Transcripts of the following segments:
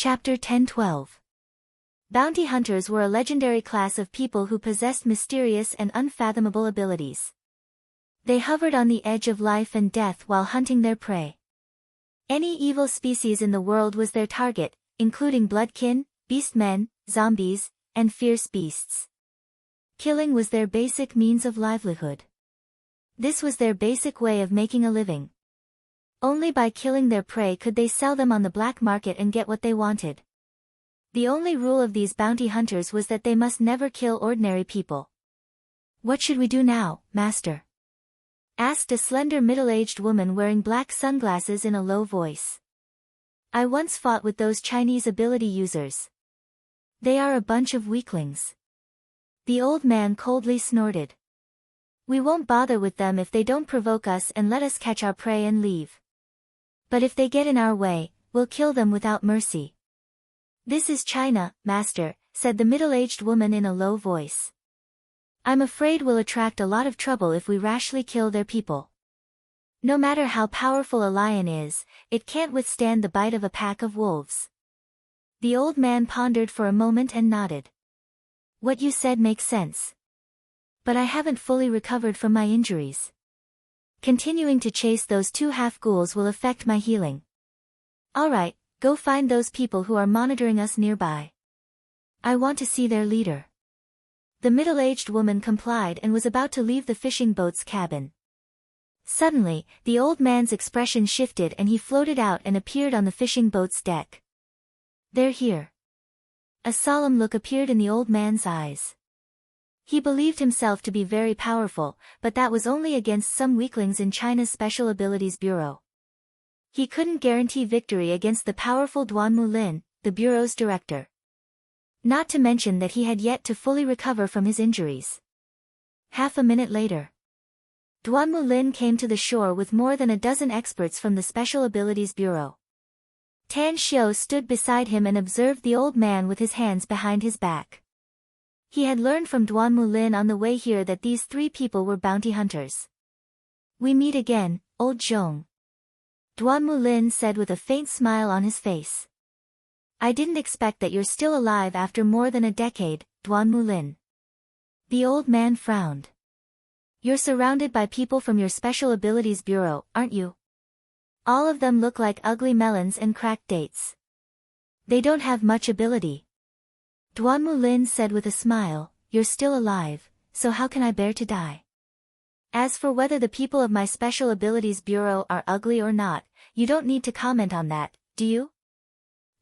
Chapter 10-12. Bounty hunters were a legendary class of people who possessed mysterious and unfathomable abilities. They hovered on the edge of life and death while hunting their prey. Any evil species in the world was their target, including bloodkin, beastmen, zombies, and fierce beasts. Killing was their basic means of livelihood. This was their basic way of making a living. Only by killing their prey could they sell them on the black market and get what they wanted. The only rule of these bounty hunters was that they must never kill ordinary people. "What should we do now, master?" asked a slender middle-aged woman wearing black sunglasses in a low voice. "I once fought with those Chinese ability users. They are a bunch of weaklings." The old man coldly snorted. "We won't bother with them if they don't provoke us and let us catch our prey and leave. But if they get in our way, we'll kill them without mercy." "This is China, master," said the middle-aged woman in a low voice. "I'm afraid we'll attract a lot of trouble if we rashly kill their people. No matter how powerful a lion is, it can't withstand the bite of a pack of wolves." The old man pondered for a moment and nodded. "What you said makes sense. But I haven't fully recovered from my injuries. Continuing to chase those two half-ghouls will affect my healing." "All right, go find those people who are monitoring us nearby. I want to see their leader." The middle-aged woman complied and was about to leave the fishing boat's cabin. Suddenly, the old man's expression shifted and he floated out and appeared on the fishing boat's deck. "They're here." A solemn look appeared in the old man's eyes. He believed himself to be very powerful, but that was only against some weaklings in China's Special Abilities Bureau. He couldn't guarantee victory against the powerful Duan Mulin, the Bureau's director. Not to mention that he had yet to fully recover from his injuries. Half a minute later, Duan Mulin came to the shore with more than a dozen experts from the Special Abilities Bureau. Tan Xiao stood beside him and observed the old man with his hands behind his back. He had learned from Duan Mulin on the way here that these three people were bounty hunters. "We meet again, old Zhong," Duan Mulin said with a faint smile on his face. "I didn't expect that you're still alive after more than a decade, Duan Mulin." The old man frowned. "You're surrounded by people from your Special Abilities Bureau, aren't you? All of them look like ugly melons and cracked dates. They don't have much ability." Duan Mulin said with a smile, "You're still alive, so how can I bear to die? As for whether the people of my Special Abilities Bureau are ugly or not, you don't need to comment on that, do you?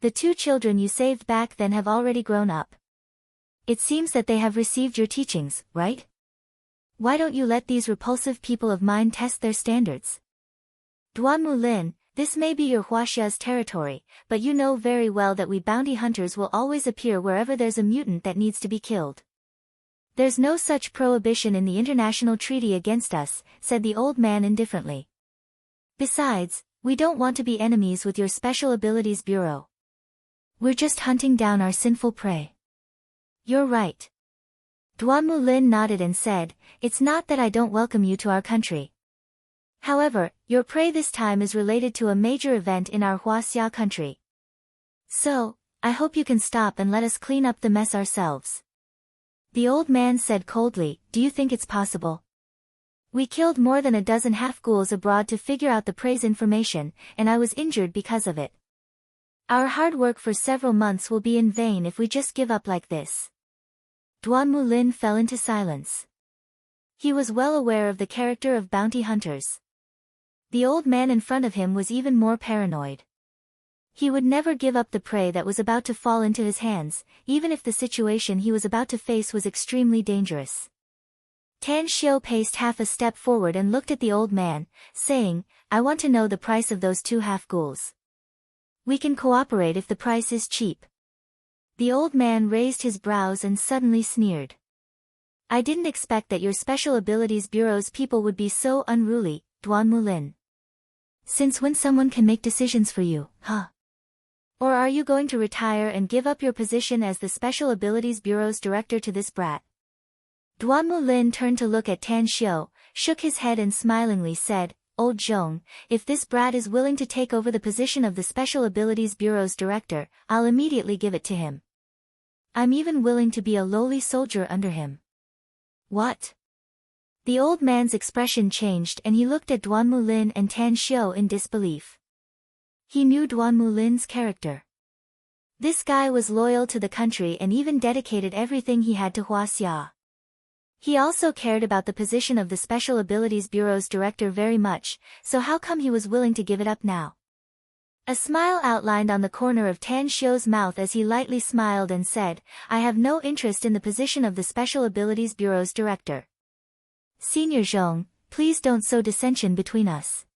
The two children you saved back then have already grown up. It seems that they have received your teachings, right? Why don't you let these repulsive people of mine test their standards? Duan Mulin, this may be your Huaxia's territory, but you know very well that we bounty hunters will always appear wherever there's a mutant that needs to be killed. There's no such prohibition in the international treaty against us," said the old man indifferently. "Besides, we don't want to be enemies with your Special Abilities Bureau. We're just hunting down our sinful prey." "You're right." Duan Mulin nodded and said, "It's not that I don't welcome you to our country. However, your prey this time is related to a major event in our Huaxia country. So, I hope you can stop and let us clean up the mess ourselves." The old man said coldly, "Do you think it's possible? We killed more than a dozen half-ghouls abroad to figure out the prey's information, and I was injured because of it. Our hard work for several months will be in vain if we just give up like this." Duan Mulin fell into silence. He was well aware of the character of bounty hunters. The old man in front of him was even more paranoid. He would never give up the prey that was about to fall into his hands, even if the situation he was about to face was extremely dangerous. Tan Xiao paced half a step forward and looked at the old man, saying, "I want to know the price of those two half-ghouls. We can cooperate if the price is cheap." The old man raised his brows and suddenly sneered. "I didn't expect that your Special Abilities Bureau's people would be so unruly, Duan Mulin. Since when someone can make decisions for you, huh? Or are you going to retire and give up your position as the Special Abilities Bureau's director to this brat?" Duan Mulin turned to look at Tan Xiao, shook his head and smilingly said, "Old Zhong, if this brat is willing to take over the position of the Special Abilities Bureau's director, I'll immediately give it to him. I'm even willing to be a lowly soldier under him." "What?" The old man's expression changed and he looked at Duan Mulin and Tan Xiu in disbelief. He knew Duan Mulin's character. This guy was loyal to the country and even dedicated everything he had to Huaxia. He also cared about the position of the Special Abilities Bureau's director very much, so how come he was willing to give it up now? A smile outlined on the corner of Tan Xiu's mouth as he lightly smiled and said, "I have no interest in the position of the Special Abilities Bureau's director. Senior Zhong, please don't sow dissension between us.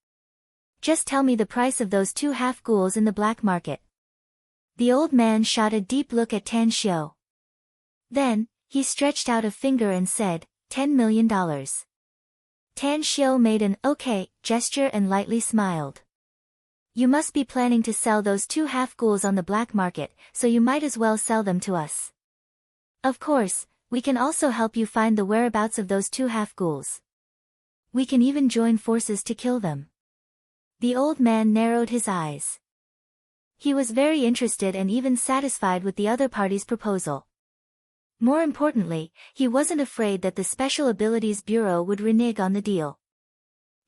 Just tell me the price of those 2 half-ghouls in the black market." The old man shot a deep look at Tan Xiu. Then, he stretched out a finger and said, $10 million. Tan Xiu made an "okay" gesture and lightly smiled. "You must be planning to sell those 2 half-ghouls on the black market, so you might as well sell them to us. Of course, we can also help you find the whereabouts of those 2 half-ghouls. We can even join forces to kill them." The old man narrowed his eyes. He was very interested and even satisfied with the other party's proposal. More importantly, he wasn't afraid that the Special Abilities Bureau would renege on the deal.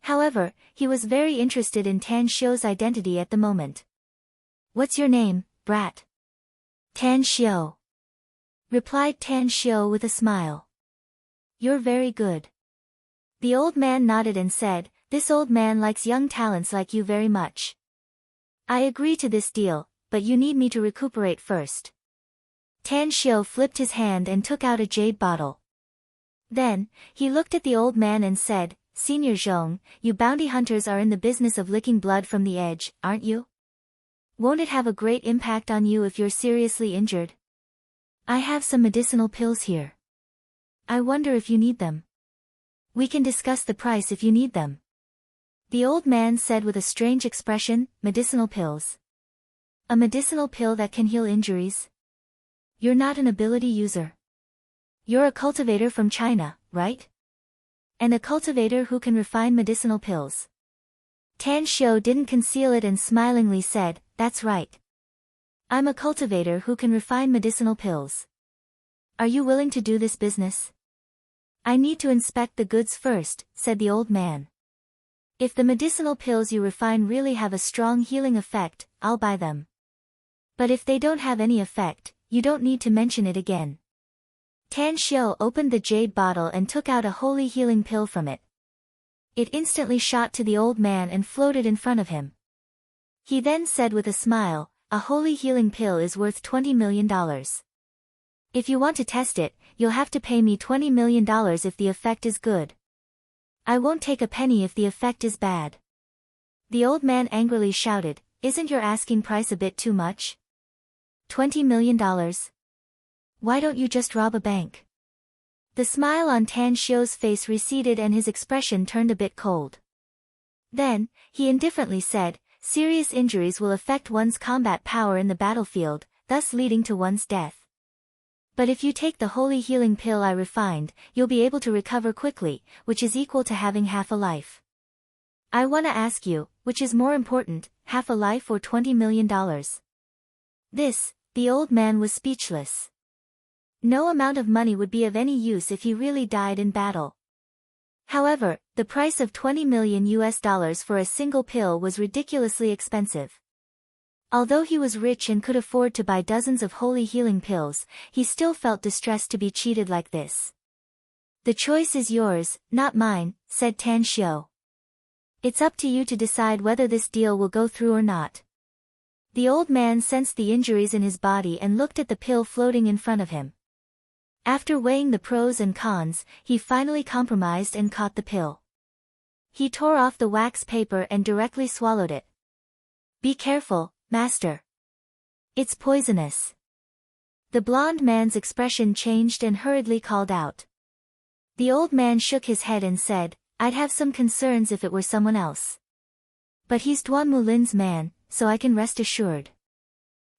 However, he was very interested in Tan Xiu's identity at the moment. "What's your name, brat?" "Tan Xiu," replied Tan Xiu with a smile. "You're very good." The old man nodded and said, "This old man likes young talents like you very much. I agree to this deal, but you need me to recuperate first." Tan Xiu flipped his hand and took out a jade bottle. Then, he looked at the old man and said, "Senior Zhong, you bounty hunters are in the business of licking blood from the edge, aren't you? Won't it have a great impact on you if you're seriously injured? I have some medicinal pills here. I wonder if you need them. We can discuss the price if you need them." The old man said with a strange expression, "Medicinal pills? A medicinal pill that can heal injuries? You're not an ability user. You're a cultivator from China, right? And a cultivator who can refine medicinal pills." Tan Xiu didn't conceal it and smilingly said, "That's right. I'm a cultivator who can refine medicinal pills. Are you willing to do this business?" "I need to inspect the goods first," said the old man. "If the medicinal pills you refine really have a strong healing effect, I'll buy them. But if they don't have any effect, you don't need to mention it again." Tan Xiu opened the jade bottle and took out a holy healing pill from it. It instantly shot to the old man and floated in front of him. He then said with a smile, "A holy healing pill is worth $20 million. If you want to test it, you'll have to pay me $20 million if the effect is good. I won't take a penny if the effect is bad." The old man angrily shouted, "Isn't your asking price a bit too much? $20 million? Why don't you just rob a bank?" The smile on Tan Xiu's face receded and his expression turned a bit cold. Then, he indifferently said, "Serious injuries will affect one's combat power in the battlefield, thus leading to one's death. But if you take the holy healing pill I refined, you'll be able to recover quickly, which is equal to having half a life. I want to ask you, which is more important, half a life or $20 million? The old man was speechless. No amount of money would be of any use if he really died in battle. However, the price of $20 million for a single pill was ridiculously expensive. Although he was rich and could afford to buy dozens of holy healing pills, he still felt distressed to be cheated like this. "The choice is yours, not mine," said Tan Xiu. "It's up to you to decide whether this deal will go through or not." The old man sensed the injuries in his body and looked at the pill floating in front of him. After weighing the pros and cons, he finally compromised and caught the pill. He tore off the wax paper and directly swallowed it. "Be careful, master. It's poisonous." The blond man's expression changed and hurriedly called out. The old man shook his head and said, "I'd have some concerns if it were someone else. But he's Duan Mulin's man, so I can rest assured."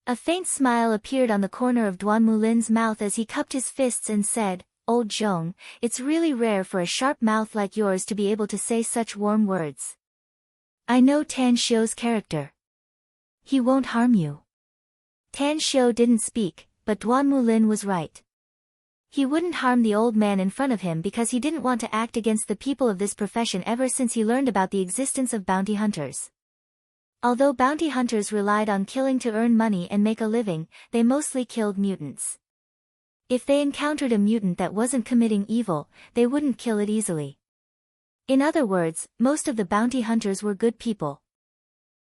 A faint smile appeared on the corner of Duan Mulin's mouth as he cupped his fists and said, "Old Zhong, it's really rare for a sharp mouth like yours to be able to say such warm words. I know Tan Xiu's character. He won't harm you. Tan Xiu didn't speak, but Duan Mulin was right. He wouldn't harm the old man in front of him because he didn't want to act against the people of this profession ever since he learned about the existence of bounty hunters. Although bounty hunters relied on killing to earn money and make a living, they mostly killed mutants. If they encountered a mutant that wasn't committing evil, they wouldn't kill it easily. In other words, most of the bounty hunters were good people.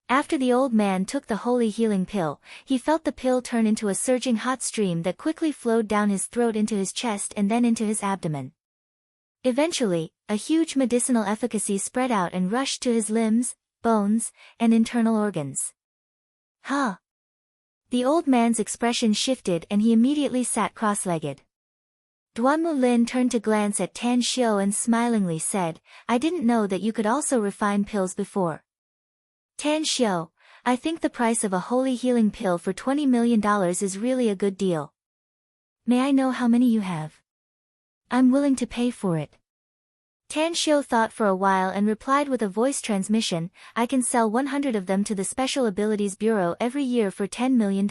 After the old man took the holy healing pill, he felt the pill turn into a surging hot stream that quickly flowed down his throat into his chest and then into his abdomen. Eventually, a huge medicinal efficacy spread out and rushed to his limbs, bones, and internal organs. Huh! The old man's expression shifted and he immediately sat cross-legged. Duan Mulin turned to glance at Tan Xiu and smilingly said, I didn't know that you could also refine pills before. Tan Xiu, I think the price of a holy healing pill for $20 million is really a good deal. May I know how many you have? I'm willing to pay for it. Tan Xiu thought for a while and replied with a voice transmission, I can sell 100 of them to the Special Abilities Bureau every year for $10 million.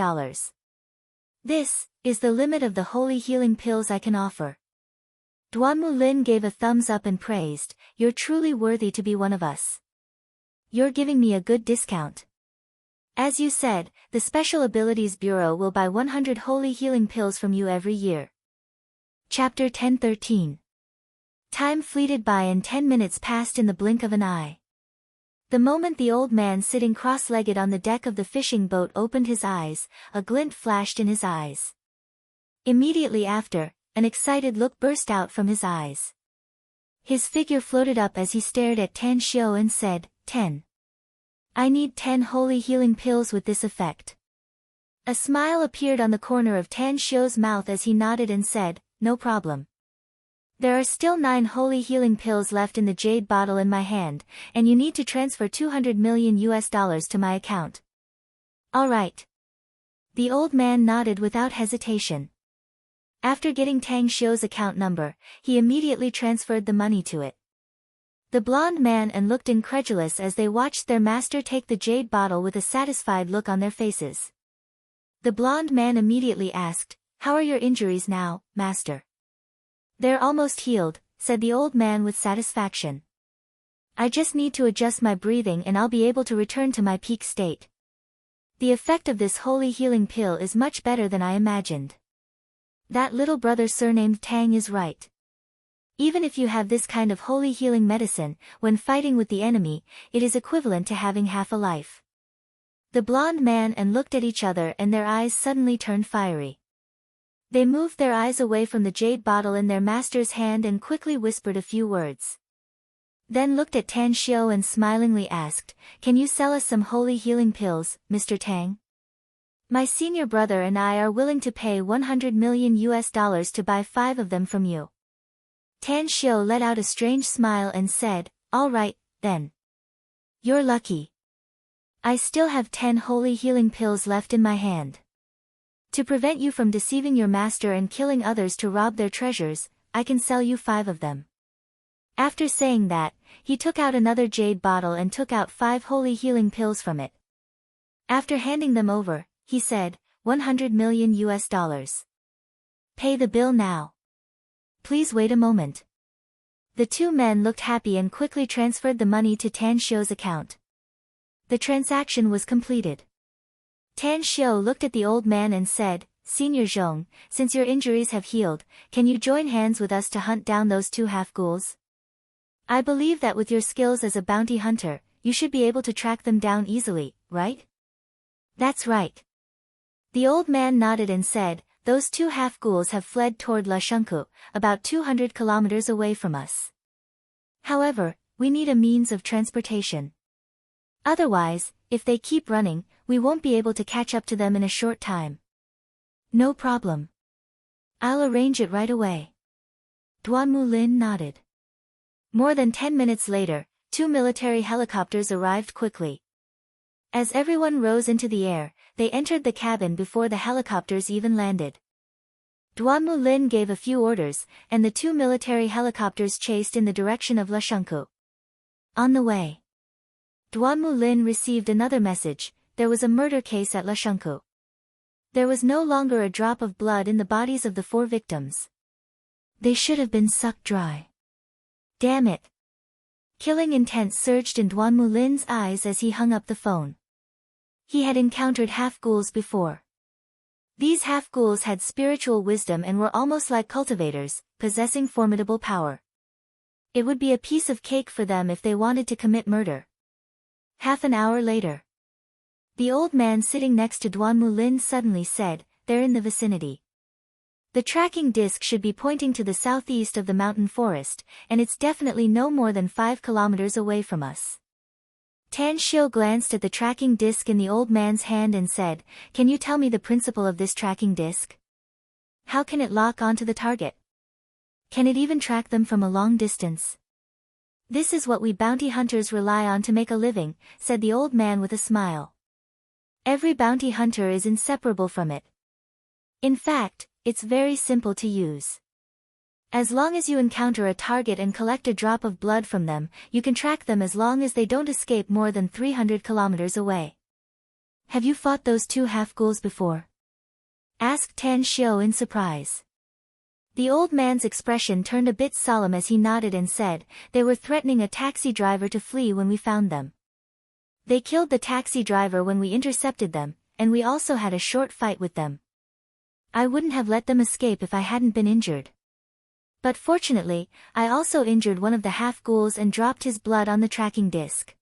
This is the limit of the holy healing pills I can offer. Duan Mulin gave a thumbs up and praised, you're truly worthy to be one of us. You're giving me a good discount. As you said, the Special Abilities Bureau will buy 100 holy healing pills from you every year. Chapter 1013. Time fleeted by and 10 minutes passed in the blink of an eye. The moment the old man sitting cross-legged on the deck of the fishing boat opened his eyes, a glint flashed in his eyes. Immediately after, an excited look burst out from his eyes. His figure floated up as he stared at Tan Xiu and said, 10. I need 10 holy healing pills with this effect. A smile appeared on the corner of Tan Xiu's mouth as he nodded and said, no problem. There are still 9 holy healing pills left in the jade bottle in my hand, and you need to transfer $200 million to my account. All right. The old man nodded without hesitation. After getting Tang Xiu's account number, he immediately transferred the money to it. The blonde man and looked incredulous as they watched their master take the jade bottle with a satisfied look on their faces. The blonde man immediately asked, how are your injuries now, master? They're almost healed, said the old man with satisfaction. I just need to adjust my breathing and I'll be able to return to my peak state. The effect of this holy healing pill is much better than I imagined. That little brother surnamed Tang is right. Even if you have this kind of holy healing medicine, when fighting with the enemy, it is equivalent to having half a life. The blonde man and looked at each other and their eyes suddenly turned fiery. They moved their eyes away from the jade bottle in their master's hand and quickly whispered a few words. Then looked at Tan Xiu and smilingly asked, can you sell us some holy healing pills, Mr. Tang? My senior brother and I are willing to pay $100 million to buy 5 of them from you. Tan Xiu let out a strange smile and said, all right, then. You're lucky. I still have 10 holy healing pills left in my hand. To prevent you from deceiving your master and killing others to rob their treasures, I can sell you 5 of them. After saying that, he took out another jade bottle and took out 5 holy healing pills from it. After handing them over, he said, $100 million. Pay the bill now. Please wait a moment. The 2 men looked happy and quickly transferred the money to Tan Xiu's account. The transaction was completed. Tan Xiu looked at the old man and said, Senior Zhong, since your injuries have healed, can you join hands with us to hunt down those 2 half-ghouls? I believe that with your skills as a bounty hunter, you should be able to track them down easily, right? That's right. The old man nodded and said, those 2 half-ghouls have fled toward La Shunku, about 200 kilometers away from us. However, we need a means of transportation. Otherwise, if they keep running, we won't be able to catch up to them in a short time. No problem. I'll arrange it right away. Duan Mulin nodded. More than 10 minutes later, 2 military helicopters arrived quickly. As everyone rose into the air, they entered the cabin before the helicopters even landed. Duan Mulin gave a few orders, and the 2 military helicopters chased in the direction of La Shunku. On the way, Duanmu Lin received another message. There was a murder case at Lashunku. There was no longer a drop of blood in the bodies of the 4 victims. They should have been sucked dry. Damn it. Killing intent surged in Duanmu Lin's eyes as he hung up the phone. He had encountered half-ghouls before. These half-ghouls had spiritual wisdom and were almost like cultivators, possessing formidable power. It would be a piece of cake for them if they wanted to commit murder. Half an hour later. The old man sitting next to Duanmu Lin suddenly said, "They're in the vicinity. The tracking disc should be pointing to the southeast of the mountain forest, and it's definitely no more than 5 kilometers away from us." Tan Xiu glanced at the tracking disc in the old man's hand and said, "Can you tell me the principle of this tracking disc? How can it lock onto the target? Can it even track them from a long distance?" "This is what we bounty hunters rely on to make a living," said the old man with a smile. "Every bounty hunter is inseparable from it. In fact, it's very simple to use. As long as you encounter a target and collect a drop of blood from them, you can track them as long as they don't escape more than 300 kilometers away." "Have you fought those 2 half-ghouls before?" asked Tan Xiu in surprise. The old man's expression turned a bit solemn as he nodded and said, "They were threatening a taxi driver to flee when we found them. They killed the taxi driver when we intercepted them, and we also had a short fight with them. I wouldn't have let them escape if I hadn't been injured. But fortunately, I also injured one of the half-ghouls and dropped his blood on the tracking disc."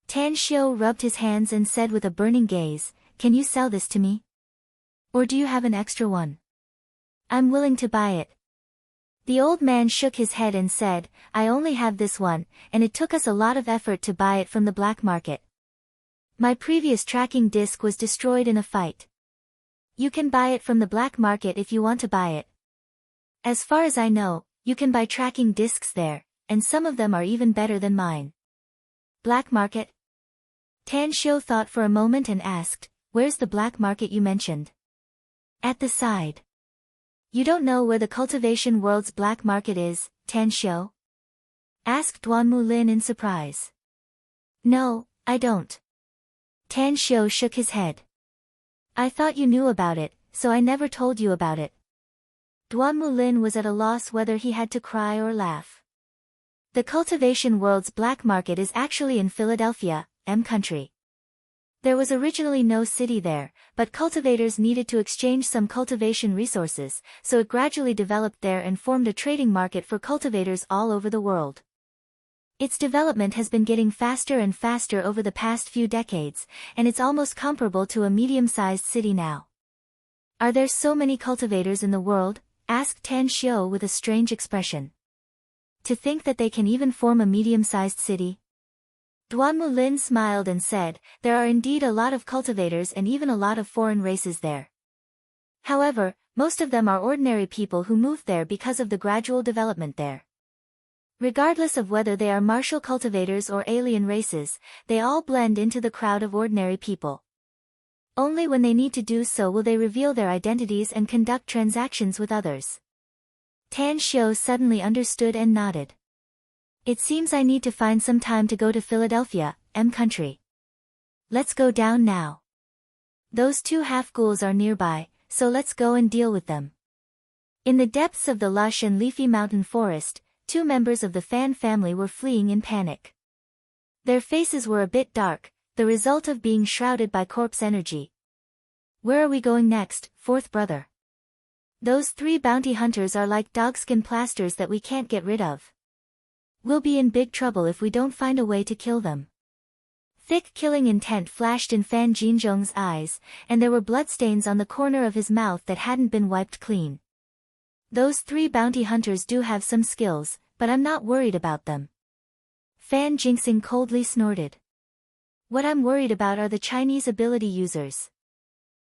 Tan Xiu rubbed his hands and said with a burning gaze, "Can you sell this to me? Or do you have an extra one? I'm willing to buy it." The old man shook his head and said, "I only have this one, and it took us a lot of effort to buy it from the black market. My previous tracking disc was destroyed in a fight. You can buy it from the black market if you want to buy it. As far as I know, you can buy tracking discs there, and some of them are even better than mine." "Black market?" Tan Xiu thought for a moment and asked, "Where's the black market you mentioned?" "At the side." "You don't know where the cultivation world's black market is, Tan Xiu?" asked Duanmu Lin in surprise. "No, I don't." Tan Xiu shook his head. "I thought you knew about it, so I never told you about it." Duanmu Lin was at a loss whether he had to cry or laugh. The cultivation world's black market is actually in Philadelphia, country. There was originally no city there, but cultivators needed to exchange some cultivation resources, so it gradually developed there and formed a trading market for cultivators all over the world. Its development has been getting faster and faster over the past few decades, and it's almost comparable to a medium-sized city now. "Are there so many cultivators in the world?" asked Tan Xiu with a strange expression. "To think that they can even form a medium-sized city?" Duanmu Lin smiled and said, "There are indeed a lot of cultivators and even a lot of foreign races there. However, most of them are ordinary people who moved there because of the gradual development there. Regardless of whether they are martial cultivators or alien races, they all blend into the crowd of ordinary people. Only when they need to do so will they reveal their identities and conduct transactions with others." Tan Xiu suddenly understood and nodded. "It seems I need to find some time to go to Philadelphia, country. Let's go down now. Those 2 half-ghouls are nearby, so let's go and deal with them." In the depths of the lush and leafy mountain forest, 2 members of the Fan family were fleeing in panic. Their faces were a bit dark, the result of being shrouded by corpse energy. "Where are we going next, 4th brother? Those 3 bounty hunters are like dogskin plasters that we can't get rid of. We'll be in big trouble if we don't find a way to kill them." Thick killing intent flashed in Fan Jinzhong's eyes, and there were bloodstains on the corner of his mouth that hadn't been wiped clean. "Those 3 bounty hunters do have some skills, but I'm not worried about them." Fan Jingxing coldly snorted. "What I'm worried about are the Chinese ability users.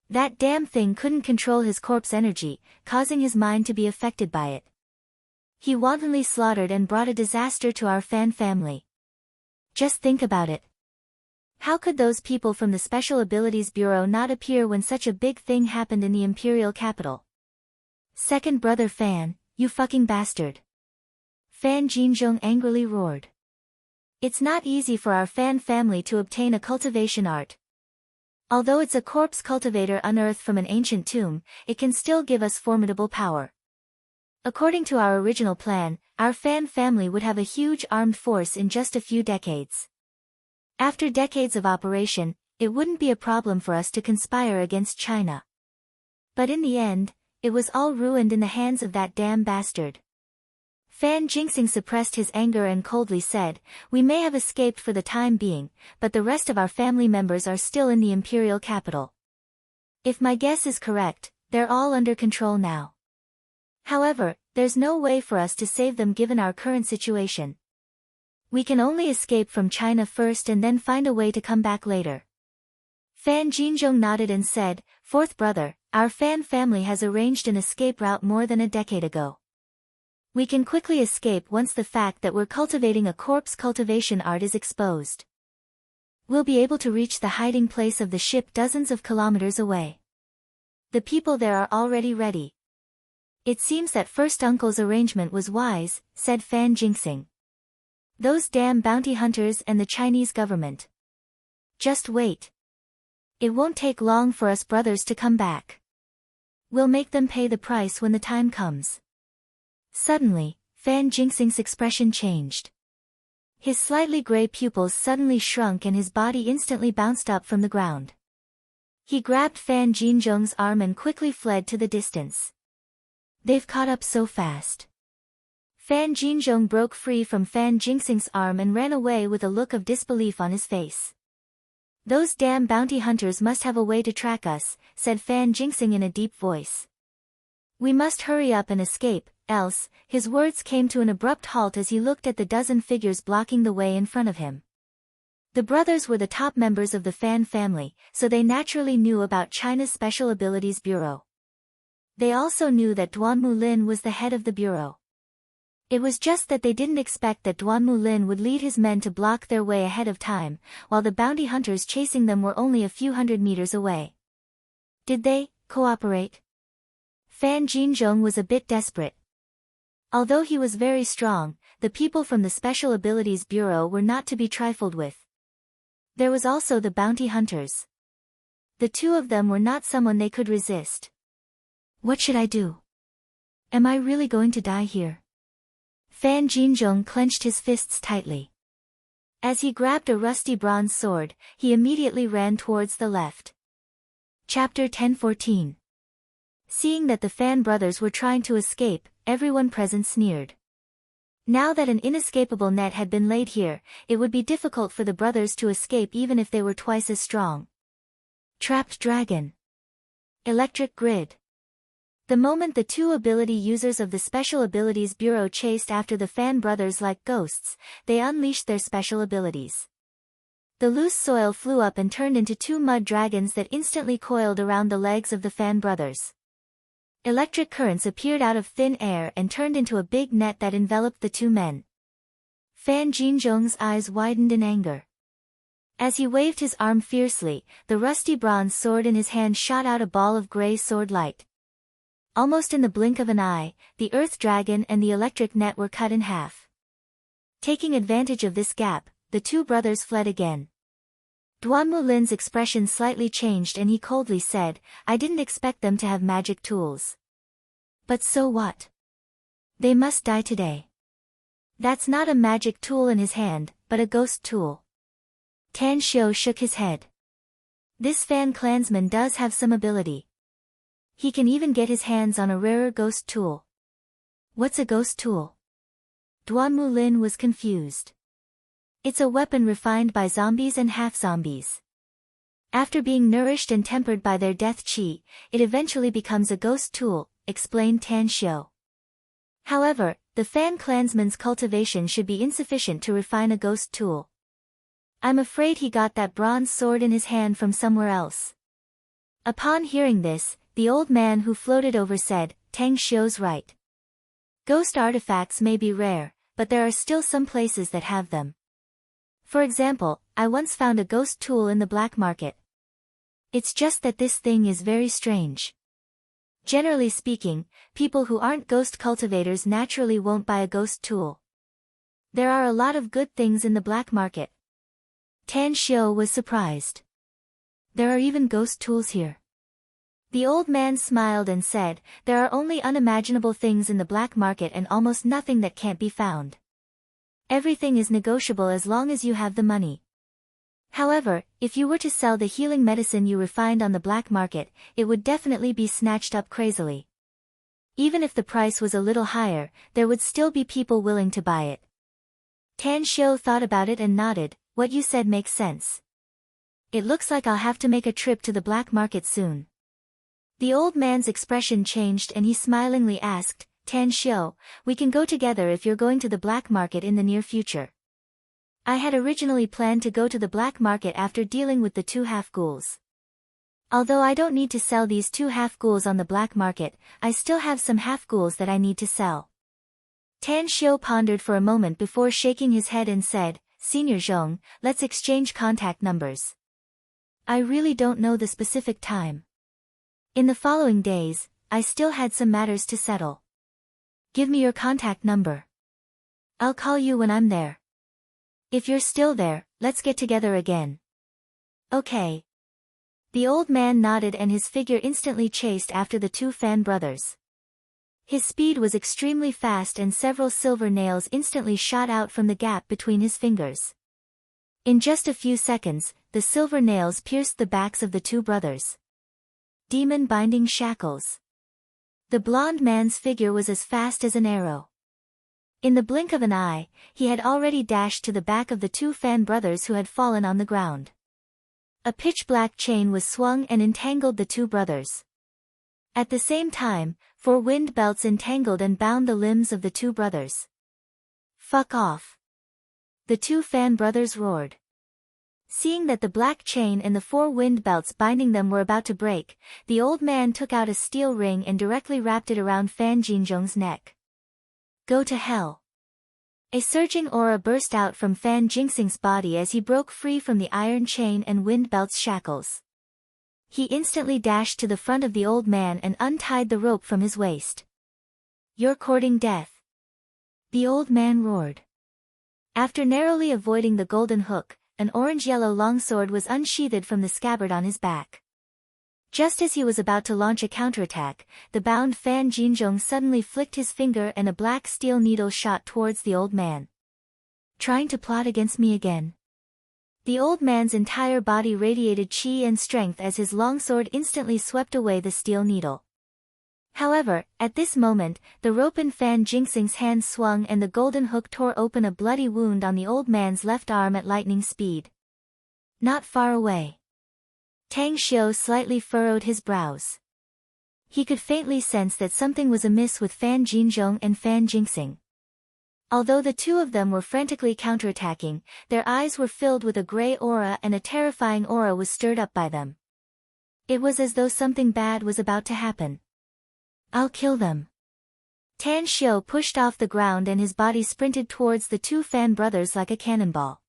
That damn thing couldn't control his corpse energy, causing his mind to be affected by it. He wantonly slaughtered and brought a disaster to our Fan family. Just think about it. How could those people from the Special Abilities Bureau not appear when such a big thing happened in the imperial capital? 2nd brother Fan, you fucking bastard." Fan Jinzhong angrily roared. It's not easy for our Fan family to obtain a cultivation art. Although it's a corpse cultivator unearthed from an ancient tomb, it can still give us formidable power. According to our original plan, our Fan family would have a huge armed force in just a few decades. After decades of operation, it wouldn't be a problem for us to conspire against China. But in the end, it was all ruined in the hands of that damn bastard. Fan Jingxing suppressed his anger and coldly said, "We may have escaped for the time being, but the rest of our family members are still in the imperial capital. If my guess is correct, they're all under control now. However, there's no way for us to save them given our current situation. We can only escape from China first and then find a way to come back later." Fan Jinzhong nodded and said, "Fourth brother, our Fan family has arranged an escape route more than a decade ago. We can quickly escape once the fact that we're cultivating a corpse cultivation art is exposed. We'll be able to reach the hiding place of the ship dozens of kilometers away. The people there are already ready." "It seems that first uncle's arrangement was wise," said Fan Jingxing. "Those damn bounty hunters and the Chinese government. Just wait. It won't take long for us brothers to come back. We'll make them pay the price when the time comes." Suddenly, Fan Jingxing's expression changed. His slightly gray pupils suddenly shrunk and his body instantly bounced up from the ground. He grabbed Fan Jinzhong's arm and quickly fled to the distance. "They've caught up so fast." Fan Jinzhong broke free from Fan Jingxing's arm and ran away with a look of disbelief on his face. "Those damn bounty hunters must have a way to track us," said Fan Jingxing in a deep voice. "We must hurry up and escape, else." His words came to an abrupt halt as he looked at the dozen figures blocking the way in front of him. The brothers were the top members of the Fan family, so they naturally knew about China's Special Abilities Bureau. They also knew that Duanmu Lin was the head of the bureau. It was just that they didn't expect that Duanmu Lin would lead his men to block their way ahead of time, while the bounty hunters chasing them were only a few hundred meters away. Did they cooperate? Fan Jinzhong was a bit desperate. Although he was very strong, the people from the Special Abilities Bureau were not to be trifled with. There was also the bounty hunters. The two of them were not someone they could resist. What should I do? Am I really going to die here? Fan Jinzhong clenched his fists tightly. As he grabbed a rusty bronze sword, he immediately ran towards the left. Chapter 10:14. Seeing that the Fan brothers were trying to escape, everyone present sneered. Now that an inescapable net had been laid here, it would be difficult for the brothers to escape even if they were twice as strong. Trapped dragon. Electric grid. The moment the two ability users of the Special Abilities Bureau chased after the Fan brothers like ghosts, they unleashed their special abilities. The loose soil flew up and turned into two mud dragons that instantly coiled around the legs of the Fan brothers. Electric currents appeared out of thin air and turned into a big net that enveloped the two men. Fan Jinzhong's eyes widened in anger. As he waved his arm fiercely, the rusty bronze sword in his hand shot out a ball of gray sword light. Almost in the blink of an eye, the earth dragon and the electric net were cut in half. Taking advantage of this gap, the two brothers fled again. Duanmu Lin's expression slightly changed and he coldly said, "I didn't expect them to have magic tools. But so what? They must die today." "That's not a magic tool in his hand, but a ghost tool." Tan Xiu shook his head. "This Fan clansman does have some ability. He can even get his hands on a rarer ghost tool." "What's a ghost tool?" Duanmu Lin was confused. "It's a weapon refined by zombies and half-zombies. After being nourished and tempered by their death chi, it eventually becomes a ghost tool," explained Tan Xiu. "However, the Fan clansman's cultivation should be insufficient to refine a ghost tool. I'm afraid he got that bronze sword in his hand from somewhere else." Upon hearing this, the old man who floated over said, "Tang Xiu's right. Ghost artifacts may be rare, but there are still some places that have them. For example, I once found a ghost tool in the black market. It's just that this thing is very strange. Generally speaking, people who aren't ghost cultivators naturally won't buy a ghost tool. There are a lot of good things in the black market. Tan Xiao was surprised. There are even ghost tools here. The old man smiled and said, there are only unimaginable things in the black market and almost nothing that can't be found. Everything is negotiable as long as you have the money. However, if you were to sell the healing medicine you refined on the black market, it would definitely be snatched up crazily. Even if the price was a little higher, there would still be people willing to buy it. Tan Xiao thought about it and nodded, what you said makes sense. It looks like I'll have to make a trip to the black market soon. The old man's expression changed and he smilingly asked, Tan Xiao, we can go together if you're going to the black market in the near future. I had originally planned to go to the black market after dealing with the two half-ghouls. Although I don't need to sell these two half-ghouls on the black market, I still have some half-ghouls that I need to sell. Tan Xiao pondered for a moment before shaking his head and said, Senior Zhong, let's exchange contact numbers. I really don't know the specific time. In the following days, I still had some matters to settle. Give me your contact number. I'll call you when I'm there. If you're still there, let's get together again. Okay. The old man nodded and his figure instantly chased after the two Fan brothers. His speed was extremely fast and several silver nails instantly shot out from the gap between his fingers. In just a few seconds, the silver nails pierced the backs of the two brothers. Demon binding shackles. The blond man's figure was as fast as an arrow. In the blink of an eye, he had already dashed to the back of the two Fan brothers who had fallen on the ground. A pitch-black chain was swung and entangled the two brothers. At the same time, 4 wind belts entangled and bound the limbs of the two brothers. Fuck off! The two Fan brothers roared. Seeing that the black chain and the 4 wind belts binding them were about to break, the old man took out a steel ring and directly wrapped it around Fan Jinzhong's neck. Go to hell! A surging aura burst out from Fan Jingxing's body as he broke free from the iron chain and wind belt's shackles. He instantly dashed to the front of the old man and untied the rope from his waist. You're courting death! The old man roared. After narrowly avoiding the golden hook, an orange-yellow longsword was unsheathed from the scabbard on his back. Just as he was about to launch a counterattack, the bound Fan Jinzhong suddenly flicked his finger and a black steel needle shot towards the old man. Trying to plot against me again? The old man's entire body radiated chi and strength as his longsword instantly swept away the steel needle. However, at this moment, the rope in Fan Jingxing's hand swung and the golden hook tore open a bloody wound on the old man's left arm at lightning speed. Not far away. Tang Xiao slightly furrowed his brows. He could faintly sense that something was amiss with Fan Jinzhong and Fan Jingxing. Although the two of them were frantically counterattacking, their eyes were filled with a gray aura and a terrifying aura was stirred up by them. It was as though something bad was about to happen. I'll kill them. Tan Xiao pushed off the ground and his body sprinted towards the two Fan brothers like a cannonball.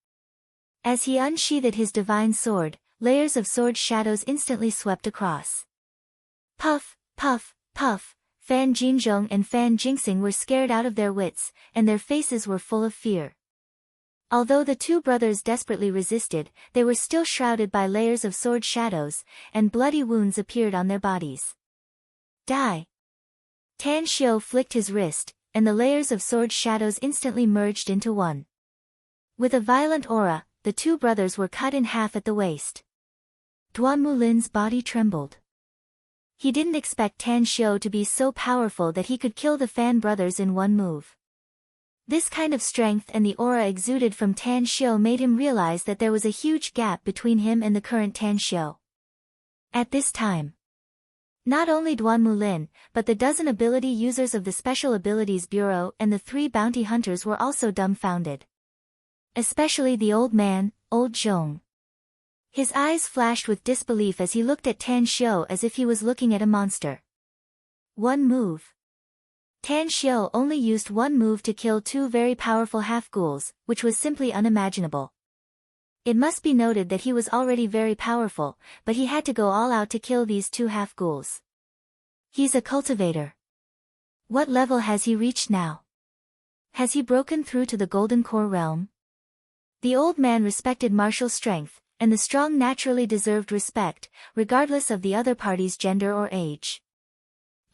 As he unsheathed his divine sword, layers of sword shadows instantly swept across. Puff, puff, puff, Fan Jinzhong and Fan Jingxing were scared out of their wits, and their faces were full of fear. Although the two brothers desperately resisted, they were still shrouded by layers of sword shadows, and bloody wounds appeared on their bodies. Die! Tan Xiao flicked his wrist, and the layers of sword shadows instantly merged into one. With a violent aura, the two brothers were cut in half at the waist. Duan Mulin's body trembled. He didn't expect Tan Xiao to be so powerful that he could kill the Fan brothers in one move. This kind of strength and the aura exuded from Tan Xiao made him realize that there was a huge gap between him and the current Tan Xiao. At this time, not only Duan Mulin, but the dozen ability users of the Special Abilities Bureau and the 3 bounty hunters were also dumbfounded. Especially the old man, Old Zhong. His eyes flashed with disbelief as he looked at Tan Xiao as if he was looking at a monster. One move. Tan Xiao only used one move to kill 2 very powerful half-ghouls, which was simply unimaginable. It must be noted that he was already very powerful, but he had to go all out to kill these 2 half-ghouls. He's a cultivator. What level has he reached now? Has he broken through to the Golden Core realm? The old man respected martial strength, and the strong naturally deserved respect, regardless of the other party's gender or age.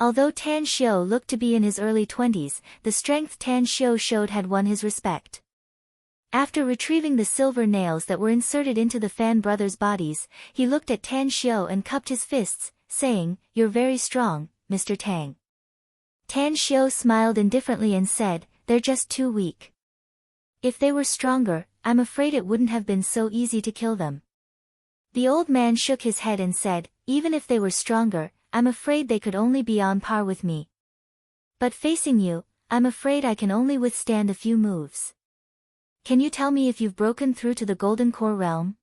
Although Tan Xiu looked to be in his early 20s, the strength Tan Xiu showed had won his respect. After retrieving the silver nails that were inserted into the Fan brothers' bodies, he looked at Tan Xiu and cupped his fists, saying, "You're very strong, Mr. Tang." Tan Xiu smiled indifferently and said, "They're just too weak. If they were stronger, I'm afraid it wouldn't have been so easy to kill them." The old man shook his head and said, "Even if they were stronger, I'm afraid they could only be on par with me. But facing you, I'm afraid I can only withstand a few moves. Can you tell me if you've broken through to the Golden Core realm?"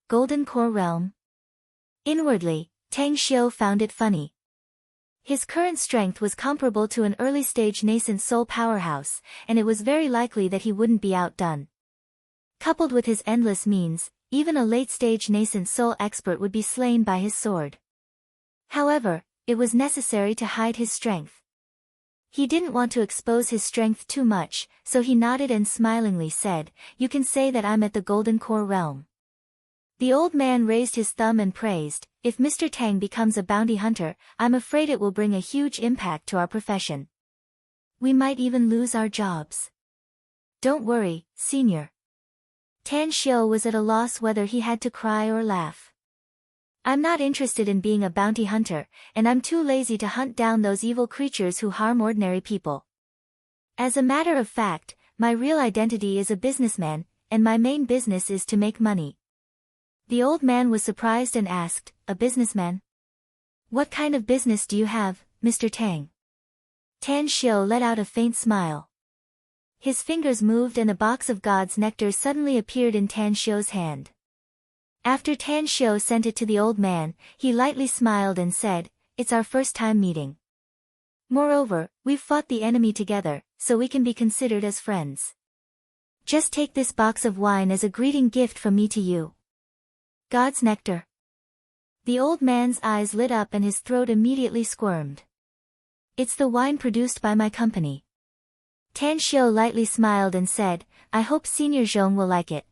Golden Core realm? Inwardly, Tang Xiu found it funny. His current strength was comparable to an early-stage nascent soul powerhouse, and it was very likely that he wouldn't be outdone. Coupled with his endless means, even a late-stage nascent soul expert would be slain by his sword. However, it was necessary to hide his strength. He didn't want to expose his strength too much, so he nodded and smilingly said, "You can say that I'm at the Golden Core realm." The old man raised his thumb and praised, "If Mr. Tang becomes a bounty hunter, I'm afraid it will bring a huge impact to our profession. We might even lose our jobs." "Don't worry, senior." Tan Xiu was at a loss whether he had to cry or laugh. "I'm not interested in being a bounty hunter, and I'm too lazy to hunt down those evil creatures who harm ordinary people. As a matter of fact, my real identity is a businessman, and my main business is to make money." The old man was surprised and asked, "A businessman? What kind of business do you have, Mr. Tang?" Tan Xiu let out a faint smile. His fingers moved and a box of God's nectar suddenly appeared in Tan Xiu's hand. After Tan Xiu sent it to the old man, he lightly smiled and said, "It's our first time meeting. Moreover, we've fought the enemy together, so we can be considered as friends. Just take this box of wine as a greeting gift from me to you." God's nectar. The old man's eyes lit up and his throat immediately squirmed. "It's the wine produced by my company." Tan Xiu lightly smiled and said, "I hope Senior Zhong will like it."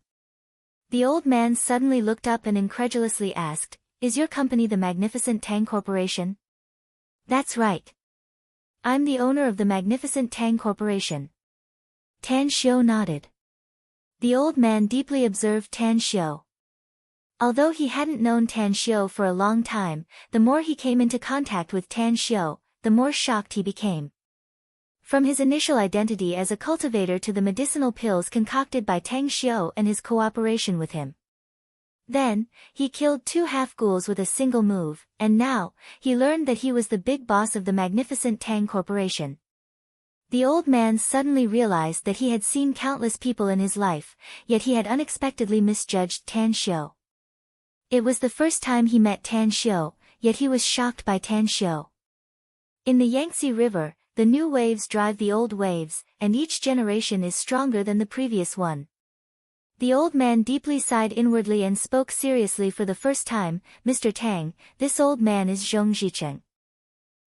The old man suddenly looked up and incredulously asked, "Is your company the Magnificent Tang Corporation?" "That's right. I'm the owner of the Magnificent Tang Corporation." Tan Xiu nodded. The old man deeply observed Tan Xiu. Although he hadn't known Tan Xiu for a long time, the more he came into contact with Tan Xiu, the more shocked he became. From his initial identity as a cultivator to the medicinal pills concocted by Tang Xiu and his cooperation with him. Then, he killed 2 half-ghouls with a single move, and now, he learned that he was the big boss of the Magnificent Tang Corporation. The old man suddenly realized that he had seen countless people in his life, yet he had unexpectedly misjudged Tan Xiu. It was the first time he met Tan Xiu, yet he was shocked by Tan Xiu. In the Yangtze River, the new waves drive the old waves, and each generation is stronger than the previous one. The old man deeply sighed inwardly and spoke seriously for the first time, "Mr. Tang, this old man is Zhong Zhicheng.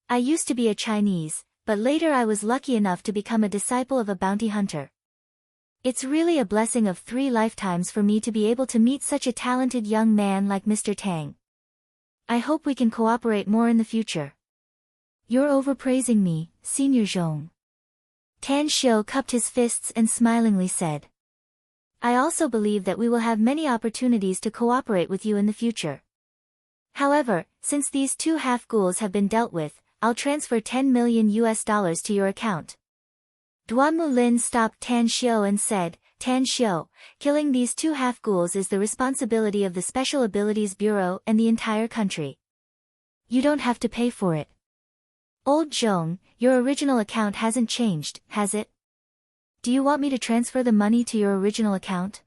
I used to be a Chinese, but later I was lucky enough to become a disciple of a bounty hunter. It's really a blessing of 3 lifetimes for me to be able to meet such a talented young man like Mr. Tang. I hope we can cooperate more in the future." "You're overpraising me, Senior Zhong." Tan Xiu cupped his fists and smilingly said, "I also believe that we will have many opportunities to cooperate with you in the future. However, since these 2 half-ghouls have been dealt with, I'll transfer $10 million to your account." Duan Mulin stopped Tan Xiu and said, "Tan Xiu, killing these 2 half-ghouls is the responsibility of the Special Abilities Bureau and the entire country. You don't have to pay for it." "Old Zhong, your original account hasn't changed, has it? Do you want me to transfer the money to your original account?"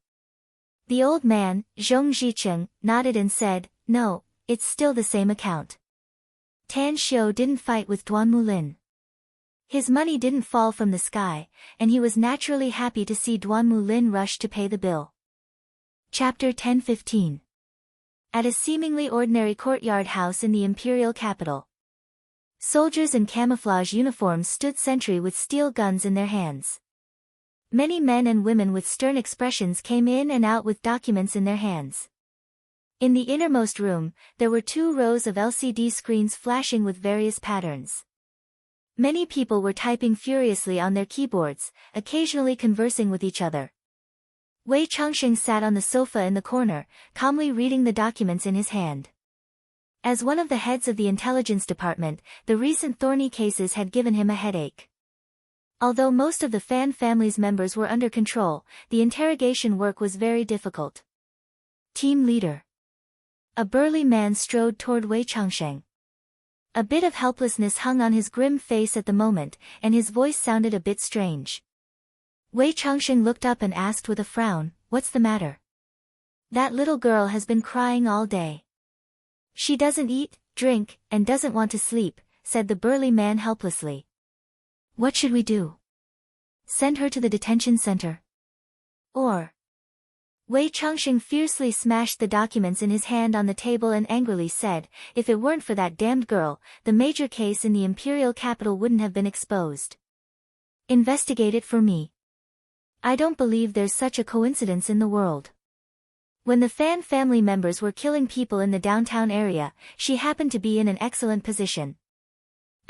The old man, Zhong Zhicheng, nodded and said, "No, it's still the same account." Tan Xiu didn't fight with Duan Mulin. His money didn't fall from the sky, and he was naturally happy to see Duan Mulin rush to pay the bill. Chapter 10-15. At a seemingly ordinary courtyard house in the imperial capital. Soldiers in camouflage uniforms stood sentry with steel guns in their hands. Many men and women with stern expressions came in and out with documents in their hands. In the innermost room, there were 2 rows of LCD screens flashing with various patterns. Many people were typing furiously on their keyboards, occasionally conversing with each other. Wei Changxing sat on the sofa in the corner, calmly reading the documents in his hand. As one of the heads of the intelligence department, the recent thorny cases had given him a headache. Although most of the Fan family's members were under control, the interrogation work was very difficult. Team leader. A burly man strode toward Wei Changxing. A bit of helplessness hung on his grim face at the moment, and his voice sounded a bit strange. Wei Changxing looked up and asked with a frown, "What's the matter?" "That little girl has been crying all day. She doesn't eat, drink, and doesn't want to sleep," said the burly man helplessly. "What should we do? Send her to the detention center? Or?" Wei Changxing fiercely smashed the documents in his hand on the table and angrily said, "If it weren't for that damned girl, the major case in the imperial capital wouldn't have been exposed. Investigate it for me. I don't believe there's such a coincidence in the world." When the Fan family members were killing people in the downtown area, she happened to be in an excellent position.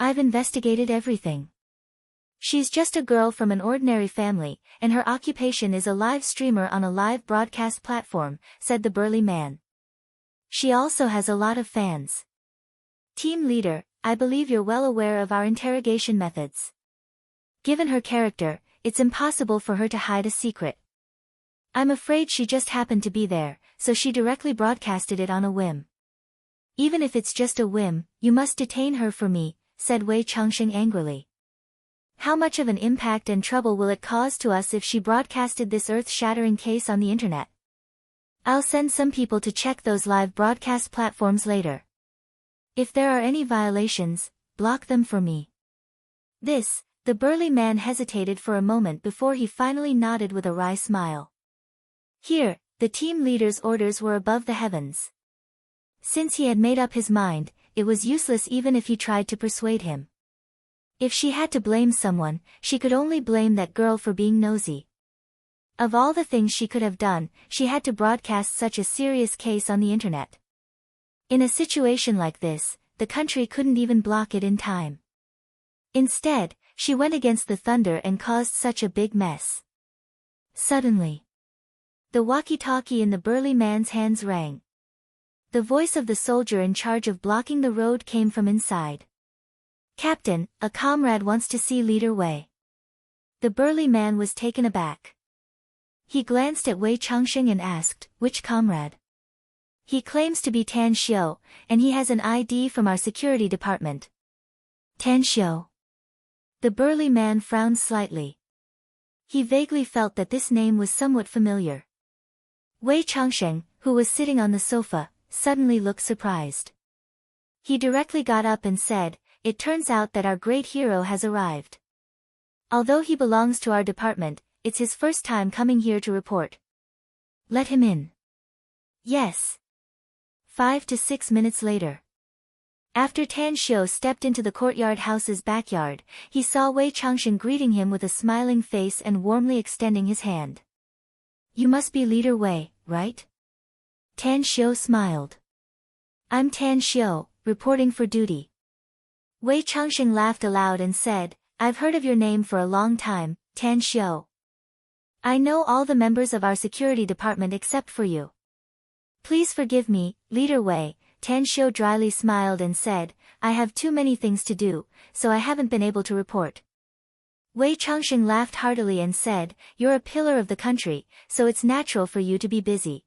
"I've investigated everything. She's just a girl from an ordinary family, and her occupation is a live streamer on a live broadcast platform," said the burly man. "She also has a lot of fans. Team leader, I believe you're well aware of our interrogation methods. Given her character, it's impossible for her to hide a secret. I'm afraid she just happened to be there, so she directly broadcasted it on a whim. Even if it's just a whim, you must detain her for me," said Wei Changxing angrily. "How much of an impact and trouble will it cause to us if she broadcasted this earth-shattering case on the internet? I'll send some people to check those live broadcast platforms later. If there are any violations, block them for me." The burly man hesitated for a moment before he finally nodded with a wry smile. Here, the team leader's orders were above the heavens. Since he had made up his mind, it was useless even if he tried to persuade him. If she had to blame someone, she could only blame that girl for being nosy. Of all the things she could have done, she had to broadcast such a serious case on the internet. In a situation like this, the country couldn't even block it in time. Instead, she went against the thunder and caused such a big mess. Suddenly, the walkie-talkie in the burly man's hands rang. The voice of the soldier in charge of blocking the road came from inside. "Captain, a comrade wants to see Leader Wei." The burly man was taken aback. He glanced at Wei Changxing and asked, "Which comrade?" "He claims to be Tan Xiu, and he has an ID from our security department." "Tan Xiu?" The burly man frowned slightly. He vaguely felt that this name was somewhat familiar. Wei Changxing, who was sitting on the sofa, suddenly looked surprised. He directly got up and said, "It turns out that our great hero has arrived. Although he belongs to our department, it's his first time coming here to report." "Let him in." "Yes." 5 to 6 minutes later. After Tan Xiu stepped into the courtyard house's backyard, he saw Wei Changxing greeting him with a smiling face and warmly extending his hand. "You must be Leader Wei, right?" Tan Xiu smiled. "I'm Tan Xiu, reporting for duty." Wei Changxing laughed aloud and said, "I've heard of your name for a long time, Tan Xiu. I know all the members of our security department except for you." "Please forgive me, Leader Wei," Tan Xiu dryly smiled and said, "I have too many things to do, so I haven't been able to report." Wei Changxing laughed heartily and said, "You're a pillar of the country, so it's natural for you to be busy.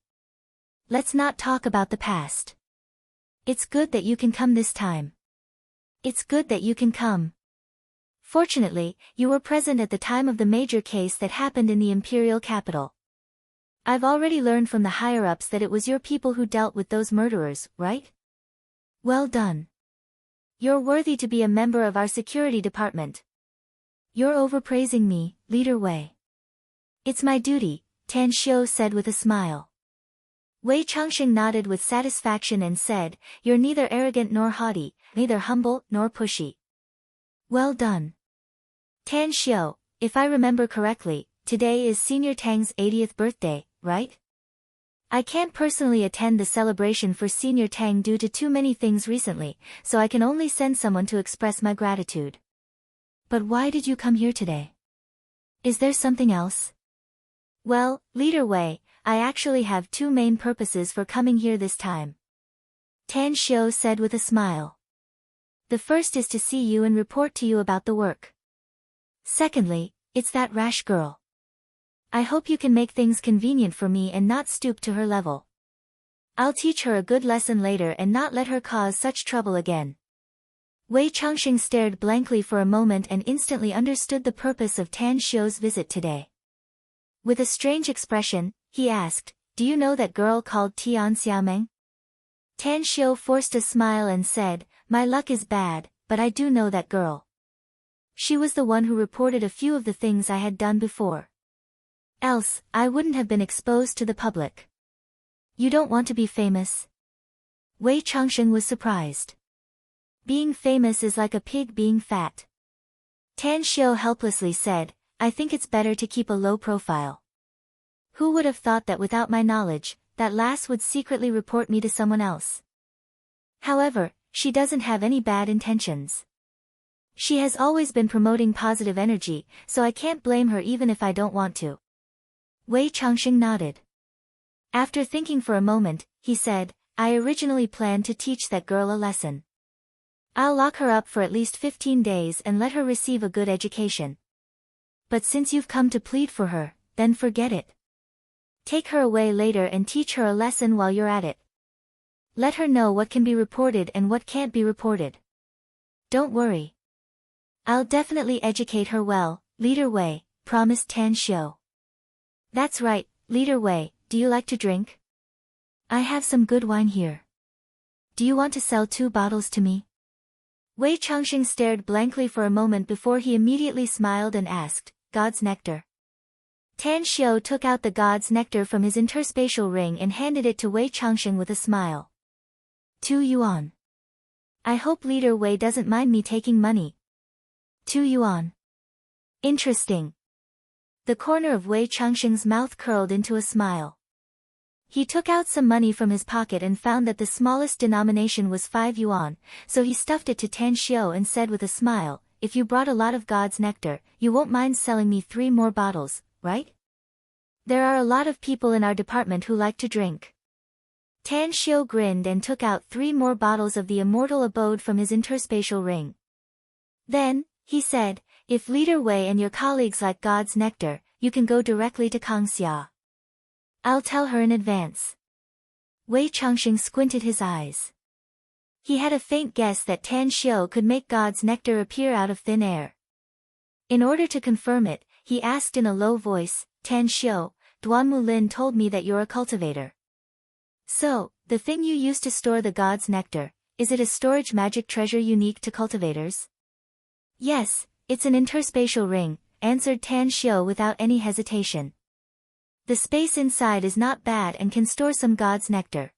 Let's not talk about the past. It's good that you can come this time. It's good that you can come. Fortunately, you were present at the time of the major case that happened in the imperial capital. I've already learned from the higher-ups that it was your people who dealt with those murderers, right? Well done. You're worthy to be a member of our security department." "You're overpraising me, Leader Wei." "It's my duty," Tan Xiu said with a smile. Wei Changxing nodded with satisfaction and said, "You're neither arrogant nor haughty, neither humble nor pushy. Well done. Tan Xiu, if I remember correctly, today is Senior Tang's 80th birthday, right? I can't personally attend the celebration for Senior Tang due to too many things recently, so I can only send someone to express my gratitude. But why did you come here today? Is there something else? Well, Leader Wei, I actually have two main purposes for coming here this time. Tan Xiu said with a smile. The first is to see you and report to you about the work. Secondly, it's that rash girl. I hope you can make things convenient for me and not stoop to her level. I'll teach her a good lesson later and not let her cause such trouble again. Wei Changxing stared blankly for a moment and instantly understood the purpose of Tan Xiu's visit today. With a strange expression, he asked, "Do you know that girl called Tian Xiaomeng?" Tan Xiu forced a smile and said, "My luck is bad, but I do know that girl. She was the one who reported a few of the things I had done before. Else, I wouldn't have been exposed to the public." You don't want to be famous? Wei Changxing was surprised. Being famous is like a pig being fat. Tan Xiu helplessly said, I think it's better to keep a low profile. Who would have thought that without my knowledge, that lass would secretly report me to someone else? However, she doesn't have any bad intentions. She has always been promoting positive energy, so I can't blame her even if I don't want to. Wei Changxing nodded. After thinking for a moment, he said, I originally planned to teach that girl a lesson. I'll lock her up for at least 15 days and let her receive a good education. But since you've come to plead for her, then forget it. Take her away later and teach her a lesson while you're at it. Let her know what can be reported and what can't be reported. Don't worry. I'll definitely educate her well, Leader Wei, promised Tan Xiu. That's right, Leader Wei, do you like to drink? I have some good wine here. Do you want to sell 2 bottles to me? Wei Changxing stared blankly for a moment before he immediately smiled and asked, God's nectar. Tan Xiu took out the God's nectar from his interspatial ring and handed it to Wei Changxing with a smile. 2 yuan. I hope Leader Wei doesn't mind me taking money. 2 yuan. Interesting. The corner of Wei Changxing's mouth curled into a smile. He took out some money from his pocket and found that the smallest denomination was 5 yuan, so he stuffed it to Tan Xiu and said with a smile, if you brought a lot of God's nectar, you won't mind selling me 3 more bottles, right? There are a lot of people in our department who like to drink. Tan Xiu grinned and took out 3 more bottles of the immortal abode from his interspatial ring. Then, he said, if Leader Wei and your colleagues like God's nectar, you can go directly to Kangxia. I'll tell her in advance. Wei Changxing squinted his eyes. He had a faint guess that Tan Xiu could make God's nectar appear out of thin air. In order to confirm it, he asked in a low voice, Tan Xiu, Duan Mulin told me that you're a cultivator. So, the thing you use to store the God's nectar, is it a storage magic treasure unique to cultivators? Yes, it's an interspatial ring, answered Tan Xiu without any hesitation. The space inside is not bad and can store some God's nectar.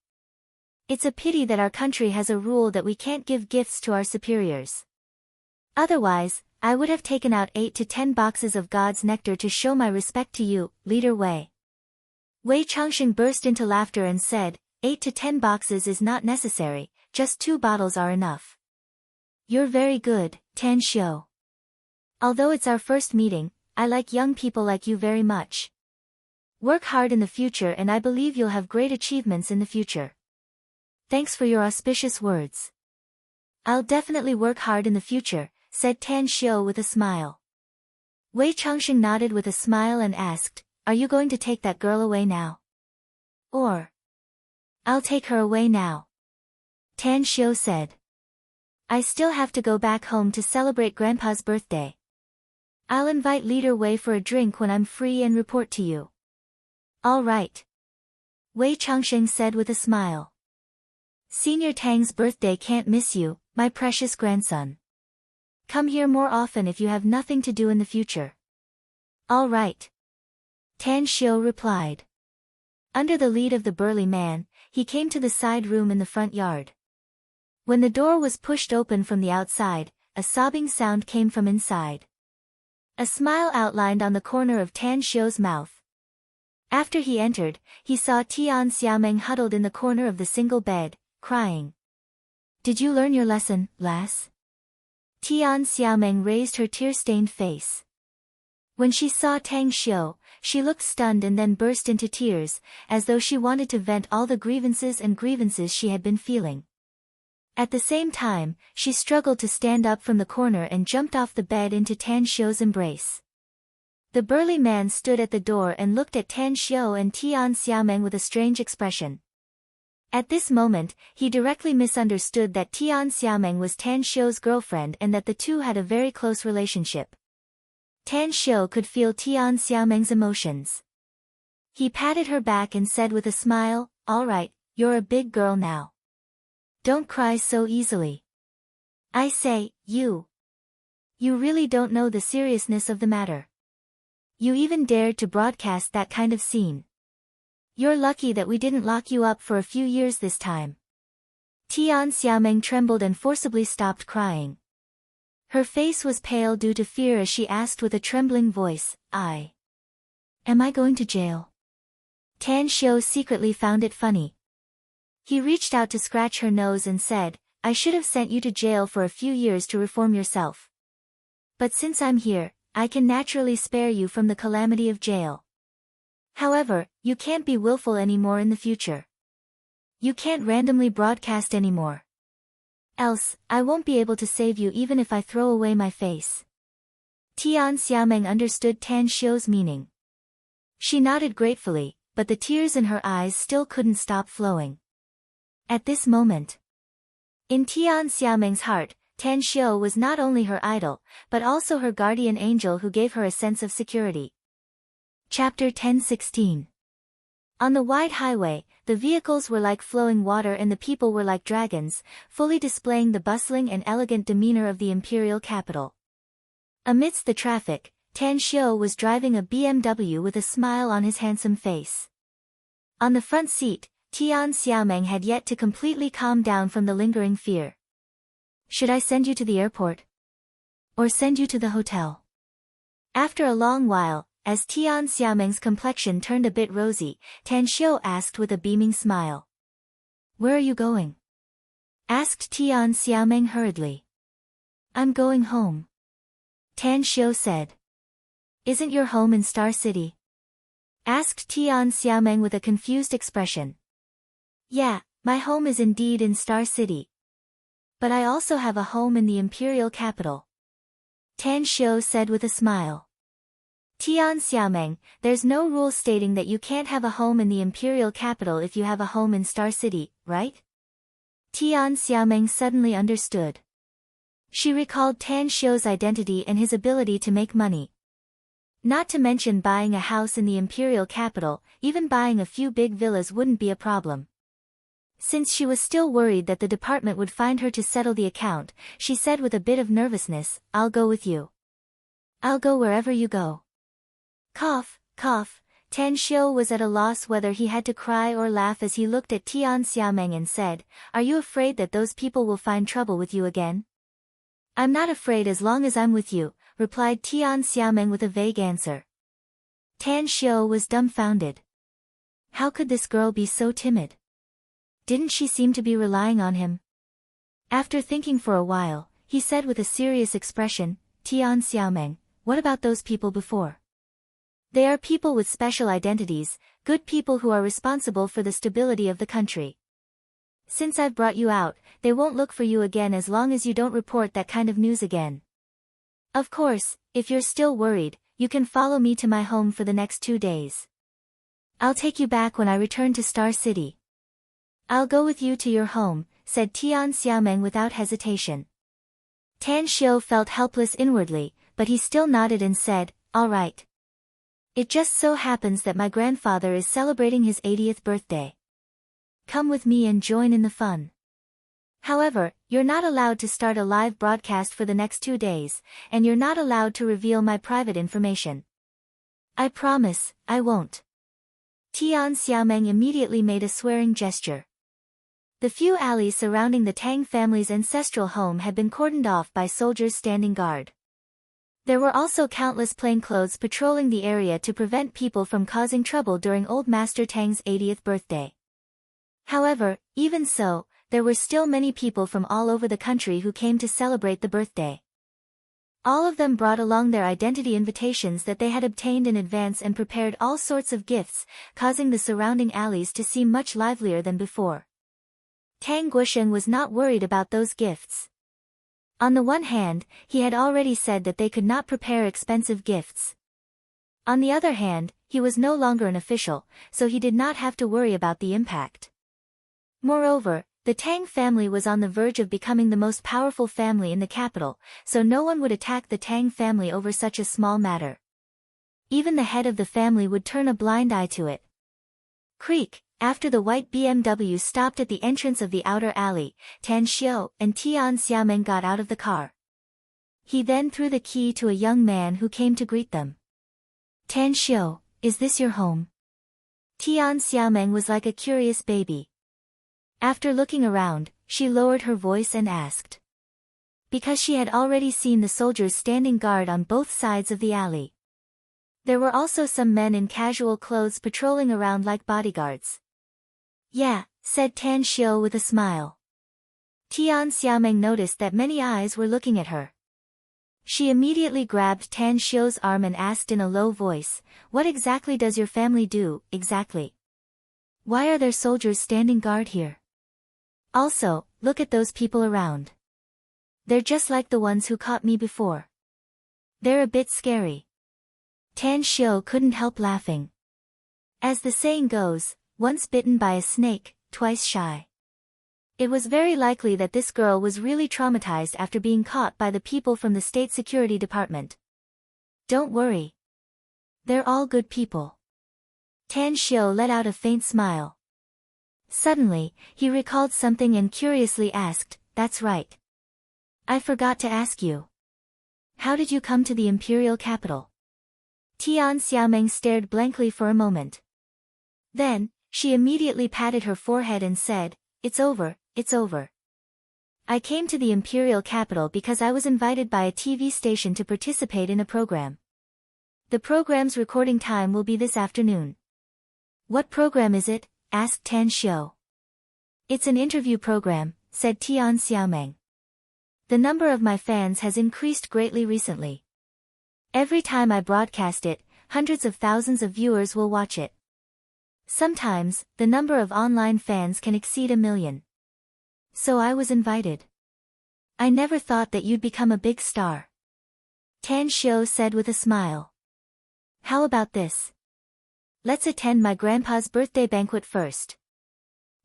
It's a pity that our country has a rule that we can't give gifts to our superiors. Otherwise, I would have taken out 8 to 10 boxes of God's nectar to show my respect to you, Leader Wei. Wei Changxing burst into laughter and said, 8 to 10 boxes is not necessary, just 2 bottles are enough. You're very good, Tan Xiu. Although it's our first meeting, I like young people like you very much. Work hard in the future and I believe you'll have great achievements in the future. Thanks for your auspicious words. I'll definitely work hard in the future, said Tan Xiu with a smile. Wei Changxing nodded with a smile and asked, are you going to take that girl away now? Or? I'll take her away now. Tan Xiu said. I still have to go back home to celebrate Grandpa's birthday. I'll invite Leader Wei for a drink when I'm free and report to you. All right. Wei Changxing said with a smile. Senior Tang's birthday can't miss you, my precious grandson. Come here more often if you have nothing to do in the future. All right. Tan Xiu replied. Under the lead of the burly man, he came to the side room in the front yard. When the door was pushed open from the outside, a sobbing sound came from inside. A smile outlined on the corner of Tan Xiu's mouth. After he entered, he saw Tian Xiaomeng huddled in the corner of the single bed, crying. Did you learn your lesson, lass? Tian Xiaomeng raised her tear-stained face. When she saw Tang Xiu, she looked stunned and then burst into tears, as though she wanted to vent all the grievances she had been feeling. At the same time, she struggled to stand up from the corner and jumped off the bed into Tan Xiu's embrace. The burly man stood at the door and looked at Tan Xiu and Tian Xiaomeng with a strange expression. At this moment, he directly misunderstood that Tian Xiaomeng was Tan Xiu's girlfriend and that the two had a very close relationship. Tan Xiu could feel Tian Xiaomeng's emotions. He patted her back and said with a smile, "All right, you're a big girl now. Don't cry so easily. I say, you really don't know the seriousness of the matter. You even dared to broadcast that kind of scene. You're lucky that we didn't lock you up for a few years this time." Tian Xiaomeng trembled and forcibly stopped crying. Her face was pale due to fear as she asked with a trembling voice, Am I going to jail? Tan Xiu secretly found it funny. He reached out to scratch her nose and said, "I should have sent you to jail for a few years to reform yourself. But since I'm here, I can naturally spare you from the calamity of jail. However, you can't be willful anymore in the future. You can't randomly broadcast anymore. Else, I won't be able to save you even if I throw away my face." Tian Xiaomeng understood Tan Xiu's meaning. She nodded gratefully, but the tears in her eyes still couldn't stop flowing. At this moment, in Tian Xiaomeng's heart, Tan Xiu was not only her idol, but also her guardian angel who gave her a sense of security. Chapter 1016. On the wide highway, the vehicles were like flowing water and the people were like dragons, fully displaying the bustling and elegant demeanor of the imperial capital. Amidst the traffic, Tan Xiu was driving a BMW with a smile on his handsome face. On the front seat, Tian Xiaomeng had yet to completely calm down from the lingering fear. "Should I send you to the airport? Or send you to the hotel?" After a long while, as Tian Xiaomeng's complexion turned a bit rosy, Tan Xiu asked with a beaming smile. "Where are you going?" asked Tian Xiaomeng hurriedly. "I'm going home," Tan Xiu said. "Isn't your home in Star City?" asked Tian Xiaomeng with a confused expression. "Yeah, my home is indeed in Star City. But I also have a home in the imperial capital," Tan Xiu said with a smile. "Tian Xiaomeng, there's no rule stating that you can't have a home in the imperial capital if you have a home in Star City, right?" Tian Xiaomeng suddenly understood. She recalled Tan Xiu's identity and his ability to make money. Not to mention buying a house in the imperial capital, even buying a few big villas wouldn't be a problem. Since she was still worried that the department would find her to settle the account, she said with a bit of nervousness, "I'll go with you. I'll go wherever you go." Cough, cough. Tan Xiu was at a loss whether he had to cry or laugh as he looked at Tian Xiaomeng and said, "Are you afraid that those people will find trouble with you again?" "I'm not afraid as long as I'm with you," replied Tian Xiaomeng with a vague answer. Tan Xiu was dumbfounded. How could this girl be so timid? Didn't she seem to be relying on him? After thinking for a while, he said with a serious expression, "Tian Xiaomeng, what about those people before? They are people with special identities, good people who are responsible for the stability of the country. Since I've brought you out, they won't look for you again as long as you don't report that kind of news again. Of course, if you're still worried, you can follow me to my home for the next 2 days. I'll take you back when I return to Star City." "I'll go with you to your home," said Tian Xiaomeng without hesitation. Tan Xiu felt helpless inwardly, but he still nodded and said, "All right. It just so happens that my grandfather is celebrating his 80th birthday. Come with me and join in the fun. However, you're not allowed to start a live broadcast for the next 2 days, and you're not allowed to reveal my private information." "I promise, I won't." Tian Xiaomeng immediately made a swearing gesture. The few alleys surrounding the Tang family's ancestral home had been cordoned off by soldiers standing guard. There were also countless plainclothes patrolling the area to prevent people from causing trouble during Old Master Tang's 80th birthday. However, even so, there were still many people from all over the country who came to celebrate the birthday. All of them brought along their identity invitations that they had obtained in advance and prepared all sorts of gifts, causing the surrounding alleys to seem much livelier than before. Tang Guisheng was not worried about those gifts. On the one hand, he had already said that they could not prepare expensive gifts. On the other hand, he was no longer an official, so he did not have to worry about the impact. Moreover, the Tang family was on the verge of becoming the most powerful family in the capital, so no one would attack the Tang family over such a small matter. Even the head of the family would turn a blind eye to it. Creak, after the white BMW stopped at the entrance of the outer alley, Tan Xiu and Tian Xiaomeng got out of the car. He then threw the key to a young man who came to greet them. Tan Xiu, is this your home? Tian Xiaomeng was like a curious baby. After looking around, she lowered her voice and asked. Because she had already seen the soldiers standing guard on both sides of the alley. There were also some men in casual clothes patrolling around like bodyguards. Yeah, said Tan Xiu with a smile. Tian Xiaomeng noticed that many eyes were looking at her. She immediately grabbed Tan Xiu's arm and asked in a low voice, what exactly does your family do, exactly? Why are there soldiers standing guard here? Also, look at those people around. They're just like the ones who caught me before. They're a bit scary. Tan Xiu couldn't help laughing. As the saying goes, once bitten by a snake, twice shy. It was very likely that this girl was really traumatized after being caught by the people from the State Security Department. Don't worry. They're all good people. Tan Xiu let out a faint smile. Suddenly, he recalled something and curiously asked, that's right. I forgot to ask you. How did you come to the imperial capital? Tian Xiaomeng stared blankly for a moment. Then, she immediately patted her forehead and said, it's over, it's over. I came to the imperial capital because I was invited by a TV station to participate in a program. The program's recording time will be this afternoon. What program is it? Asked Tan Xiu. It's an interview program, said Tian Xiaomeng. The number of my fans has increased greatly recently. Every time I broadcast it, hundreds of thousands of viewers will watch it. Sometimes, the number of online fans can exceed 1 million. So I was invited. I never thought that you'd become a big star. Tan Xiu said with a smile. How about this? Let's attend my grandpa's birthday banquet first.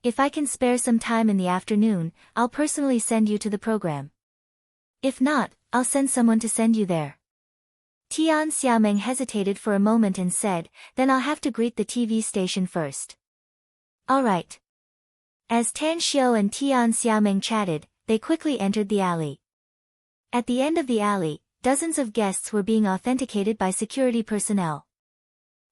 If I can spare some time in the afternoon, I'll personally send you to the program. If not, I'll send someone to send you there. Tian Xiaomeng hesitated for a moment and said, then I'll have to greet the TV station first. All right. As Tan Xiu and Tian Xiaomeng chatted, they quickly entered the alley. At the end of the alley, dozens of guests were being authenticated by security personnel.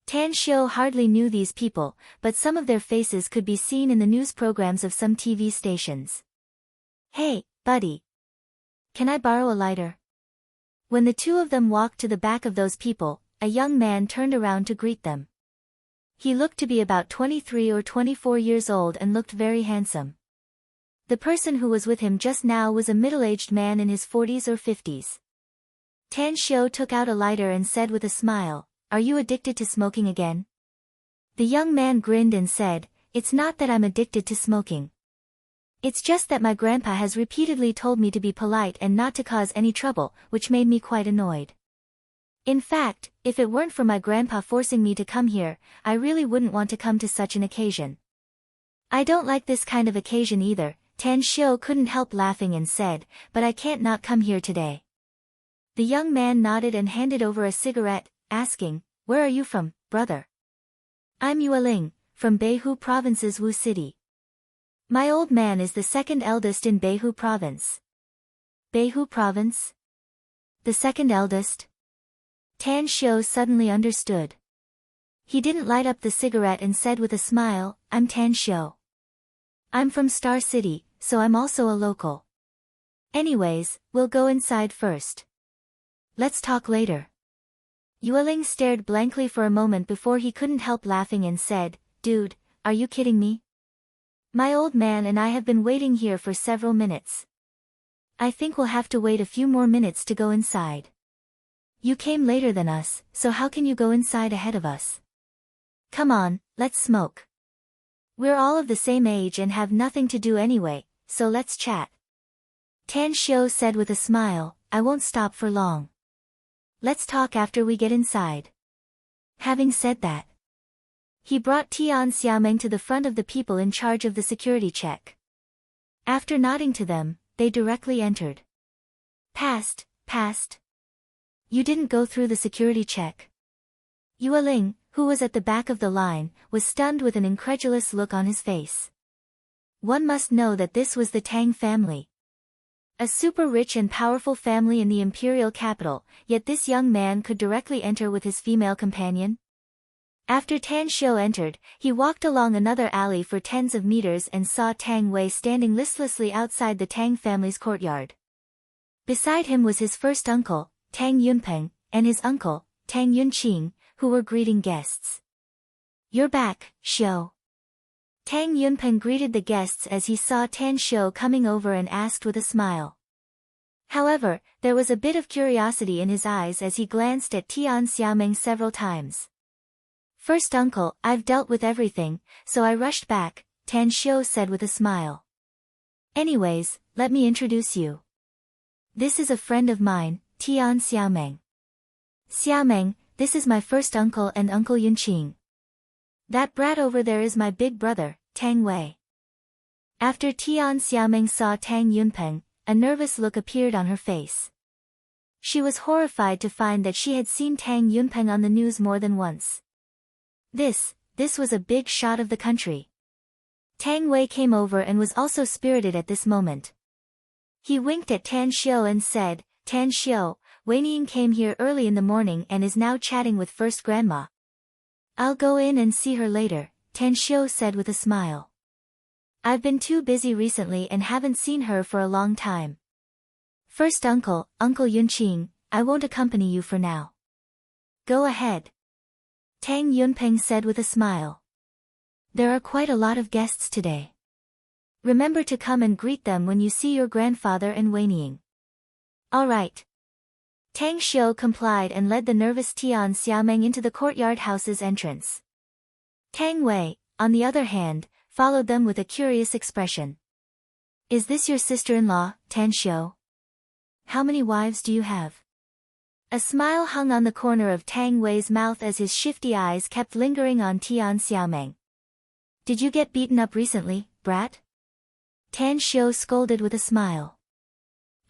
Tan Xiu hardly knew these people, but some of their faces could be seen in the news programs of some TV stations. Hey, buddy. Can I borrow a lighter? When the two of them walked to the back of those people, a young man turned around to greet them. He looked to be about 23 or 24 years old and looked very handsome. The person who was with him just now was a middle-aged man in his 40s or 50s. Tan Xiu took out a lighter and said with a smile, are you addicted to smoking again? The young man grinned and said, it's not that I'm addicted to smoking. It's just that my grandpa has repeatedly told me to be polite and not to cause any trouble, which made me quite annoyed. In fact, if it weren't for my grandpa forcing me to come here, I really wouldn't want to come to such an occasion. I don't like this kind of occasion either, Tan Xiu couldn't help laughing and said, but I can't not come here today. The young man nodded and handed over a cigarette, asking, where are you from, brother? I'm Yueling, from Beihu Province's Wu City. My old man is the second eldest in Beihu Province. Beihu Province? The second eldest? Tan Xiu suddenly understood. He didn't light up the cigarette and said with a smile, I'm Tan Xiu. I'm from Star City, so I'm also a local. Anyways, we'll go inside first. Let's talk later. Yueling stared blankly for a moment before he couldn't help laughing and said, Dude, are you kidding me? My old man and I have been waiting here for several minutes. I think we'll have to wait a few more minutes to go inside. You came later than us, so how can you go inside ahead of us? Come on, let's smoke. We're all of the same age and have nothing to do anyway, so let's chat. Tan Xiu said with a smile, I won't stop for long. Let's talk after we get inside. Having said that, he brought Tian Xiaomeng to the front of the people in charge of the security check. After nodding to them, they directly entered. Passed. You didn't go through the security check. Yueling, who was at the back of the line, was stunned with an incredulous look on his face. One must know that this was the Tang family. A super rich and powerful family in the imperial capital, yet this young man could directly enter with his female companion? After Tan Xiu entered, he walked along another alley for tens of meters and saw Tang Wei standing listlessly outside the Tang family's courtyard. Beside him was his first uncle, Tang Yunpeng, and his uncle, Tang Yunqing, who were greeting guests. You're back, Xiu. Tang Yunpeng greeted the guests as he saw Tan Xiu coming over and asked with a smile. However, there was a bit of curiosity in his eyes as he glanced at Tian Xiaomeng several times. First uncle, I've dealt with everything, so I rushed back, Tan Xiu said with a smile. Anyways, let me introduce you. This is a friend of mine, Tian Xiaomeng. Xiaomeng, this is my first uncle and Uncle Yunqing. That brat over there is my big brother, Tang Wei. After Tian Xiaomeng saw Tang Yunpeng, a nervous look appeared on her face. She was horrified to find that she had seen Tang Yunpeng on the news more than once. This was a big shot of the country. Tang Wei came over and was also spirited at this moment. He winked at Tan Xiu and said, Tan Xiu, Weining came here early in the morning and is now chatting with First Grandma. I'll go in and see her later, Tan Xiu said with a smile. I've been too busy recently and haven't seen her for a long time. First Uncle Yunqing, I won't accompany you for now. Go ahead. Tang Yunpeng said with a smile. There are quite a lot of guests today. Remember to come and greet them when you see your grandfather and Weining. All right. Tang Xiu complied and led the nervous Tian Xiaomeng into the courtyard house's entrance. Tang Wei, on the other hand, followed them with a curious expression. Is this your sister-in-law, Tan Xiu? How many wives do you have? A smile hung on the corner of Tang Wei's mouth as his shifty eyes kept lingering on Tian Xiaomeng. Did you get beaten up recently, brat? Tan Xiu scolded with a smile.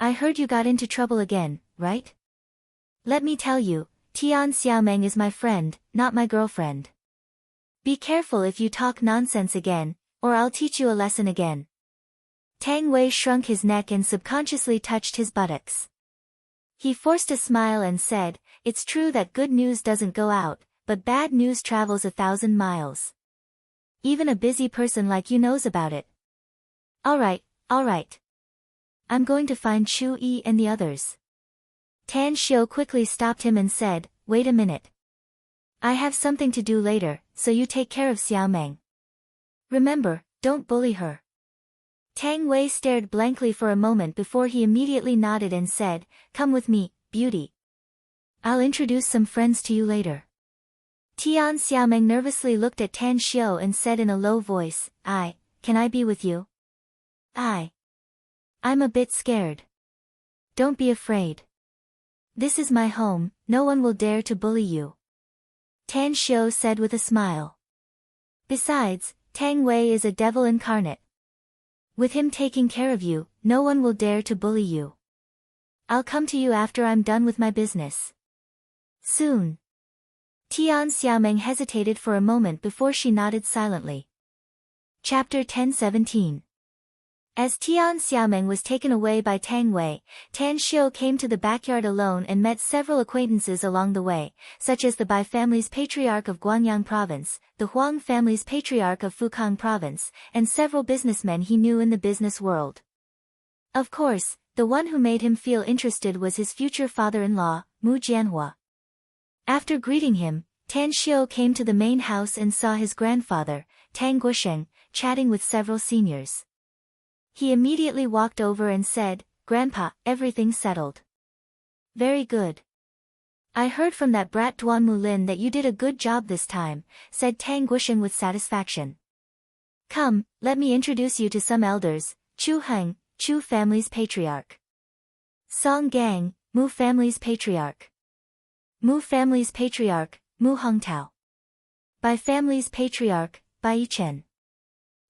I heard you got into trouble again, right? Let me tell you, Tian Xiaomeng is my friend, not my girlfriend. Be careful if you talk nonsense again, or I'll teach you a lesson again. Tang Wei shrunk his neck and subconsciously touched his buttocks. He forced a smile and said, It's true that good news doesn't go out, but bad news travels 1,000 miles. Even a busy person like you knows about it. All right. I'm going to find Chu Yi and the others. Tan Xiu quickly stopped him and said, Wait a minute. I have something to do later, so you take care of Xiaomeng. Remember, don't bully her. Tang Wei stared blankly for a moment before he immediately nodded and said, Come with me, beauty. I'll introduce some friends to you later. Tian Xiaomeng nervously looked at Tan Xiu and said in a low voice, Can I be with you? I'm a bit scared. Don't be afraid. This is my home, no one will dare to bully you. Tan Xiu said with a smile. Besides, Tang Wei is a devil incarnate. With him taking care of you, no one will dare to bully you. I'll come to you after I'm done with my business. Soon. Tian Xiaomeng hesitated for a moment before she nodded silently. Chapter 1017. As Tian Xiaomeng was taken away by Tang Wei, Tan Xiu came to the backyard alone and met several acquaintances along the way, such as the Bai family's patriarch of Guangyang province, the Huang family's patriarch of Fukang province, and several businessmen he knew in the business world. Of course, The one who made him feel interested was his future father-in-law, Mu Jianhua. After greeting him, Tan Xiu came to the main house and saw his grandfather, Tang Guosheng, chatting with several seniors. He immediately walked over and said, "Grandpa, everything's settled." "Very good. I heard from that brat Duan Mulin that you did a good job this time," said Tang Guosheng with satisfaction. "Come, let me introduce you to some elders: Chu Heng, Chu family's patriarch. Song Gang, Mu family's patriarch. Mu family's patriarch, Mu Hongtao. Bai family's patriarch, Bai Yichen.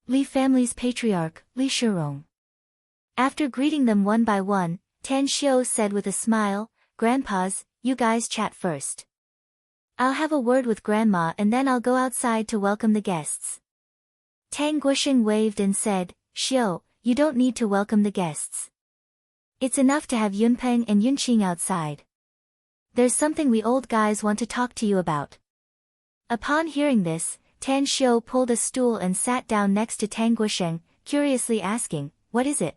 Li family's patriarch, Li Shirong." After greeting them one by one, Tan Xiu said with a smile, "Grandpas, you guys chat first. I'll have a word with Grandma and then I'll go outside to welcome the guests." Tang Guosheng waved and said, "Xiu, you don't need to welcome the guests. It's enough to have Yunpeng and Yunqing outside. There's something we old guys want to talk to you about." Upon hearing this, Tan Xiu pulled a stool and sat down next to Tang Guosheng, curiously asking, "What is it?"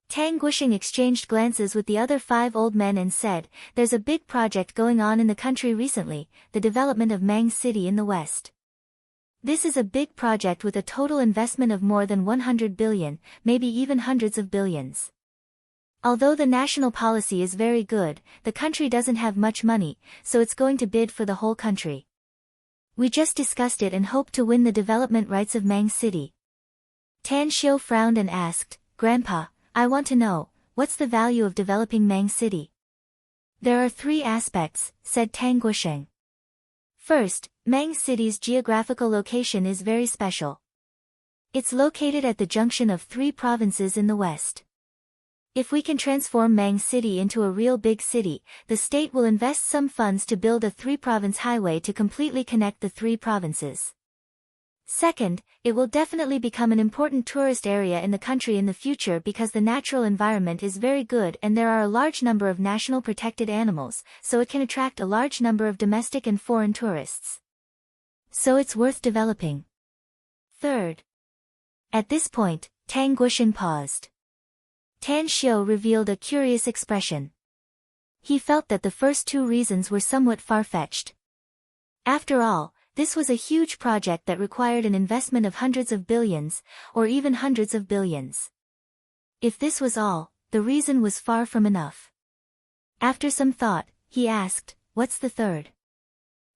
Tang Guosheng exchanged glances with the other 5 old men and said, "There's a big project going on in the country recently, the development of Mang City in the west. This is a big project with a total investment of more than 100 billion, maybe even hundreds of billions. Although the national policy is very good, the country doesn't have much money, so it's going to bid for the whole country. We just discussed it and hope to win the development rights of Mang City." Tan Xiu frowned and asked, "Grandpa, I want to know, what's the value of developing Mang City?" "There are 3 aspects," said Tang Guosheng. "First, Mang City's geographical location is very special. It's located at the junction of 3 provinces in the west. If we can transform Mang City into a real big city, the state will invest some funds to build a 3-province highway to completely connect the 3 provinces. Second, it will definitely become an important tourist area in the country in the future because the natural environment is very good and there are a large number of national protected animals, so it can attract a large number of domestic and foreign tourists. So it's worth developing. Third." At this point, Tang Guosheng paused. Tan Xiu revealed a curious expression. He felt that the first 2 reasons were somewhat far-fetched. After all, this was a huge project that required an investment of hundreds of billions, or even hundreds of billions. If this was all, the reason was far from enough. After some thought, he asked, "What's the third?"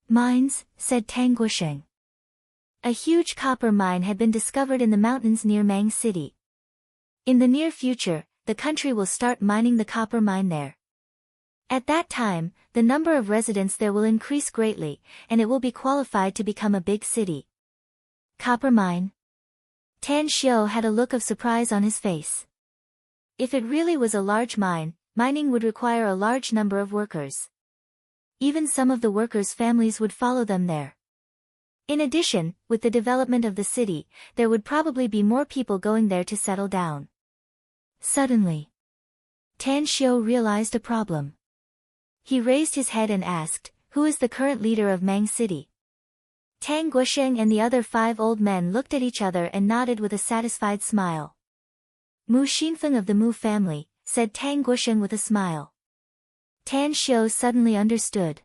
"Mines," said Tang Guosheng. A huge copper mine had been discovered in the mountains near Mang City. In the near future, the country will start mining the copper mine there. At that time, the number of residents there will increase greatly, and it will be qualified to become a big city. Copper mine? Tan Xiu had a look of surprise on his face. If it really was a large mine, mining would require a large number of workers. Even some of the workers' families would follow them there. In addition, with the development of the city, there would probably be more people going there to settle down. Suddenly, Tan Xiu realized a problem. He raised his head and asked, "Who is the current leader of Mang City?" Tang Guosheng and the other 5 old men looked at each other and nodded with a satisfied smile. "Mu Xinfeng of the Mu family," said Tang Guosheng with a smile. Tan Xiu suddenly understood.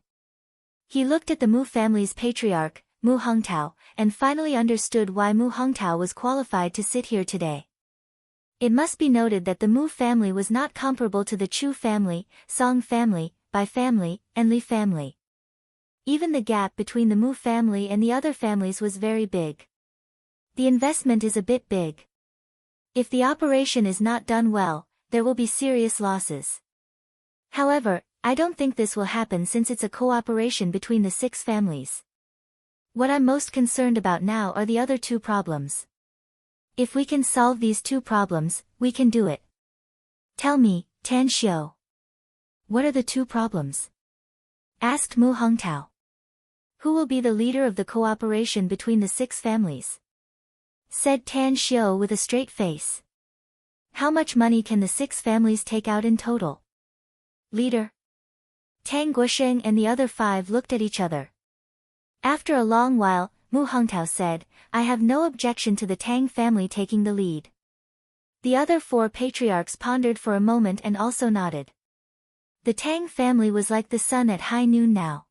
He looked at the Mu family's patriarch, Mu Hongtao, and finally understood why Mu Hongtao was qualified to sit here today. It must be noted that the Mu family was not comparable to the Chu family, Song family, Bai family, and Li family. Even the gap between the Mu family and the other families was very big. The investment is a bit big. If the operation is not done well, there will be serious losses. However, I don't think this will happen since it's a cooperation between the 6 families. What I'm most concerned about now are the other 2 problems. If we can solve these 2 problems, we can do it. Tell me, Tan Xiu. What are the 2 problems? Asked Mu Hongtao. Who will be the leader of the cooperation between the 6 families? Said Tan Xiu with a straight face. How much money can the 6 families take out in total? Leader? Tang Guosheng and the other 5 looked at each other. After a long while, Mu Hongtao said, "I have no objection to the Tang family taking the lead." The other 4 patriarchs pondered for a moment and also nodded. The Tang family was like the sun at high noon now.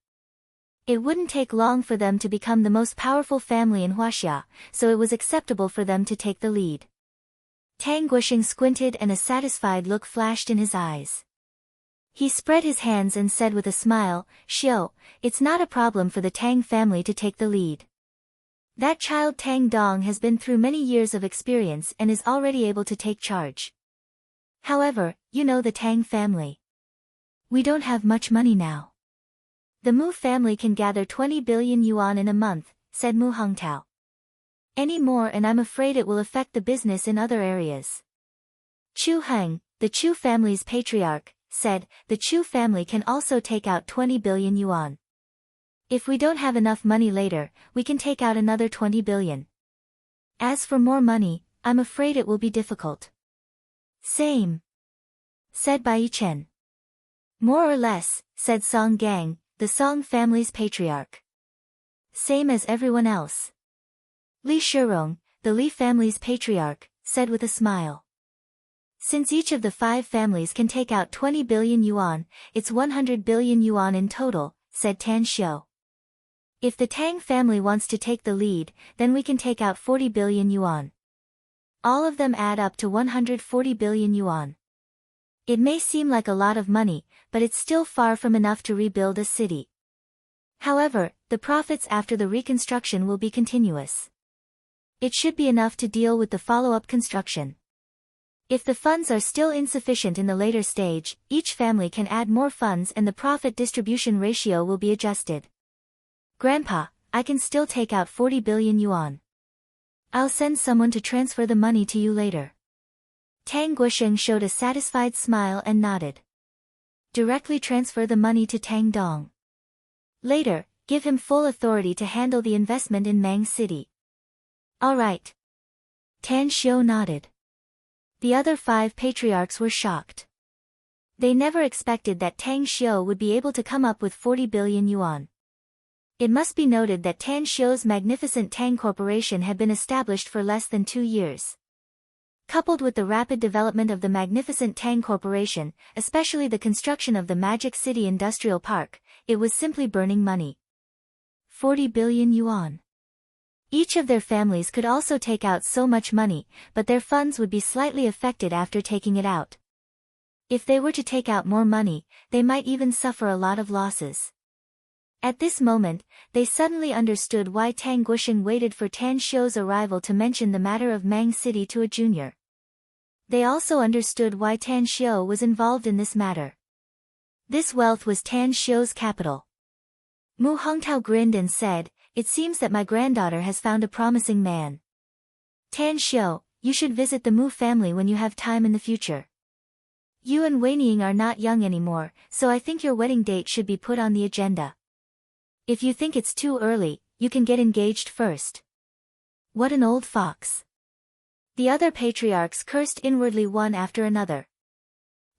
It wouldn't take long for them to become the most powerful family in Huaxia, so it was acceptable for them to take the lead. Tang Guosheng squinted and a satisfied look flashed in his eyes. He spread his hands and said with a smile, "Xiu, it's not a problem for the Tang family to take the lead. That child Tang Dong has been through many years of experience and is already able to take charge. However, you know the Tang family. We don't have much money now. The Mu family can gather 20 billion yuan in a month," said Mu Hongtao. "Any more and I'm afraid it will affect the business in other areas." Chu Heng, the Chu family's patriarch, said, "The Chu family can also take out 20 billion yuan. If we don't have enough money later, we can take out another 20 billion. As for more money, I'm afraid it will be difficult." "Same," said Bai Chen. "More or less," said Song Gang, the Song family's patriarch. "Same as everyone else." Li Shirong, the Li family's patriarch, said with a smile. "Since each of the 5 families can take out 20 billion yuan, it's 100 billion yuan in total," said Tan Xiu. "If the Tang family wants to take the lead, then we can take out 40 billion yuan. All of them add up to 140 billion yuan. It may seem like a lot of money, but it's still far from enough to rebuild a city. However, the profits after the reconstruction will be continuous. It should be enough to deal with the follow-up construction. If the funds are still insufficient in the later stage, each family can add more funds and the profit distribution ratio will be adjusted. Grandpa, I can still take out 40 billion yuan. I'll send someone to transfer the money to you later." Tang Guosheng showed a satisfied smile and nodded. "Directly transfer the money to Tang Dong. Later, give him full authority to handle the investment in Mang City." "All right." Tan Xiu nodded. The other 5 patriarchs were shocked. They never expected that Tang Xiu would be able to come up with 40 billion yuan. It must be noted that Tan Xiu's magnificent Tang Corporation had been established for less than 2 years. Coupled with the rapid development of the magnificent Tang Corporation, especially the construction of the Magic City Industrial Park, it was simply burning money. 40 billion yuan. Each of their families could also take out so much money, but their funds would be slightly affected after taking it out. If they were to take out more money, they might even suffer a lot of losses. At this moment, they suddenly understood why Tang Guosheng waited for Tan Xiu's arrival to mention the matter of Mang City to a junior. They also understood why Tan Xiu was involved in this matter. This wealth was Tan Xiu's capital. Mu Hongtao grinned and said, "It seems that my granddaughter has found a promising man. Tan Xiu, you should visit the Mu family when you have time in the future. You and Weining are not young anymore, so I think your wedding date should be put on the agenda. If you think it's too early, you can get engaged first." What an old fox. The other patriarchs cursed inwardly one after another.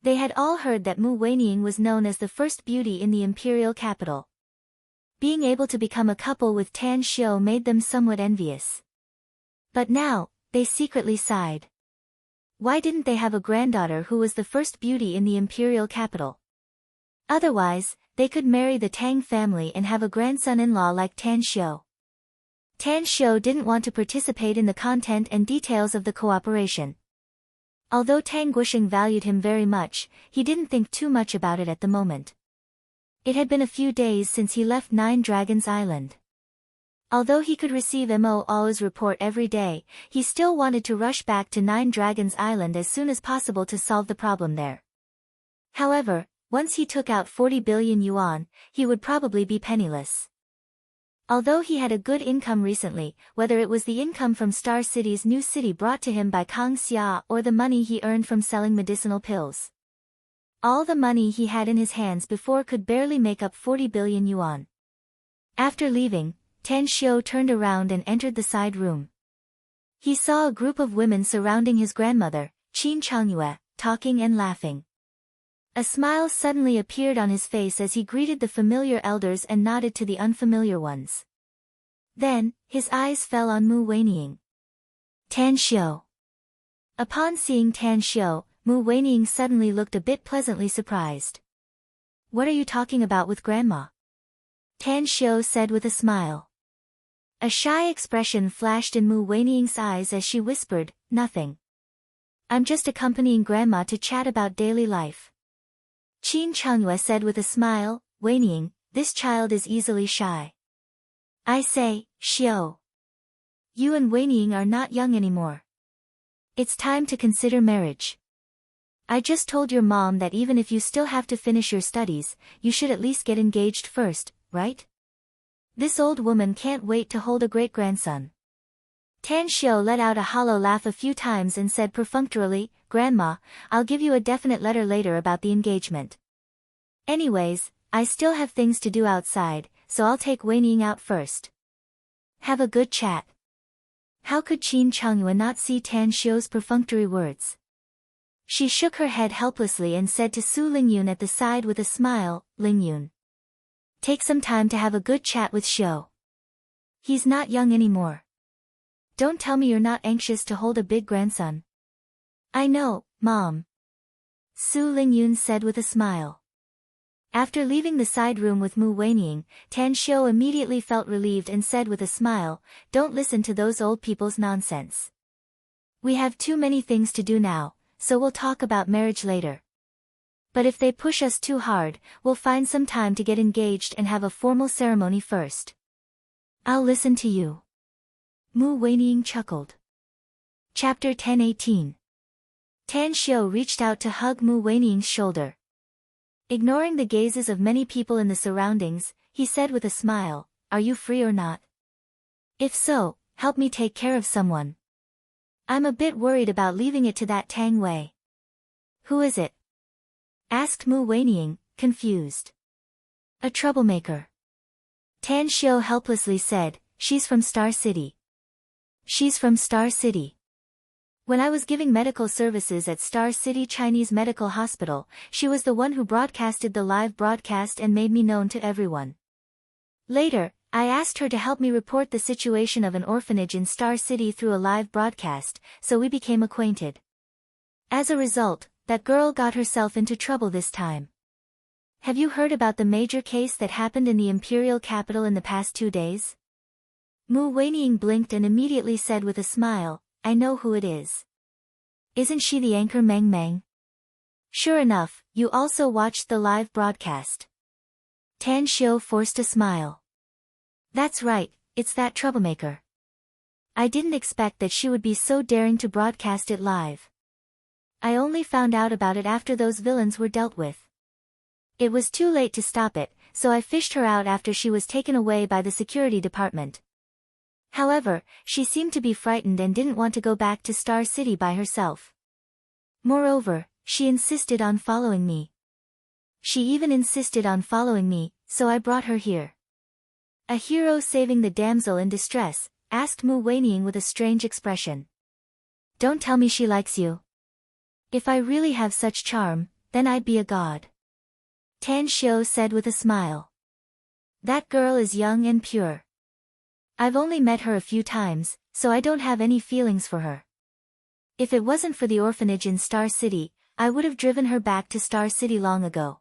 They had all heard that Mu Weining was known as the first beauty in the imperial capital. Being able to become a couple with Tan Xiu made them somewhat envious. But now, they secretly sighed. Why didn't they have a granddaughter who was the first beauty in the imperial capital? Otherwise, they could marry the Tang family and have a grandson-in-law like Tan Xiu. Tan Xiu didn't want to participate in the content and details of the cooperation. Although Tang Guosheng valued him very much, he didn't think too much about it at the moment. It had been a few days since he left 9 Dragons Island. Although he could receive Mo Al's report every day, he still wanted to rush back to 9 Dragons Island as soon as possible to solve the problem there. However, once he took out 40 billion yuan, he would probably be penniless. Although he had a good income recently, whether it was the income from Star City's new city brought to him by Kang Xia or the money he earned from selling medicinal pills. All the money he had in his hands before could barely make up 40 billion yuan. After leaving, Tan Xiu turned around and entered the side room. He saw a group of women surrounding his grandmother, Qin Changyue, talking and laughing. A smile suddenly appeared on his face as he greeted the familiar elders and nodded to the unfamiliar ones. Then, his eyes fell on Mu Weining. "Tan Xiu. Upon seeing Tan Xiu, Mu Weining suddenly looked a bit pleasantly surprised. What are you talking about with Grandma? Tan Xiu said with a smile. A shy expression flashed in Mu Weining's eyes as she whispered, nothing. I'm just accompanying Grandma to chat about daily life. Qin Chengyue said with a smile, Weining, this child is easily shy. I say, Xiu. You and Weining are not young anymore. It's time to consider marriage. I just told your mom that even if you still have to finish your studies, you should at least get engaged first, right? This old woman can't wait to hold a great-grandson. Tan Xiu let out a hollow laugh a few times and said perfunctorily, Grandma, I'll give you a definite letter later about the engagement. Anyways, I still have things to do outside, so I'll take Weining out first. Have a good chat. How could Qin Chengyue not see Tan Xiu's perfunctory words? She shook her head helplessly and said to Su Lingyun at the side with a smile, Lingyun. Take some time to have a good chat with Xiu. He's not young anymore. Don't tell me you're not anxious to hold a big grandson. I know, Mom. Su Lingyun said with a smile. After leaving the side room with Mu Weining, Tan Xiu immediately felt relieved and said with a smile, don't listen to those old people's nonsense. We have too many things to do now, so we'll talk about marriage later. But if they push us too hard, we'll find some time to get engaged and have a formal ceremony first. I'll listen to you. Mu Weining chuckled. Chapter 10:18. Tan Xiu reached out to hug Mu Weining's shoulder. Ignoring the gazes of many people in the surroundings, he said with a smile, are you free or not? If so, help me take care of someone. I'm a bit worried about leaving it to that Tang Wei. Who is it? Asked Mu Weining, confused. A troublemaker. Tan Xiu helplessly said, she's from Star City. She's from Star City. When I was giving medical services at Star City Chinese Medical Hospital, she was the one who broadcasted the live broadcast and made me known to everyone. Later, I asked her to help me report the situation of an orphanage in Star City through a live broadcast, so we became acquainted. As a result, that girl got herself into trouble this time. Have you heard about the major case that happened in the imperial capital in the past 2 days? Mu Weining blinked and immediately said with a smile, I know who it is. Isn't she the anchor Meng Meng? Sure enough, you also watched the live broadcast. Tan Xiu forced a smile. That's right, it's that troublemaker. I didn't expect that she would be so daring to broadcast it live. I only found out about it after those villains were dealt with. It was too late to stop it, so I fished her out after she was taken away by the security department. However, she seemed to be frightened and didn't want to go back to Star City by herself. Moreover, she insisted on following me. She even insisted on following me, so I brought her here. A hero saving the damsel in distress, asked Mu Weining with a strange expression. Don't tell me she likes you. If I really have such charm, then I'd be a god. Tan Xiu said with a smile. That girl is young and pure. I've only met her a few times, so I don't have any feelings for her. If it wasn't for the orphanage in Star City, I would have driven her back to Star City long ago.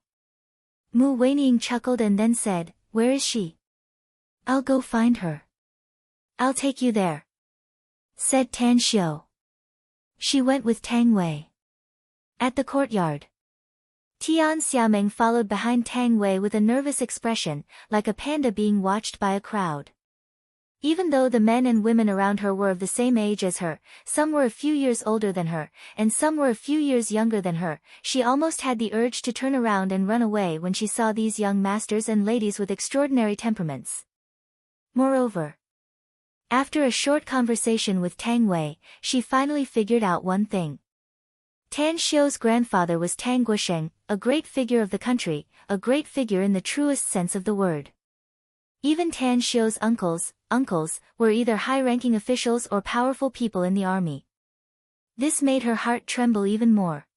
Mu Weining chuckled and then said, where is she? I'll go find her. I'll take you there. Said Tan Xiu. She went with Tang Wei. At the courtyard. Tian Xiameng followed behind Tang Wei with a nervous expression, like a panda being watched by a crowd. Even though the men and women around her were of the same age as her, some were a few years older than her, and some were a few years younger than her, she almost had the urge to turn around and run away when she saw these young masters and ladies with extraordinary temperaments. Moreover, after a short conversation with Tang Wei, she finally figured out one thing. Tan Xiu's grandfather was Tang Guosheng, a great figure of the country, a great figure in the truest sense of the word. Even Tan Xiu's uncles were either high-ranking officials or powerful people in the army. This made her heart tremble even more.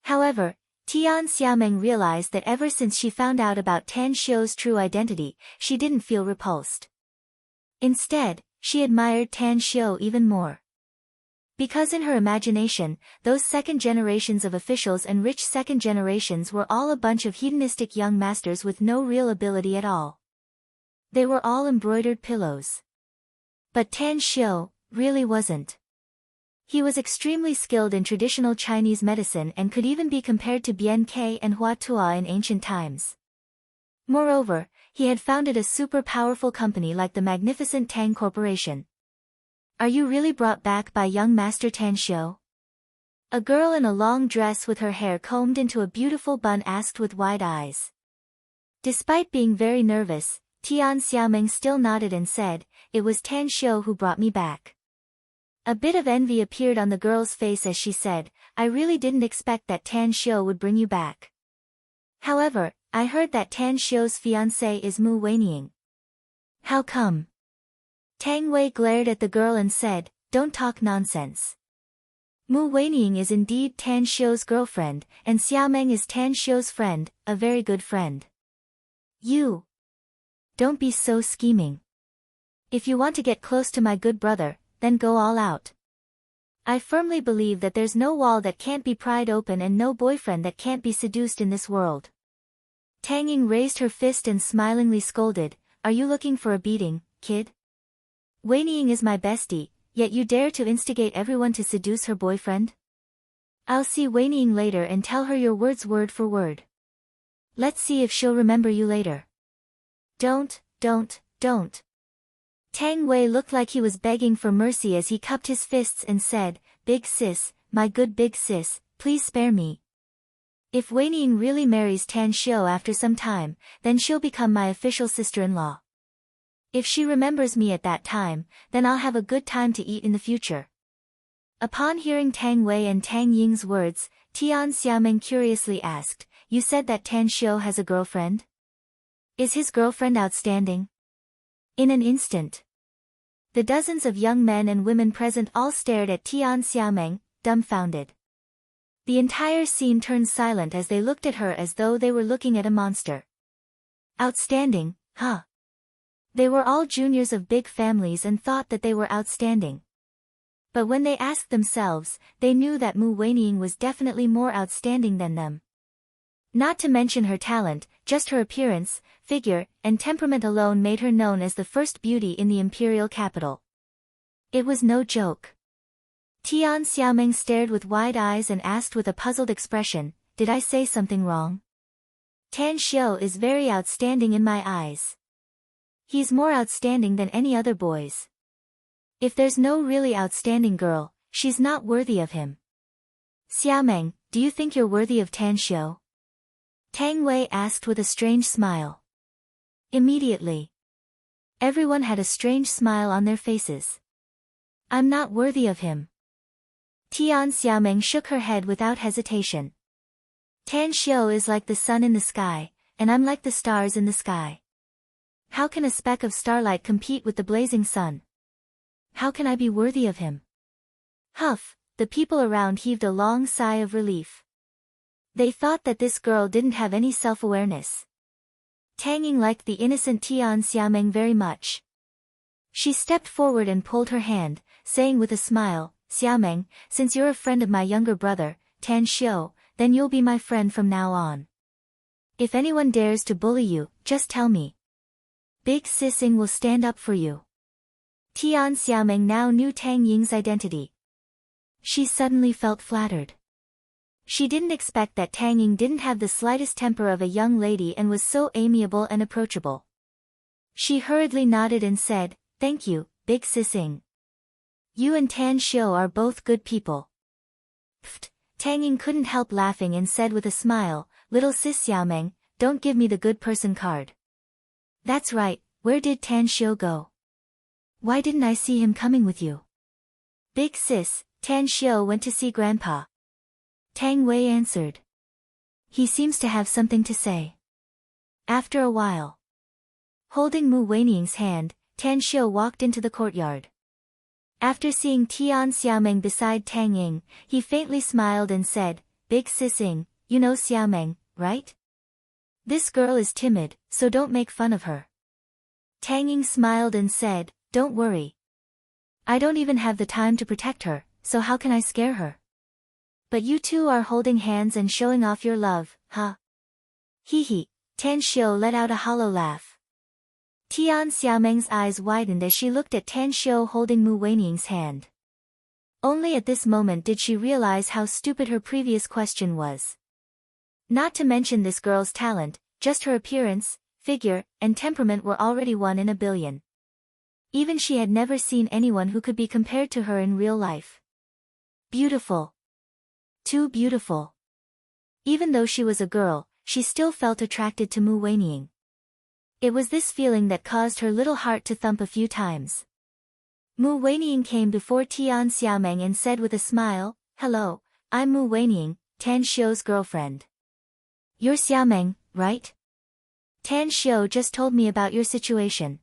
However, Tian Xiameng realized that ever since she found out about Tan Xiu's true identity, she didn't feel repulsed. Instead, she admired Tan Xiu even more. Because in her imagination, those second generations of officials and rich second generations were all a bunch of hedonistic young masters with no real ability at all. They were all embroidered pillows. But Tan Xiu really wasn't. He was extremely skilled in traditional Chinese medicine and could even be compared to Bian Ke and Hua Tua in ancient times. Moreover, he had founded a super powerful company like the magnificent Tang Corporation. Are you really brought back by young Master Tan Xiu? A girl in a long dress with her hair combed into a beautiful bun asked with wide eyes. Despite being very nervous, Tian Xiaoming still nodded and said, "It was Tan Xiu who brought me back." A bit of envy appeared on the girl's face as she said, "I really didn't expect that Tan Xiu would bring you back. However, I heard that Tan Xiu's fiancé is Mu Weining. How come?" Tang Wei glared at the girl and said, "Don't talk nonsense. Mu Weining is indeed Tan Xiu's girlfriend, and Xiaomeng is Tan Xiu's friend, a very good friend. You don't be so scheming. If you want to get close to my good brother, then go all out. I firmly believe that there's no wall that can't be pried open and no boyfriend that can't be seduced in this world." Tang Ying raised her fist and smilingly scolded, "Are you looking for a beating, kid? Weining is my bestie, yet you dare to instigate everyone to seduce her boyfriend? I'll see Weining later and tell her your words word for word. Let's see if she'll remember you later." Don't. Tang Wei looked like he was begging for mercy as he cupped his fists and said, "Big sis, my good big sis, please spare me. If Weining really marries Tan Xiu after some time, then she'll become my official sister-in-law. If she remembers me at that time, then I'll have a good time to eat in the future." Upon hearing Tang Wei and Tang Ying's words, Tian Xiaoming curiously asked, "You said that Tan Xiu has a girlfriend? Is his girlfriend outstanding?" In an instant, the dozens of young men and women present all stared at Tian Xiaoming, dumbfounded. The entire scene turned silent as they looked at her as though they were looking at a monster. Outstanding, huh? They were all juniors of big families and thought that they were outstanding. But when they asked themselves, they knew that Mu Weining was definitely more outstanding than them. Not to mention her talent, just her appearance, figure, and temperament alone made her known as the first beauty in the imperial capital. It was no joke. Tian Xiaoming stared with wide eyes and asked with a puzzled expression, "Did I say something wrong? Tan Xiu is very outstanding in my eyes. He's more outstanding than any other boys. If there's no really outstanding girl, she's not worthy of him. Xiaomeng, do you think you're worthy of Tan Xiu?" Tang Wei asked with a strange smile. Immediately, everyone had a strange smile on their faces. "I'm not worthy of him." Tian Xiaoming shook her head without hesitation. "Tan Xiu is like the sun in the sky, and I'm like the stars in the sky. How can a speck of starlight compete with the blazing sun? How can I be worthy of him?" Huff, the people around heaved a long sigh of relief. They thought that this girl didn't have any self-awareness. Tang Ying liked the innocent Tian Xiaoming very much. She stepped forward and pulled her hand, saying with a smile, "Xiaoming, since you're a friend of my younger brother, Tan Xiu, then you'll be my friend from now on. If anyone dares to bully you, just tell me. Big Sis Ying will stand up for you." Tian Xiaoming now knew Tang Ying's identity. She suddenly felt flattered. She didn't expect that Tang Ying didn't have the slightest temper of a young lady and was so amiable and approachable. She hurriedly nodded and said, "Thank you, Big Sis Ying. You and Tan Xiu are both good people." Pfft, Tang Ying couldn't help laughing and said with a smile, "Little Sis Xiaomeng, don't give me the good person card." "That's right, where did Tan Xiu go? Why didn't I see him coming with you?" "Big Sis, Tan Xiu went to see Grandpa." Tang Wei answered. "He seems to have something to say." After a while, holding Mu Weining's hand, Tan Xiu walked into the courtyard. After seeing Tian Xiaomeng beside Tang Ying, he faintly smiled and said, "Big Sis Ying, you know Xiaomeng, right? This girl is timid, so don't make fun of her." Tang Ying smiled and said, "Don't worry. I don't even have the time to protect her, so how can I scare her? But you two are holding hands and showing off your love, huh? Hee hee, Tan Xiu let out a hollow laugh. Tian Xiaomeng's eyes widened as she looked at Tan Xiu holding Mu Weining's hand. Only at this moment did she realize how stupid her previous question was. Not to mention this girl's talent, just her appearance, figure, and temperament were already 1 in a billion. Even she had never seen anyone who could be compared to her in real life. Beautiful. Too beautiful. Even though she was a girl, she still felt attracted to Mu Weining. It was this feeling that caused her little heart to thump a few times. Mu Weining came before Tian Xiaomeng and said with a smile, "Hello, I'm Mu Weining, Tan Xiu's girlfriend." "You're Xiaomeng, right? Tan Xiu just told me about your situation.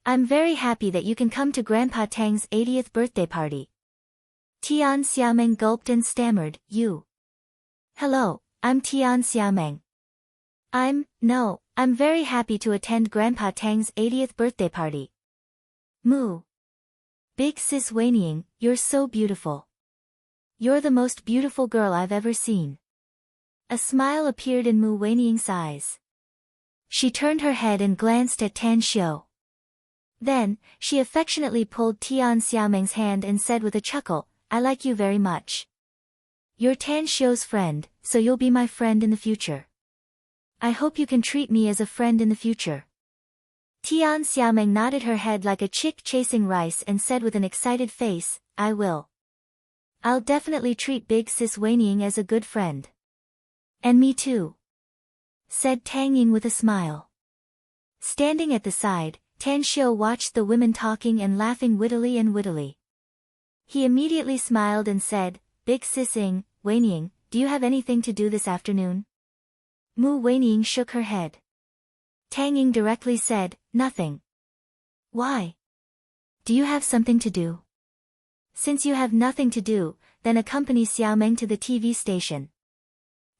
I'm very happy that you can come to Grandpa Tang's 80th birthday party." Tian Xiaomeng gulped and stammered, "You." "Hello, I'm Tian Xiaomeng. I'm very happy to attend Grandpa Tang's 80th birthday party." "Mu. Big sis Weining, you're so beautiful. You're the most beautiful girl I've ever seen." A smile appeared in Mu Weining's eyes. She turned her head and glanced at Tan Xiu. Then, she affectionately pulled Tian Xiaomeng's hand and said with a chuckle, "I like you very much. You're Tan Xiu's friend, so you'll be my friend in the future. I hope you can treat me as a friend in the future." Tian Xiaomeng nodded her head like a chick chasing rice and said with an excited face, "I will. I'll definitely treat Big Sis Weining as a good friend." "And me too," said Tang Ying with a smile. Standing at the side, Tan Xiu watched the women talking and laughing wittily. He immediately smiled and said, "Big Sis Weining, do you have anything to do this afternoon?" Mu Weining shook her head. Tang Ying directly said, "Nothing." "Why? Do you have something to do?" "Since you have nothing to do, then accompany Xiaomeng to the TV station,"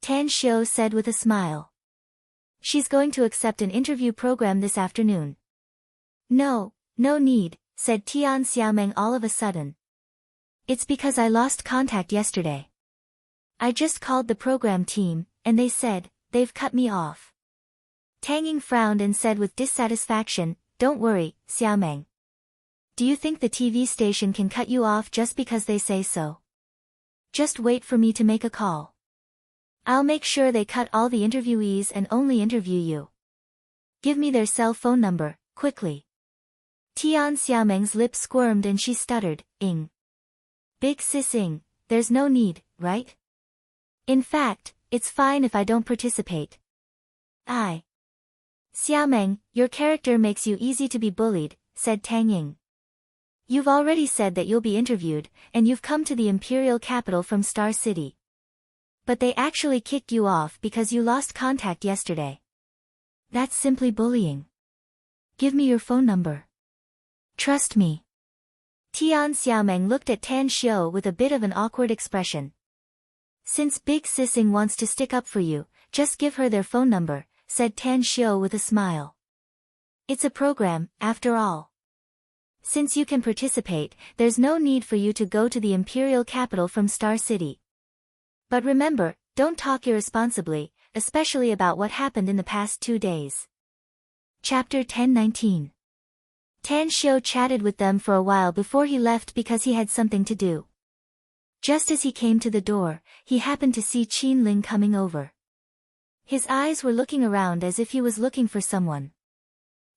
Tan Xiu said with a smile. "She's going to accept an interview program this afternoon." No need," said Tian Xiaomeng all of a sudden. "It's because I lost contact yesterday. I just called the program team, and they said, they've cut me off." Tang Ying frowned and said with dissatisfaction, "Don't worry, Xiaomeng. Do you think the TV station can cut you off just because they say so? Just wait for me to make a call. I'll make sure they cut all the interviewees and only interview you. Give me their cell phone number, quickly." Tian Xiaomeng's lips squirmed and she stuttered, "Ing. Big Sis there's no need, right? In fact, it's fine if I don't participate." "Xiaomeng, your character makes you easy to be bullied," said Tang Ying. "You've already said that you'll be interviewed, and you've come to the imperial capital from Star City. But they actually kicked you off because you lost contact yesterday. That's simply bullying. Give me your phone number. Trust me." Tian Xiaomeng looked at Tan Xiu with a bit of an awkward expression. "Since Big Sissing wants to stick up for you, just give her their phone number," said Tan Xiu with a smile. "It's a program, after all. Since you can participate, there's no need for you to go to the imperial capital from Star City. But remember, don't talk irresponsibly, especially about what happened in the past 2 days." Chapter 1019. Tan Xiu chatted with them for a while before he left because he had something to do. Just as he came to the door, he happened to see Qin Ling coming over. His eyes were looking around as if he was looking for someone.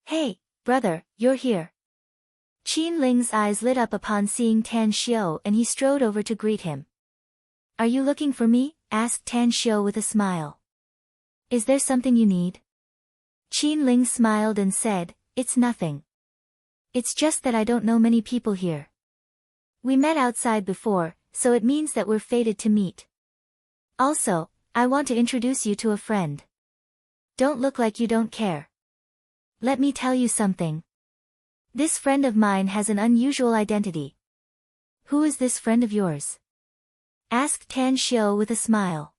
"Hey, brother, you're here." Qin Ling's eyes lit up upon seeing Tan Xiu and he strode over to greet him. "Are you looking for me?" asked Tan Xiu with a smile. "Is there something you need?" Qin Ling smiled and said, "It's nothing. It's just that I don't know many people here. We met outside before, so it means that we're fated to meet. Also, I want to introduce you to a friend. Don't look like you don't care. Let me tell you something. This friend of mine has an unusual identity." "Who is this friend of yours?" asked Tan Xiu with a smile.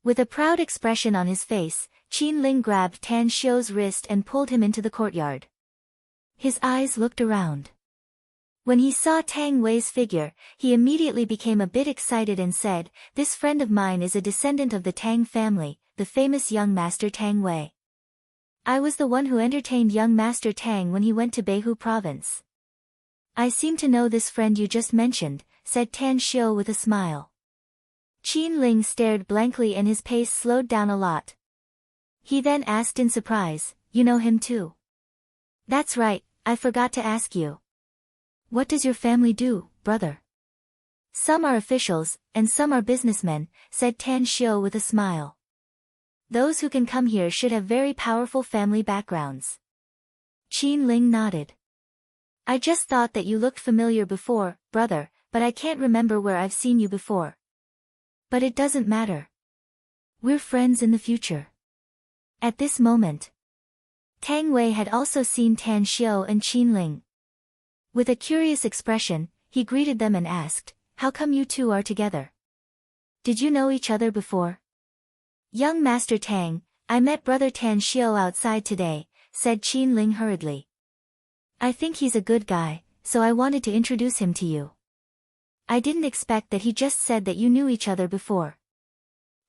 With a proud expression on his face, Qin Ling grabbed Tan Xiu's wrist and pulled him into the courtyard. His eyes looked around. When he saw Tang Wei's figure, he immediately became a bit excited and said, "This friend of mine is a descendant of the Tang family, the famous young master Tang Wei. I was the one who entertained young master Tang when he went to Beihu province." "I seem to know this friend you just mentioned," said Tan Xiu with a smile. Qin Ling stared blankly and his pace slowed down a lot. He then asked in surprise, "You know him too?" "That's right, I forgot to ask you. What does your family do, brother?" "Some are officials, and some are businessmen," said Tan Xiu with a smile. "Those who can come here should have very powerful family backgrounds." Qin Ling nodded. "I just thought that you looked familiar before, brother, but I can't remember where I've seen you before. But it doesn't matter. We're friends in the future." At this moment, Tang Wei had also seen Tan Xiu and Qin Ling. With a curious expression, he greeted them and asked, "How come you two are together? Did you know each other before?" "Young Master Tang, I met brother Tan Xiu outside today," said Qin Ling hurriedly. "I think he's a good guy, so I wanted to introduce him to you. I didn't expect that he just said that you knew each other before."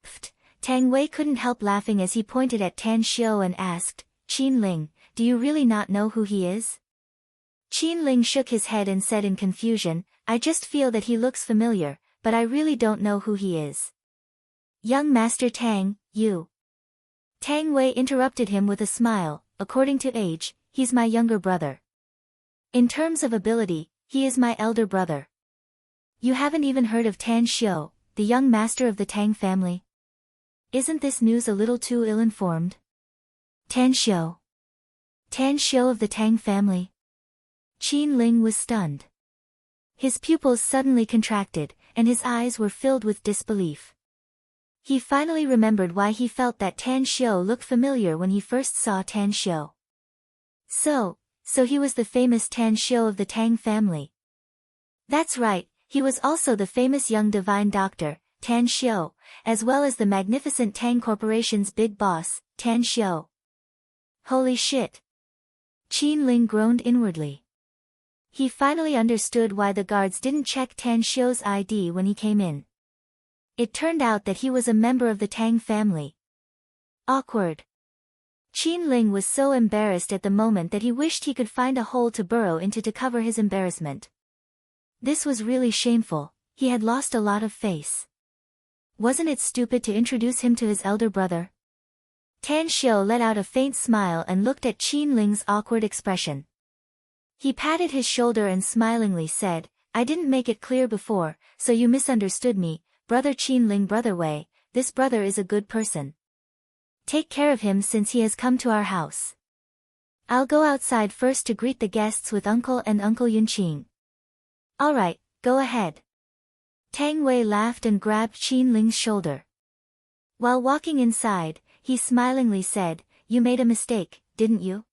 Pfft, Tang Wei couldn't help laughing as he pointed at Tan Xiu and asked, "Qin Ling, do you really not know who he is?" Qin Ling shook his head and said in confusion, "I just feel that he looks familiar, but I really don't know who he is." "Young Master Tang, you..." Tang Wei interrupted him with a smile, "According to age, he's my younger brother. In terms of ability, he is my elder brother. You haven't even heard of Tan Xiu, the young master of the Tang family? Isn't this news a little too ill-informed?" "Tan Xiu? Tan Xiu of the Tang family?" Qin Ling was stunned. His pupils suddenly contracted, and his eyes were filled with disbelief. He finally remembered why he felt that Tan Xiu looked familiar when he first saw Tan Xiu. So he was the famous Tan Xiu of the Tang family. That's right, he was also the famous young divine doctor, Tan Xiu, as well as the magnificent Tang Corporation's big boss, Tan Xiu. Holy shit! Qin Ling groaned inwardly. He finally understood why the guards didn't check Tan Xiu's ID when he came in. It turned out that he was a member of the Tang family. Awkward. Qin Ling was so embarrassed at the moment that he wished he could find a hole to burrow into to cover his embarrassment. This was really shameful, he had lost a lot of face. Wasn't it stupid to introduce him to his elder brother? Tan Xiu let out a faint smile and looked at Qin Ling's awkward expression. He patted his shoulder and smilingly said, "I didn't make it clear before, so you misunderstood me, brother Qin Ling. Brother Wei, this brother is a good person. Take care of him since he has come to our house. I'll go outside first to greet the guests with Uncle and Uncle Yunqing." "Alright, go ahead." Tang Wei laughed and grabbed Qin Ling's shoulder. While walking inside, he smilingly said, "You made a mistake, didn't you?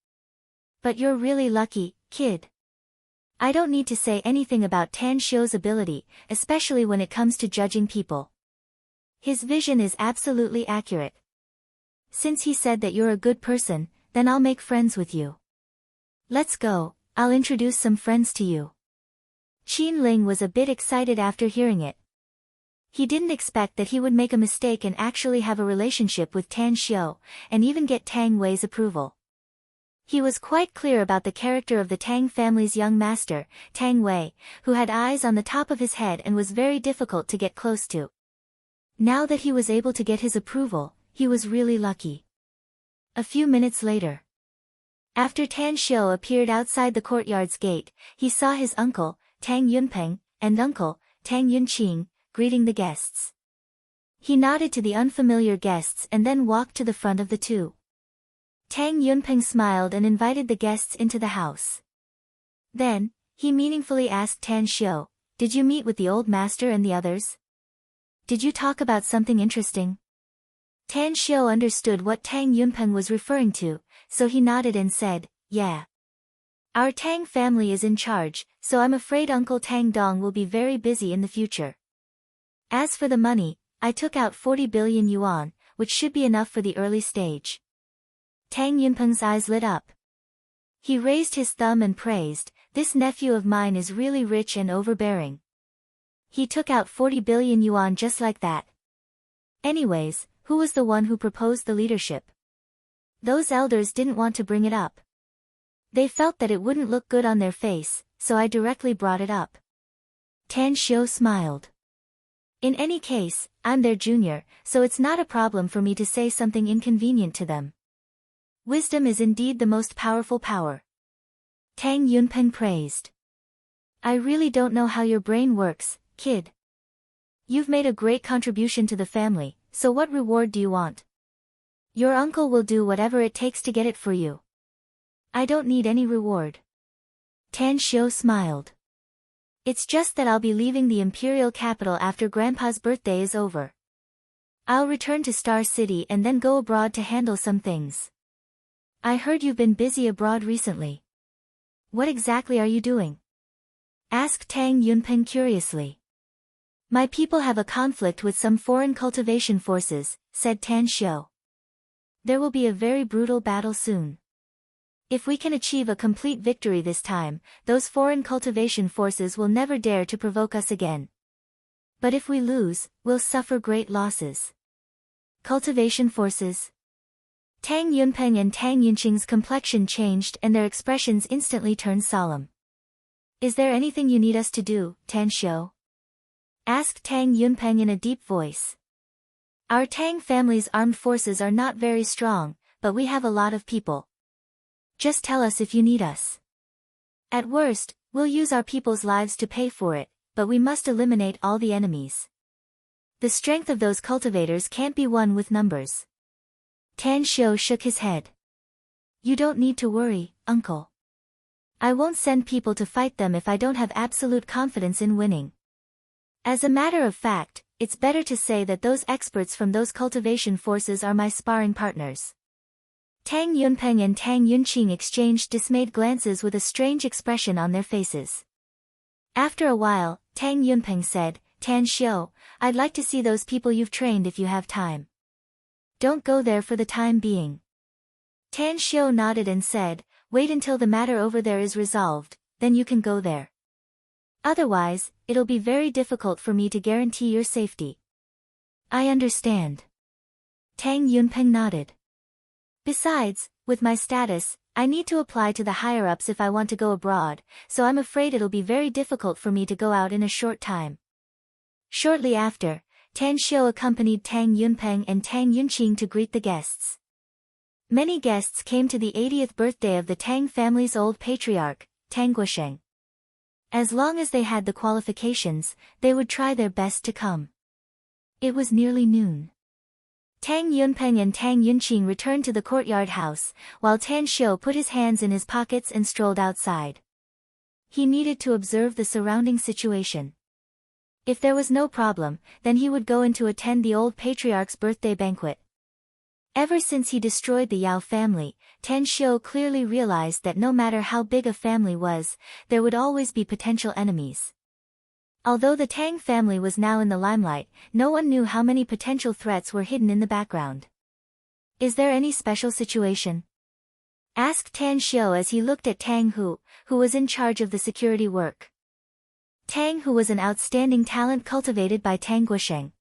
But you're really lucky, kid. I don't need to say anything about Tan Xiu's ability, especially when it comes to judging people. His vision is absolutely accurate. Since he said that you're a good person, then I'll make friends with you. Let's go, I'll introduce some friends to you." Qin Ling was a bit excited after hearing it. He didn't expect that he would make a mistake and actually have a relationship with Tan Xiu, and even get Tang Wei's approval. He was quite clear about the character of the Tang family's young master, Tang Wei, who had eyes on the top of his head and was very difficult to get close to. Now that he was able to get his approval, he was really lucky. A few minutes later, after Tan Xiu appeared outside the courtyard's gate, he saw his uncle, Tang Yunpeng, and uncle, Tang Yunqing, greeting the guests. He nodded to the unfamiliar guests and then walked to the front of the two. Tang Yunpeng smiled and invited the guests into the house. Then, he meaningfully asked Tan Xiu, "Did you meet with the old master and the others? Did you talk about something interesting?" Tan Xiu understood what Tang Yunpeng was referring to, so he nodded and said, "Yeah. Our Tang family is in charge, so I'm afraid Uncle Tang Dong will be very busy in the future. As for the money, I took out 40 billion yuan, which should be enough for the early stage." Tang Yunpeng's eyes lit up. He raised his thumb and praised, this nephew of mine is really rich and overbearing. He took out 40 billion yuan just like that. Anyways, who was the one who proposed the leadership? Those elders didn't want to bring it up. They felt that it wouldn't look good on their face, so I directly brought it up. Tan Xiu smiled. In any case, I'm their junior, so it's not a problem for me to say something inconvenient to them. Wisdom is indeed the most powerful power. Tang Yunpeng praised. I really don't know how your brain works, kid. You've made a great contribution to the family, so what reward do you want? Your uncle will do whatever it takes to get it for you. I don't need any reward. Tan Xiu smiled. It's just that I'll be leaving the imperial capital after Grandpa's birthday is over. I'll return to Star City and then go abroad to handle some things. I heard you've been busy abroad recently. What exactly are you doing? Asked Tang Yunpeng curiously. My people have a conflict with some foreign cultivation forces, said Tan Xiu. There will be a very brutal battle soon. If we can achieve a complete victory this time, those foreign cultivation forces will never dare to provoke us again. But if we lose, we'll suffer great losses. Cultivation forces? Tang Yunpeng and Tang Yunqing's complexion changed and their expressions instantly turned solemn. Is there anything you need us to do, Tan Xiu? Asked Tang Yunpeng in a deep voice. Our Tang family's armed forces are not very strong, but we have a lot of people. Just tell us if you need us. At worst, we'll use our people's lives to pay for it, but we must eliminate all the enemies. The strength of those cultivators can't be won with numbers. Tan Xiu shook his head. You don't need to worry, uncle. I won't send people to fight them if I don't have absolute confidence in winning. As a matter of fact, it's better to say that those experts from those cultivation forces are my sparring partners. Tang Yunpeng and Tang Yunqing exchanged dismayed glances with a strange expression on their faces. After a while, Tang Yunpeng said, Tan Xiu, I'd like to see those people you've trained if you have time. Don't go there for the time being. Tan Xiu nodded and said, wait until the matter over there is resolved, then you can go there. Otherwise, it'll be very difficult for me to guarantee your safety. I understand. Tang Yunpeng nodded. Besides, with my status, I need to apply to the higher-ups if I want to go abroad, so I'm afraid it'll be very difficult for me to go out in a short time. Shortly after, Tan Xiu accompanied Tang Yunpeng and Tang Yunqing to greet the guests. Many guests came to the 80th birthday of the Tang family's old patriarch, Tang Guosheng. As long as they had the qualifications, they would try their best to come. It was nearly noon. Tang Yunpeng and Tang Yunqing returned to the courtyard house, while Tan Xiu put his hands in his pockets and strolled outside. He needed to observe the surrounding situation. If there was no problem, then he would go in to attend the old patriarch's birthday banquet. Ever since he destroyed the Yao family, Tan Xiu clearly realized that no matter how big a family was, there would always be potential enemies. Although the Tang family was now in the limelight, no one knew how many potential threats were hidden in the background. Is there any special situation? Asked Tan Xiu as he looked at Tang Hu, who was in charge of the security work. Tang Hu was an outstanding talent cultivated by Tang Guosheng.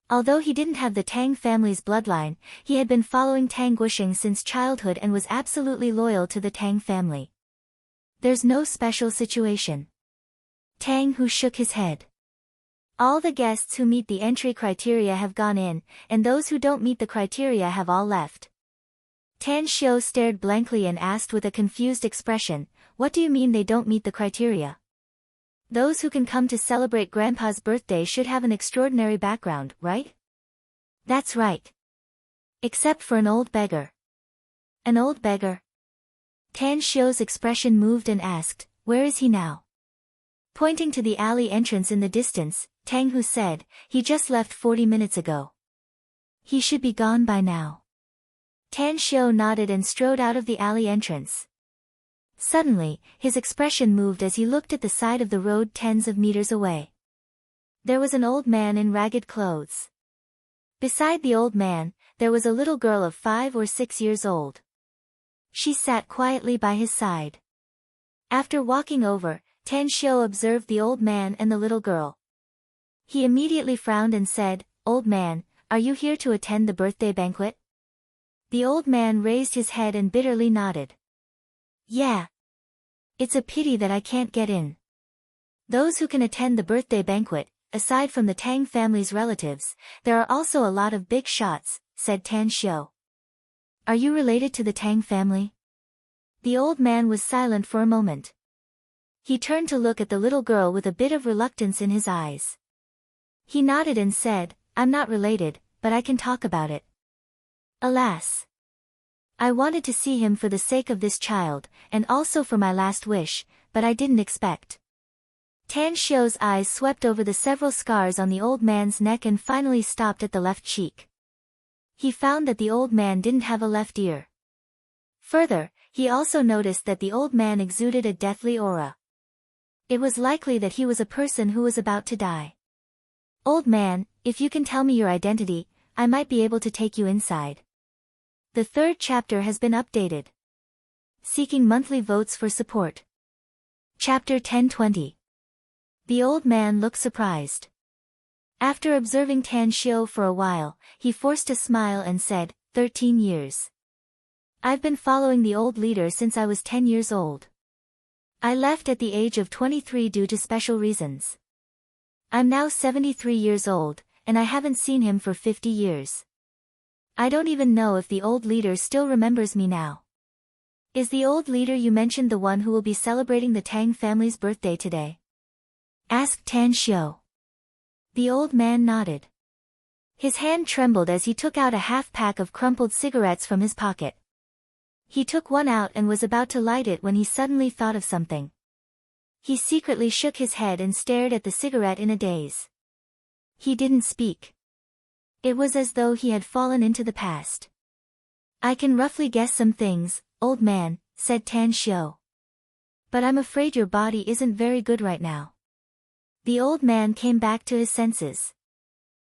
Although he didn't have the Tang family's bloodline, he had been following Tang Guosheng since childhood and was absolutely loyal to the Tang family. There's no special situation. Tang Hu shook his head. All the guests who meet the entry criteria have gone in, and those who don't meet the criteria have all left. Tan Xiu stared blankly and asked with a confused expression, what do you mean they don't meet the criteria? Those who can come to celebrate Grandpa's birthday should have an extraordinary background, right? That's right. Except for an old beggar. An old beggar? Tan Xiu's expression moved and asked, where is he now? Pointing to the alley entrance in the distance, Tang Hu said, he just left 40 minutes ago. He should be gone by now. Tan Xiu nodded and strode out of the alley entrance. Suddenly, his expression moved as he looked at the side of the road tens of meters away. There was an old man in ragged clothes. Beside the old man, there was a little girl of 5 or 6 years old. She sat quietly by his side. After walking over, Tan Xiu observed the old man and the little girl. He immediately frowned and said, "Old man, are you here to attend the birthday banquet?" The old man raised his head and bitterly nodded. "Yeah. It's a pity that I can't get in. Those who can attend the birthday banquet, aside from the Tang family's relatives, there are also a lot of big shots," said Tan Xiu. "Are you related to the Tang family?" The old man was silent for a moment. He turned to look at the little girl with a bit of reluctance in his eyes. He nodded and said, "I'm not related, but I can talk about it. Alas! I wanted to see him for the sake of this child, and also for my last wish, but I didn't expect." Tan Xiu's eyes swept over the several scars on the old man's neck and finally stopped at the left cheek. He found that the old man didn't have a left ear. Further, he also noticed that the old man exuded a deathly aura. It was likely that he was a person who was about to die. "Old man, if you can tell me your identity, I might be able to take you inside." The third chapter has been updated. Seeking monthly votes for support. Chapter 1020. The old man looked surprised. After observing Tan Xiu for a while, he forced a smile and said, 13 years. I've been following the old leader since I was 10 years old. I left at the age of 23 due to special reasons. I'm now 73 years old, and I haven't seen him for 50 years. I don't even know if the old leader still remembers me now. Is the old leader you mentioned the one who will be celebrating the Tang family's birthday today? Asked Tan Xiu. The old man nodded. His hand trembled as he took out a half-pack of crumpled cigarettes from his pocket. He took one out and was about to light it when he suddenly thought of something. He secretly shook his head and stared at the cigarette in a daze. He didn't speak. It was as though he had fallen into the past. I can roughly guess some things, old man, said Tan Xiu. But I'm afraid your body isn't very good right now. The old man came back to his senses.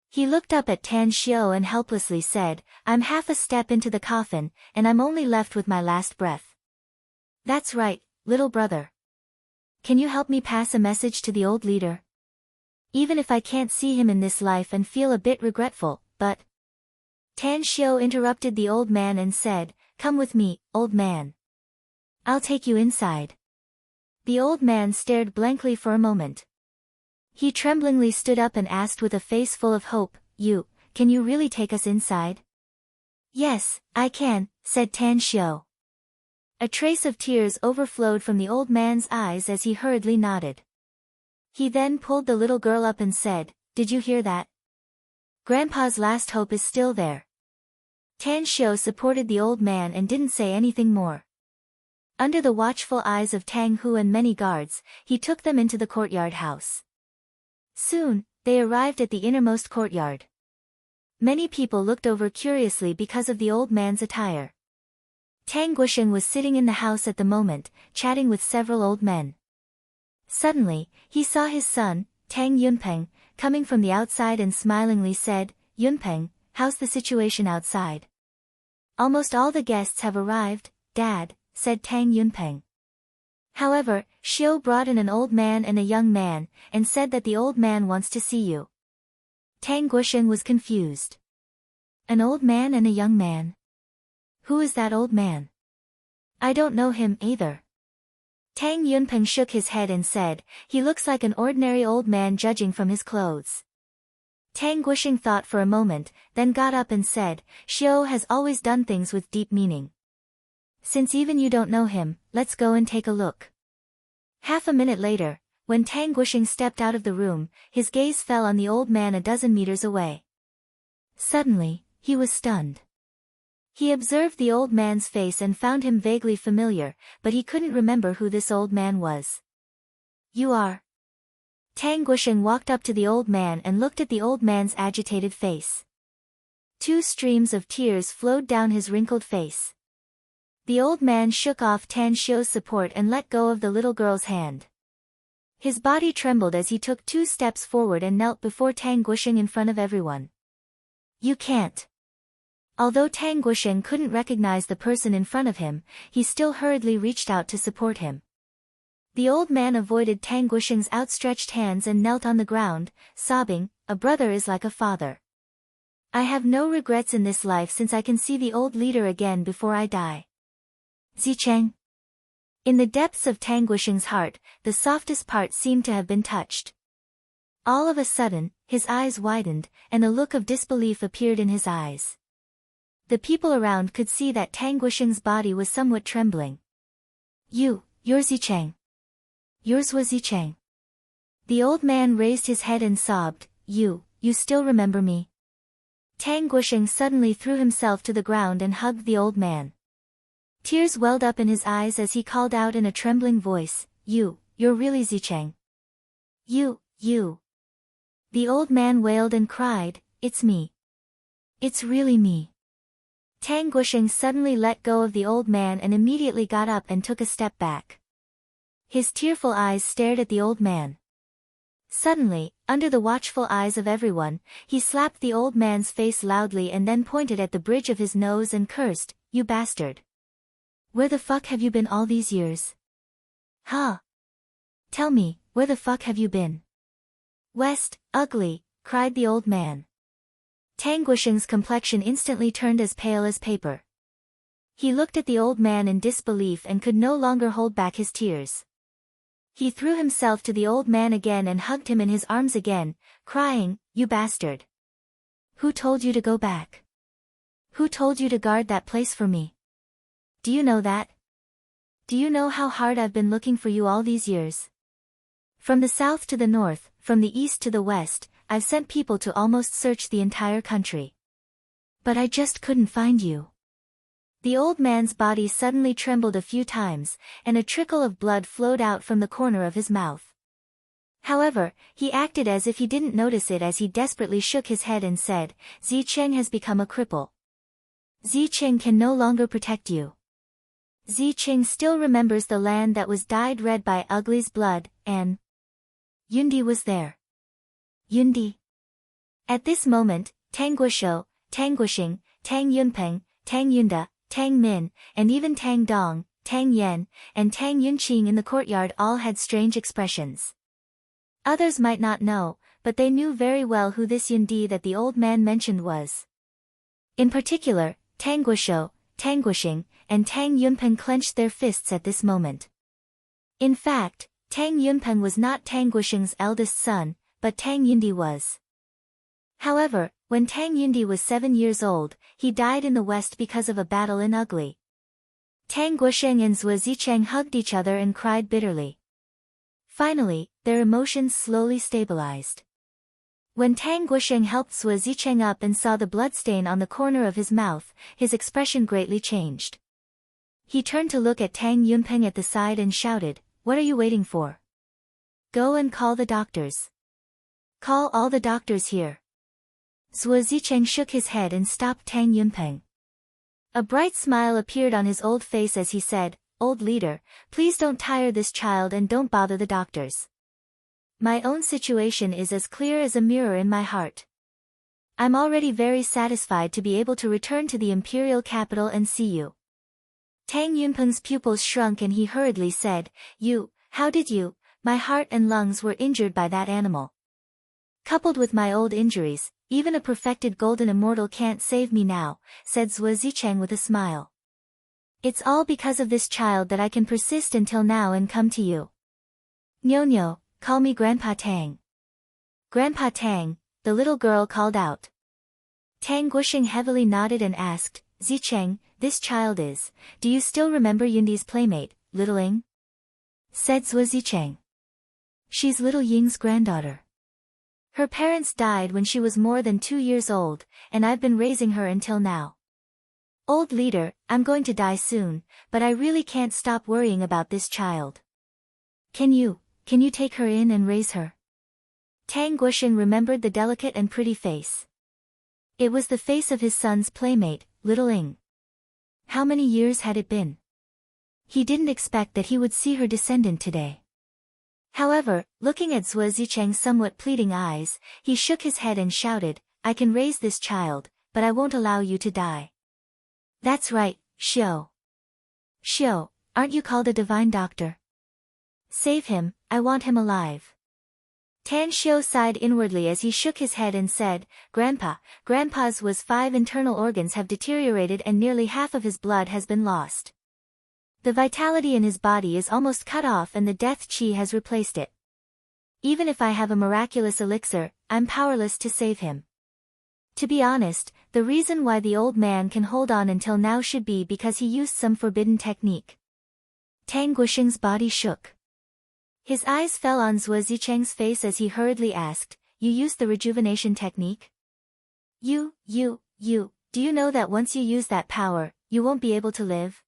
He looked up at Tan Xiu and helplessly said, I'm half a step into the coffin, and I'm only left with my last breath. That's right, little brother. Can you help me pass a message to the old leader? Even if I can't see him in this life and feel a bit regretful, but... Tan Xiu interrupted the old man and said, Come with me, old man. I'll take you inside. The old man stared blankly for a moment. He tremblingly stood up and asked with a face full of hope, Can you really take us inside? Yes, I can, said Tan Xiu. A trace of tears overflowed from the old man's eyes as he hurriedly nodded. He then pulled the little girl up and said, Did you hear that? Grandpa's last hope is still there. Tan Xiu supported the old man and didn't say anything more. Under the watchful eyes of Tang Hu and many guards, he took them into the courtyard house. Soon, they arrived at the innermost courtyard. Many people looked over curiously because of the old man's attire. Tang Guisheng was sitting in the house at the moment, chatting with several old men. Suddenly, he saw his son, Tang Yunpeng, coming from the outside and smilingly said, Yunpeng, how's the situation outside? Almost all the guests have arrived, Dad, said Tang Yunpeng. However, Xiu brought in an old man and a young man, and said that the old man wants to see you. Tang Guisheng was confused. An old man and a young man? Who is that old man? I don't know him either. Tang Yunpeng shook his head and said, He looks like an ordinary old man judging from his clothes. Tang Guisheng thought for a moment, then got up and said, Xiu has always done things with deep meaning. Since even you don't know him, let's go and take a look. Half a minute later, when Tang Guisheng stepped out of the room, his gaze fell on the old man a dozen meters away. Suddenly, he was stunned. He observed the old man's face and found him vaguely familiar, but he couldn't remember who this old man was. You are? Tang Guisheng walked up to the old man and looked at the old man's agitated face. 2 streams of tears flowed down his wrinkled face. The old man shook off Tan Xiu's support and let go of the little girl's hand. His body trembled as he took 2 steps forward and knelt before Tang Guisheng in front of everyone. You can't. Although Tang Guisheng couldn't recognize the person in front of him, he still hurriedly reached out to support him. The old man avoided Tang Guosheng's outstretched hands and knelt on the ground, sobbing, "A brother is like a father. I have no regrets in this life since I can see the old leader again before I die." Zicheng. In the depths of Tang Guosheng's heart, the softest part seemed to have been touched. All of a sudden, his eyes widened, and a look of disbelief appeared in his eyes. The people around could see that Tang Guosheng's body was somewhat trembling. You're Zicheng. Yours was Zicheng. The old man raised his head and sobbed, You still remember me?" Tang Guosheng suddenly threw himself to the ground and hugged the old man. Tears welled up in his eyes as he called out in a trembling voice, You're really Zicheng. You. The old man wailed and cried, "It's me. It's really me." Tang Guosheng suddenly let go of the old man and immediately got up and took a step back. His tearful eyes stared at the old man. Suddenly, under the watchful eyes of everyone, he slapped the old man's face loudly and then pointed at the bridge of his nose and cursed, "You bastard. Where the fuck have you been all these years? Huh? Tell me, where the fuck have you been?" "West, ugly," cried the old man. Tang Guosheng's complexion instantly turned as pale as paper. He looked at the old man in disbelief and could no longer hold back his tears. He threw himself to the old man again and hugged him in his arms again, crying, "You bastard. Who told you to go back? Who told you to guard that place for me? Do you know that? Do you know how hard I've been looking for you all these years? From the south to the north, from the east to the west, I've sent people to almost search the entire country. But I just couldn't find you." The old man's body suddenly trembled a few times, and a trickle of blood flowed out from the corner of his mouth. However, he acted as if he didn't notice it as he desperately shook his head and said, "Zicheng has become a cripple. Zicheng can no longer protect you. Zicheng still remembers the land that was dyed red by Ugly's blood, and Yundi was there." Yundi. At this moment, Tang Guoshou, Tang Guosheng, Tang Yunpeng, Tang Yunda, Tang Min, and even Tang Dong, Tang Yen, and Tang Yunqing in the courtyard all had strange expressions. Others might not know, but they knew very well who this Yundi that the old man mentioned was. In particular, Tang Guoshou, Tang Guosheng, and Tang Yunpeng clenched their fists at this moment. In fact, Tang Yunpeng was not Tang Guosheng's eldest son, but Tang Yundi was. However, when Tang Yundi was 7 years old, he died in the west because of a battle in Ugly. Tang Guosheng and Zhuo Zicheng hugged each other and cried bitterly. Finally, their emotions slowly stabilized. When Tang Guosheng helped Zhuo Zicheng up and saw the bloodstain on the corner of his mouth, his expression greatly changed. He turned to look at Tang Yunpeng at the side and shouted, "What are you waiting for? Go and call the doctors. Call all the doctors here." Zhuo Zicheng shook his head and stopped Tang Yunpeng. A bright smile appeared on his old face as he said, "Old leader, please don't tire this child and don't bother the doctors. My own situation is as clear as a mirror in my heart. I'm already very satisfied to be able to return to the imperial capital and see you." Tang Yunpeng's pupils shrunk and he hurriedly said, How did you? My heart and lungs were injured by that animal. Coupled with my old injuries, even a perfected golden immortal can't save me now," said Zhuo Zicheng with a smile. "It's all because of this child that I can persist until now and come to you. Nyo, call me Grandpa Tang." "Grandpa Tang," the little girl called out. Tang Guosheng heavily nodded and asked, "Zicheng, this child is, do you still remember Yundi's playmate, Little Ying?" Said Zhuo Zicheng. "She's Little Ying's granddaughter. Her parents died when she was more than 2 years old, and I've been raising her until now. Old leader, I'm going to die soon, but I really can't stop worrying about this child. Can you take her in and raise her?" Tang Guosheng remembered the delicate and pretty face. It was the face of his son's playmate, Little Ying. How many years had it been? He didn't expect that he would see her descendant today. However, looking at Zhuo Zicheng's somewhat pleading eyes, he shook his head and shouted, "I can raise this child, but I won't allow you to die." "That's right, Xiao. Xiao, aren't you called a divine doctor?" Save him, I want him alive. Tan Xiu sighed inwardly as he shook his head and said, Grandpa's was 5 internal organs have deteriorated and nearly half of his blood has been lost. The vitality in his body is almost cut off and the death qi has replaced it. Even if I have a miraculous elixir, I'm powerless to save him. To be honest, the reason why the old man can hold on until now should be because he used some forbidden technique. Tang Guisheng's body shook. His eyes fell on Zhuo Zicheng's face as he hurriedly asked, You used the rejuvenation technique? Do you know that once you use that power, you won't be able to live?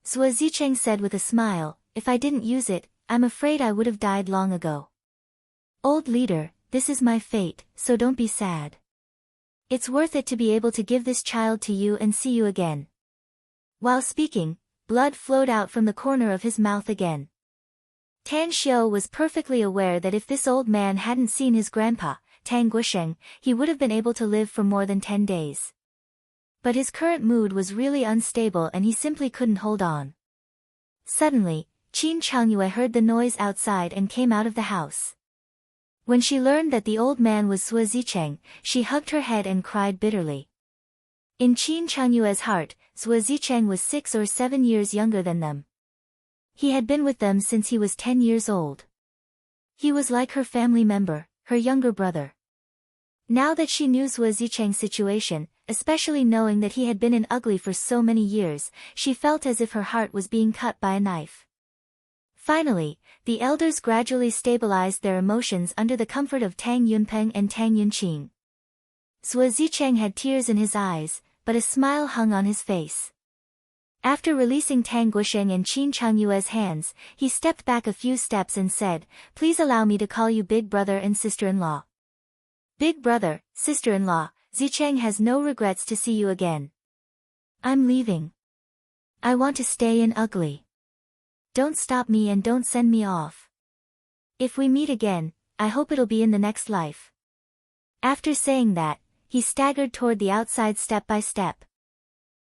Zhuo Zicheng said with a smile, If I didn't use it, I'm afraid I would have died long ago. Old leader, this is my fate, so don't be sad. It's worth it to be able to give this child to you and see you again. While speaking, blood flowed out from the corner of his mouth again. Tan Xiu was perfectly aware that if this old man hadn't seen his grandpa, Tang Guisheng, he would have been able to live for more than 10 days. But his current mood was really unstable and he simply couldn't hold on. Suddenly, Qin Changyue heard the noise outside and came out of the house. When she learned that the old man was Zhuo Zicheng, she hugged her head and cried bitterly. In Qin Changyue's heart, Zhuo Zicheng was 6 or 7 years younger than them. He had been with them since he was 10 years old. He was like her family member, her younger brother. Now that she knew Zhuo Zicheng's situation, especially knowing that he had been in ugly for so many years, she felt as if her heart was being cut by a knife. Finally, the elders gradually stabilized their emotions under the comfort of Tang Yunpeng and Tang Yunqing. Zhuo Zicheng had tears in his eyes, but a smile hung on his face. After releasing Tang Guisheng and Qin Changyue's hands, he stepped back a few steps and said, Please allow me to call you big brother and sister-in-law. Big brother, sister-in-law, Zicheng has no regrets to see you again. I'm leaving. I want to stay in ugly. Don't stop me and don't send me off. If we meet again, I hope it'll be in the next life. After saying that, he staggered toward the outside step by step.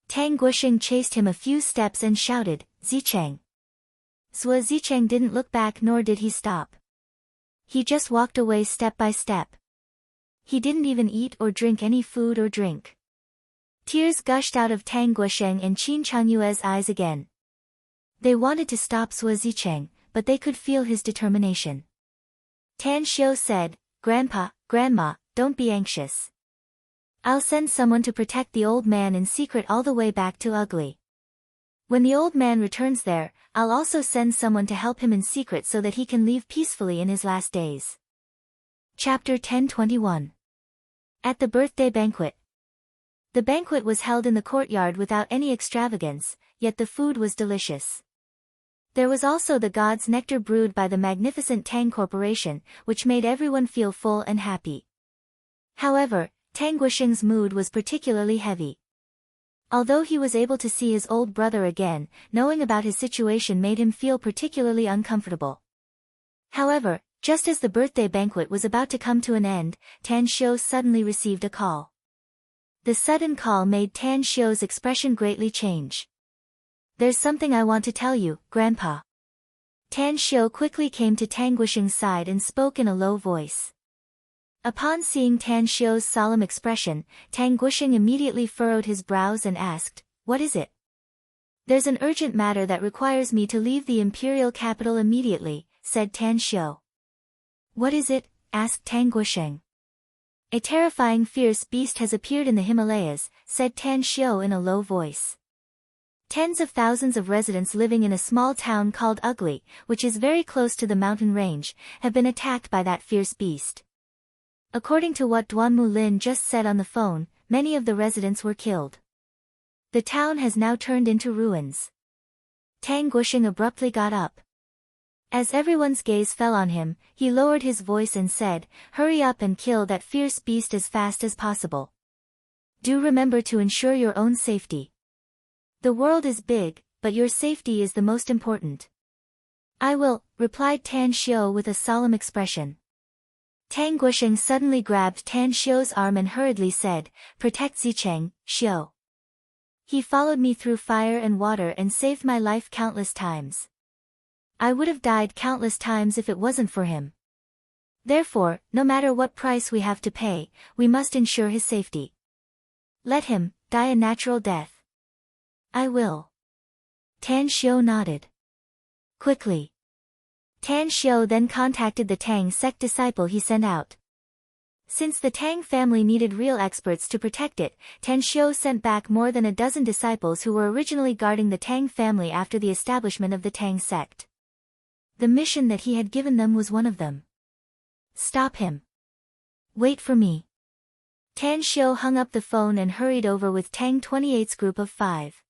Tang Guisheng chased him a few steps and shouted, Zicheng. Zhuo Zicheng didn't look back nor did he stop. He just walked away step by step. He didn't even eat or drink any food or drink. Tears gushed out of Tang Guisheng and Qin Changyue's eyes again. They wanted to stop Zhuo Zicheng, but they could feel his determination. Tan Xiu said, Grandpa, Grandma, don't be anxious. I'll send someone to protect the old man in secret all the way back to Ugly. When the old man returns there, I'll also send someone to help him in secret so that he can leave peacefully in his last days. Chapter 1021. At the birthday banquet. The banquet was held in the courtyard without any extravagance, yet the food was delicious. There was also the god's nectar brewed by the magnificent Tang Corporation, which made everyone feel full and happy. However, Tang Guisheng's mood was particularly heavy. Although he was able to see his old brother again, knowing about his situation made him feel particularly uncomfortable. However, just as the birthday banquet was about to come to an end, Tan Xiu suddenly received a call. The sudden call made Tan Xiu's expression greatly change. There's something I want to tell you, Grandpa. Tan Xiu quickly came to Tang Guisheng's side and spoke in a low voice. Upon seeing Tan Xiu's solemn expression, Tang Guisheng immediately furrowed his brows and asked, What is it? There's an urgent matter that requires me to leave the imperial capital immediately, said Tan Xiu. What is it? Asked Tang Guisheng. A terrifying fierce beast has appeared in the Himalayas, said Tan Xiu in a low voice. Tens of thousands of residents living in a small town called Ugly, which is very close to the mountain range, have been attacked by that fierce beast. According to what Duanmu Lin just said on the phone, many of the residents were killed. The town has now turned into ruins. Tang Guisheng abruptly got up. As everyone's gaze fell on him, he lowered his voice and said, Hurry up and kill that fierce beast as fast as possible. Do remember to ensure your own safety. The world is big, but your safety is the most important. I will, replied Tan Xiu with a solemn expression. Tang Guisheng suddenly grabbed Tan Xiu's arm and hurriedly said, Protect Zicheng, Xiu. He followed me through fire and water and saved my life countless times. I would have died countless times if it wasn't for him. Therefore, no matter what price we have to pay, we must ensure his safety. Let him die a natural death. I will. Tan Xiu nodded. Quickly. Tan Xiu then contacted the Tang sect disciple he sent out. Since the Tang family needed real experts to protect it, Tan Xiu sent back more than a dozen disciples who were originally guarding the Tang family after the establishment of the Tang sect. The mission that he had given them was one of them. Stop him. Wait for me. Tan Xiu hung up the phone and hurried over with Tang 28's group of 5.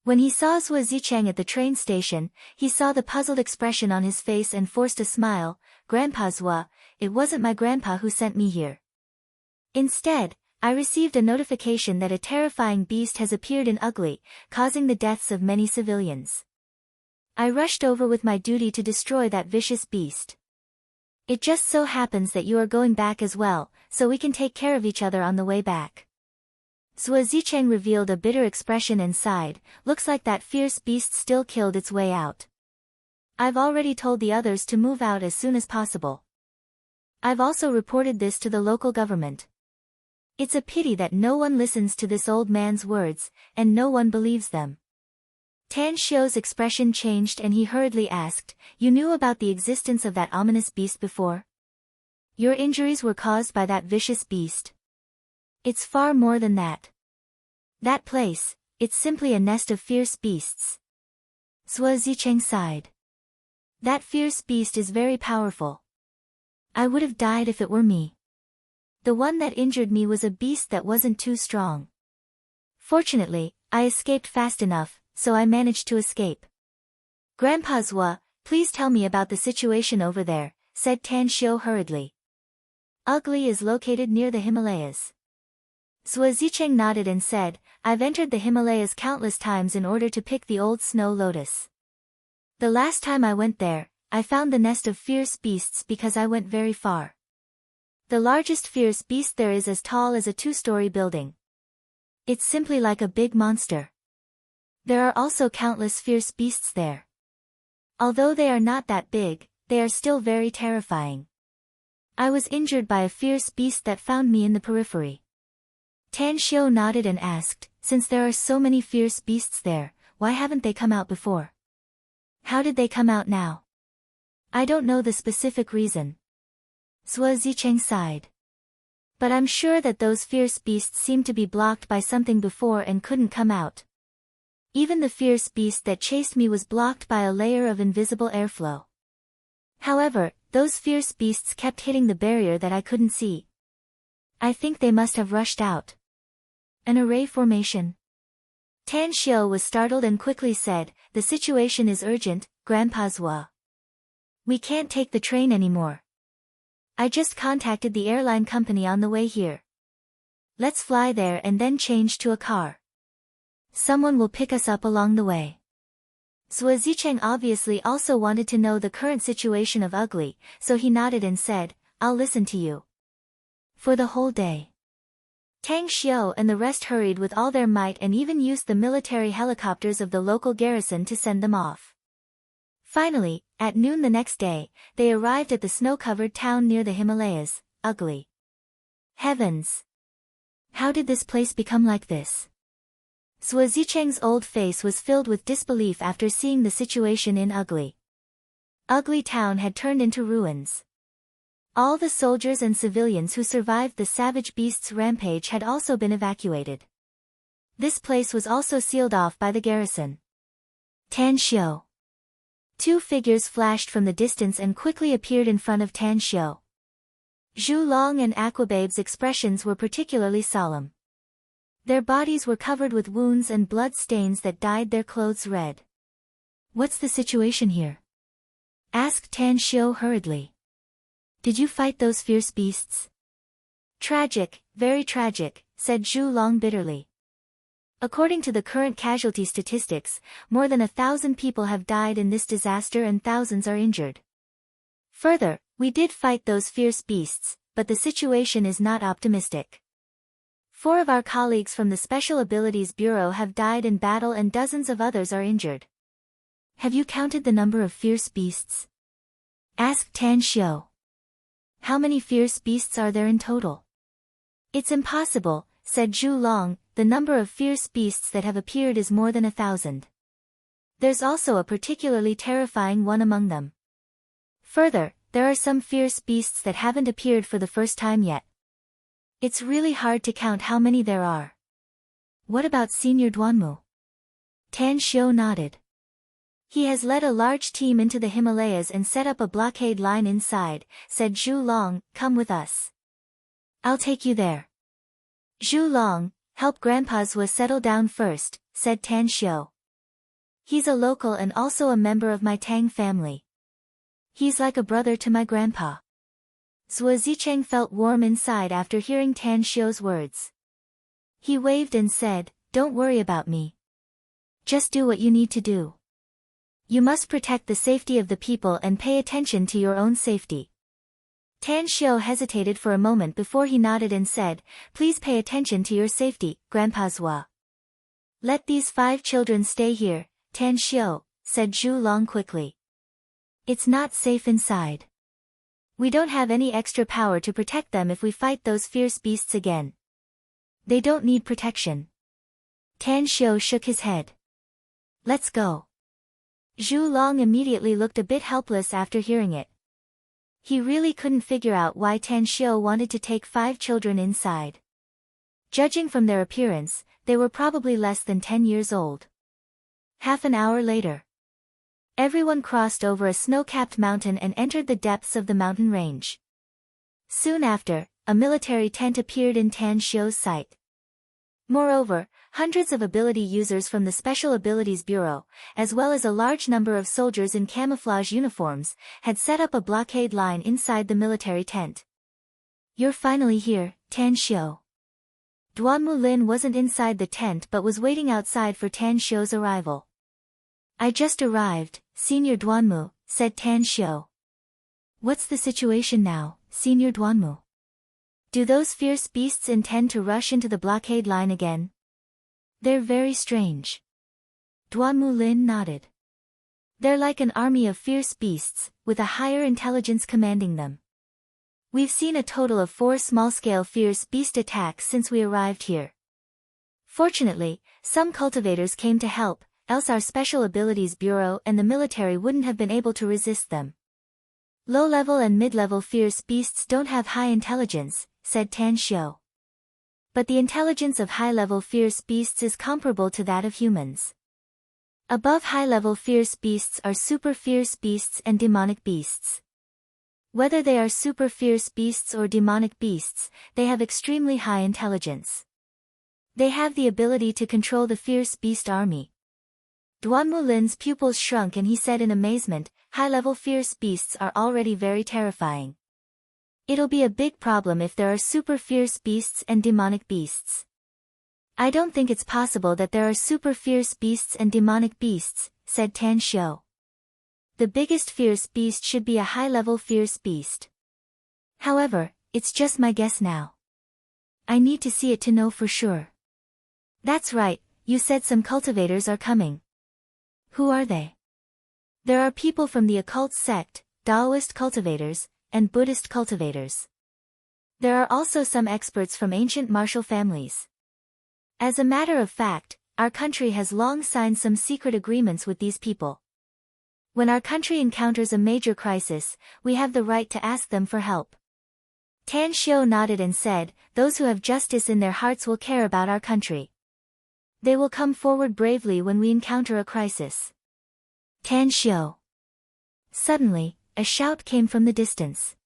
When he saw Zhuo Zicheng at the train station, he saw the puzzled expression on his face and forced a smile. Grandpa Zhuo, it wasn't my grandpa who sent me here. Instead, I received a notification that a terrifying beast has appeared in Ugly, causing the deaths of many civilians. I rushed over with my duty to destroy that vicious beast. It just so happens that you are going back as well, so we can take care of each other on the way back. Zhuo Zicheng revealed a bitter expression and sighed. Looks like that fierce beast still killed its way out. I've already told the others to move out as soon as possible. I've also reported this to the local government. It's a pity that no one listens to this old man's words, and no one believes them. Tan Xiu's expression changed and he hurriedly asked, you knew about the existence of that ominous beast before? Your injuries were caused by that vicious beast? It's far more than that. That place, it's simply a nest of fierce beasts. Zhuo Zicheng sighed. That fierce beast is very powerful. I would have died if it were me. The one that injured me was a beast that wasn't too strong. Fortunately, I escaped fast enough, so I managed to escape. Grandpa Zhuo, please tell me about the situation over there, said Tan Xiu hurriedly. Ugly is located near the Himalayas. Zhuo Zicheng nodded and said, I've entered the Himalayas countless times in order to pick the old snow lotus. The last time I went there, I found the nest of fierce beasts because I went very far. The largest fierce beast there is as tall as a 2-story building. It's simply like a big monster. There are also countless fierce beasts there. Although they are not that big, they are still very terrifying. I was injured by a fierce beast that found me in the periphery. Tan Xiu nodded and asked, since there are so many fierce beasts there, why haven't they come out before? How did they come out now? I don't know the specific reason. Zhuo Zicheng sighed. But I'm sure that those fierce beasts seemed to be blocked by something before and couldn't come out. Even the fierce beast that chased me was blocked by a layer of invisible airflow. However, those fierce beasts kept hitting the barrier that I couldn't see. I think they must have rushed out. An array formation. Tan Xiu was startled and quickly said, the situation is urgent, Grandpa Zhuo. We can't take the train anymore. I just contacted the airline company on the way here. Let's fly there and then change to a car. Someone will pick us up along the way. Zhuo Zicheng obviously also wanted to know the current situation of Ugly, so he nodded and said, I'll listen to you. For the whole day. Tang Xiu and the rest hurried with all their might and even used the military helicopters of the local garrison to send them off. Finally, at noon the next day, they arrived at the snow-covered town near the Himalayas, Ugly. Heavens! How did this place become like this? Zhuo Zicheng's old face was filled with disbelief after seeing the situation in Ugly. Ugly town had turned into ruins. All the soldiers and civilians who survived the savage beast's rampage had also been evacuated. This place was also sealed off by the garrison. Tan Xiu. 2 figures flashed from the distance and quickly appeared in front of Tan Xiu. Zhu Long and Aquababe's expressions were particularly solemn. Their bodies were covered with wounds and blood stains that dyed their clothes red. What's the situation here? Asked Tan Xiu hurriedly. Did you fight those fierce beasts? Tragic, very tragic, said Zhu Long bitterly. According to the current casualty statistics, more than 1,000 people have died in this disaster and thousands are injured. Further, we did fight those fierce beasts, but the situation is not optimistic. 4 of our colleagues from the Special Abilities Bureau have died in battle and dozens of others are injured. Have you counted the number of fierce beasts? Asked Tan Xiu. How many fierce beasts are there in total? It's impossible, said Zhu Long, the number of fierce beasts that have appeared is more than 1,000. There's also a particularly terrifying one among them. Further, there are some fierce beasts that haven't appeared for the first time yet. It's really hard to count how many there are. What about Senior Duanmu? Tan Xiu nodded. He has led a large team into the Himalayas and set up a blockade line inside, said Zhu Long, come with us. I'll take you there. Zhu Long, help Grandpa Zhua settle down first, said Tan Xiu. He's a local and also a member of my Tang family. He's like a brother to my grandpa. Zhua Zicheng felt warm inside after hearing Tan Xiu's words. He waved and said, don't worry about me. Just do what you need to do. You must protect the safety of the people and pay attention to your own safety. Tan Xiu hesitated for a moment before he nodded and said, please pay attention to your safety, Grandpa Zhua. Let these 5 children stay here, Tan Xiu, said Zhu Long quickly. It's not safe inside. We don't have any extra power to protect them if we fight those fierce beasts again. They don't need protection. Tan Xiu shook his head. Let's go. Zhu Long immediately looked a bit helpless after hearing it. He really couldn't figure out why Tan Xiu wanted to take 5 children inside. Judging from their appearance, they were probably less than 10 years old. Half an hour later, everyone crossed over a snow-capped mountain and entered the depths of the mountain range. Soon after, a military tent appeared in Tan Xiu's sight. Moreover, hundreds of ability users from the Special Abilities Bureau, as well as a large number of soldiers in camouflage uniforms, had set up a blockade line inside the military tent. You're finally here, Tan Xiu. Duanmu Lin wasn't inside the tent but was waiting outside for Tan Xiu's arrival. I just arrived, Senior Duanmu, said Tan Xiu. What's the situation now, Senior Duanmu? Do those fierce beasts intend to rush into the blockade line again? They're very strange. Duanmu Lin nodded. They're like an army of fierce beasts, with a higher intelligence commanding them. We've seen a total of 4 small-scale fierce beast attacks since we arrived here. Fortunately, some cultivators came to help, else our Special Abilities Bureau and the military wouldn't have been able to resist them. Low-level and mid-level fierce beasts don't have high intelligence, said Tan Xiu. But the intelligence of high-level fierce beasts is comparable to that of humans. Above high-level fierce beasts are super fierce beasts and demonic beasts. Whether they are super fierce beasts or demonic beasts, they have extremely high intelligence. They have the ability to control the fierce beast army. Duanmu Lin's pupils shrunk and he said in amazement, high-level fierce beasts are already very terrifying. It'll be a big problem if there are super fierce beasts and demonic beasts. I don't think it's possible that there are super fierce beasts and demonic beasts, said Tan Xiu. The biggest fierce beast should be a high-level fierce beast. However, it's just my guess now. I need to see it to know for sure. That's right, you said some cultivators are coming. Who are they? There are people from the occult sect, Taoist cultivators, and Buddhist cultivators. There are also some experts from ancient martial families. As a matter of fact, our country has long signed some secret agreements with these people. When our country encounters a major crisis, we have the right to ask them for help. Tan Xiu nodded and said, those who have justice in their hearts will care about our country. They will come forward bravely when we encounter a crisis. Tan Xiu. Suddenly, a shout came from the distance.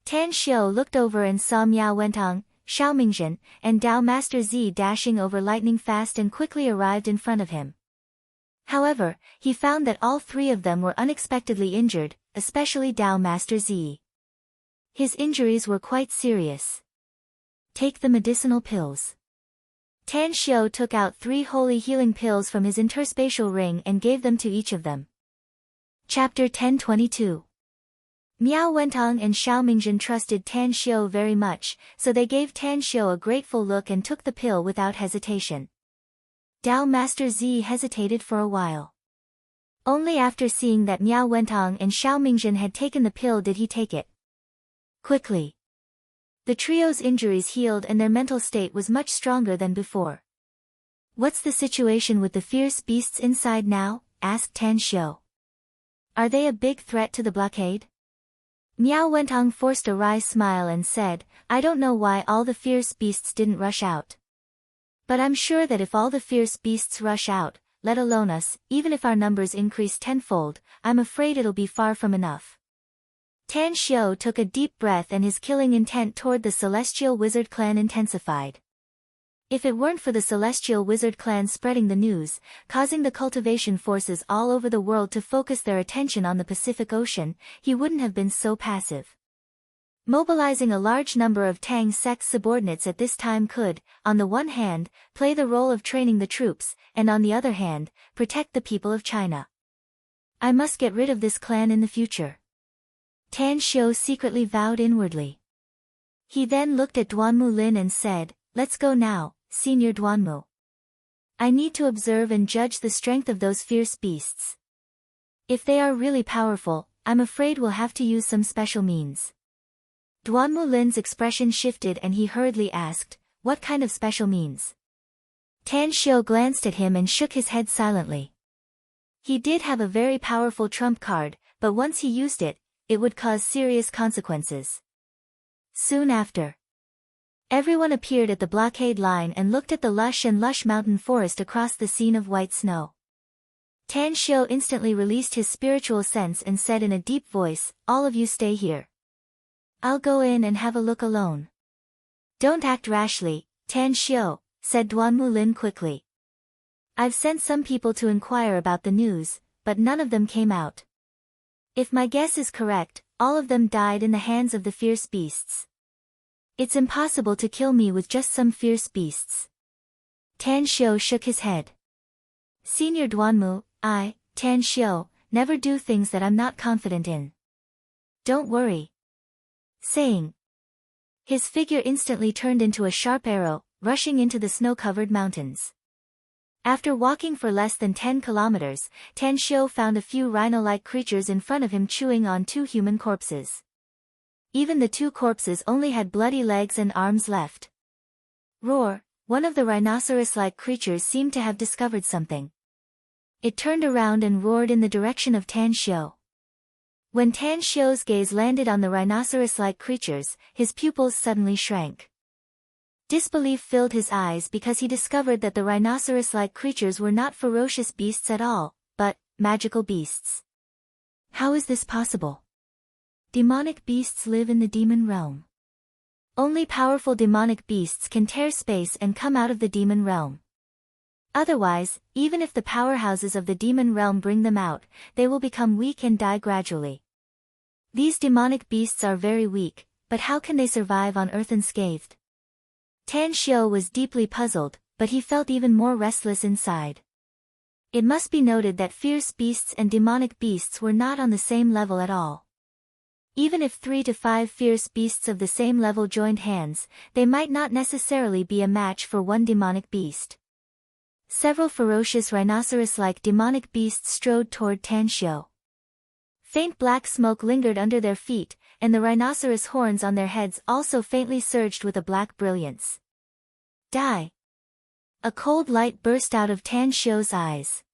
Tan Xiu looked over and saw Miao Wentong, Xiao Mingzhen, and Dao Master Zi dashing over lightning fast and quickly arrived in front of him. However, he found that all 3 of them were unexpectedly injured, especially Dao Master Zi. His injuries were quite serious. Take the medicinal pills. Tan Xiu took out 3 holy healing pills from his interspatial ring and gave them to each of them. Chapter 1022. Miao Wentong and Xiao Mingzhen trusted Tan Xiu very much, so they gave Tan Xiu a grateful look and took the pill without hesitation. Dao Master Zi hesitated for a while. Only after seeing that Miao Wentong and Xiao Mingjun had taken the pill did he take it. Quickly. The trio's injuries healed and their mental state was much stronger than before. "What's the situation with the fierce beasts inside now?" asked Tan Xiu. "Are they a big threat to the blockade?" Miao Wentong forced a wry smile and said, "I don't know why all the fierce beasts didn't rush out. But I'm sure that if all the fierce beasts rush out, let alone us, even if our numbers increase tenfold, I'm afraid it'll be far from enough." Tan Xiu took a deep breath and his killing intent toward the Celestial Wizard clan intensified. If it weren't for the Celestial Wizard clan spreading the news, causing the cultivation forces all over the world to focus their attention on the Pacific Ocean, he wouldn't have been so passive. Mobilizing a large number of Tang sect's subordinates at this time could, on the one hand, play the role of training the troops, and on the other hand, protect the people of China. "I must get rid of this clan in the future." Tan Xiu secretly vowed inwardly. He then looked at Duanmu Lin and said, "Let's go now, Senior Duanmu. I need to observe and judge the strength of those fierce beasts. If they are really powerful, I'm afraid we'll have to use some special means." Duanmu Lin's expression shifted and he hurriedly asked, "What kind of special means?" Tan Xiu glanced at him and shook his head silently. He did have a very powerful trump card, but once he used it, it would cause serious consequences. Soon after, everyone appeared at the blockade line and looked at the lush mountain forest across the scene of white snow. Tan Xiu instantly released his spiritual sense and said in a deep voice, "All of you stay here. I'll go in and have a look alone." "Don't act rashly, Tan Xiu," said Duanmu Lin quickly. "I've sent some people to inquire about the news, but none of them came out. If my guess is correct, all of them died in the hands of the fierce beasts. It's impossible to kill me with just some fierce beasts." Tan Xiu shook his head. "Senior Duanmu, Tan Xiu, never do things that I'm not confident in. Don't worry." Saying, his figure instantly turned into a sharp arrow, rushing into the snow-covered mountains. After walking for less than 10 kilometers, Tan Xiu found a few rhino-like creatures in front of him chewing on 2 human corpses. Even the 2 corpses only had bloody legs and arms left. Roar! One of the rhinoceros-like creatures seemed to have discovered something. It turned around and roared in the direction of Tan Xiu. When Tan Xiu's gaze landed on the rhinoceros-like creatures, his pupils suddenly shrank. Disbelief filled his eyes because he discovered that the rhinoceros-like creatures were not ferocious beasts at all, but magical beasts. How is this possible? Demonic beasts live in the demon realm. Only powerful demonic beasts can tear space and come out of the demon realm. Otherwise, even if the powerhouses of the demon realm bring them out, they will become weak and die gradually. These demonic beasts are very weak, but how can they survive on Earth unscathed? Tan Xiu was deeply puzzled, but he felt even more restless inside. It must be noted that fierce beasts and demonic beasts were not on the same level at all. Even if 3 to 5 fierce beasts of the same level joined hands, they might not necessarily be a match for one demonic beast. Several ferocious rhinoceros-like demonic beasts strode toward Tan Xiu. Faint black smoke lingered under their feet, and the rhinoceros horns on their heads also faintly surged with a black brilliance. Die! A cold light burst out of Tan Xiu's eyes.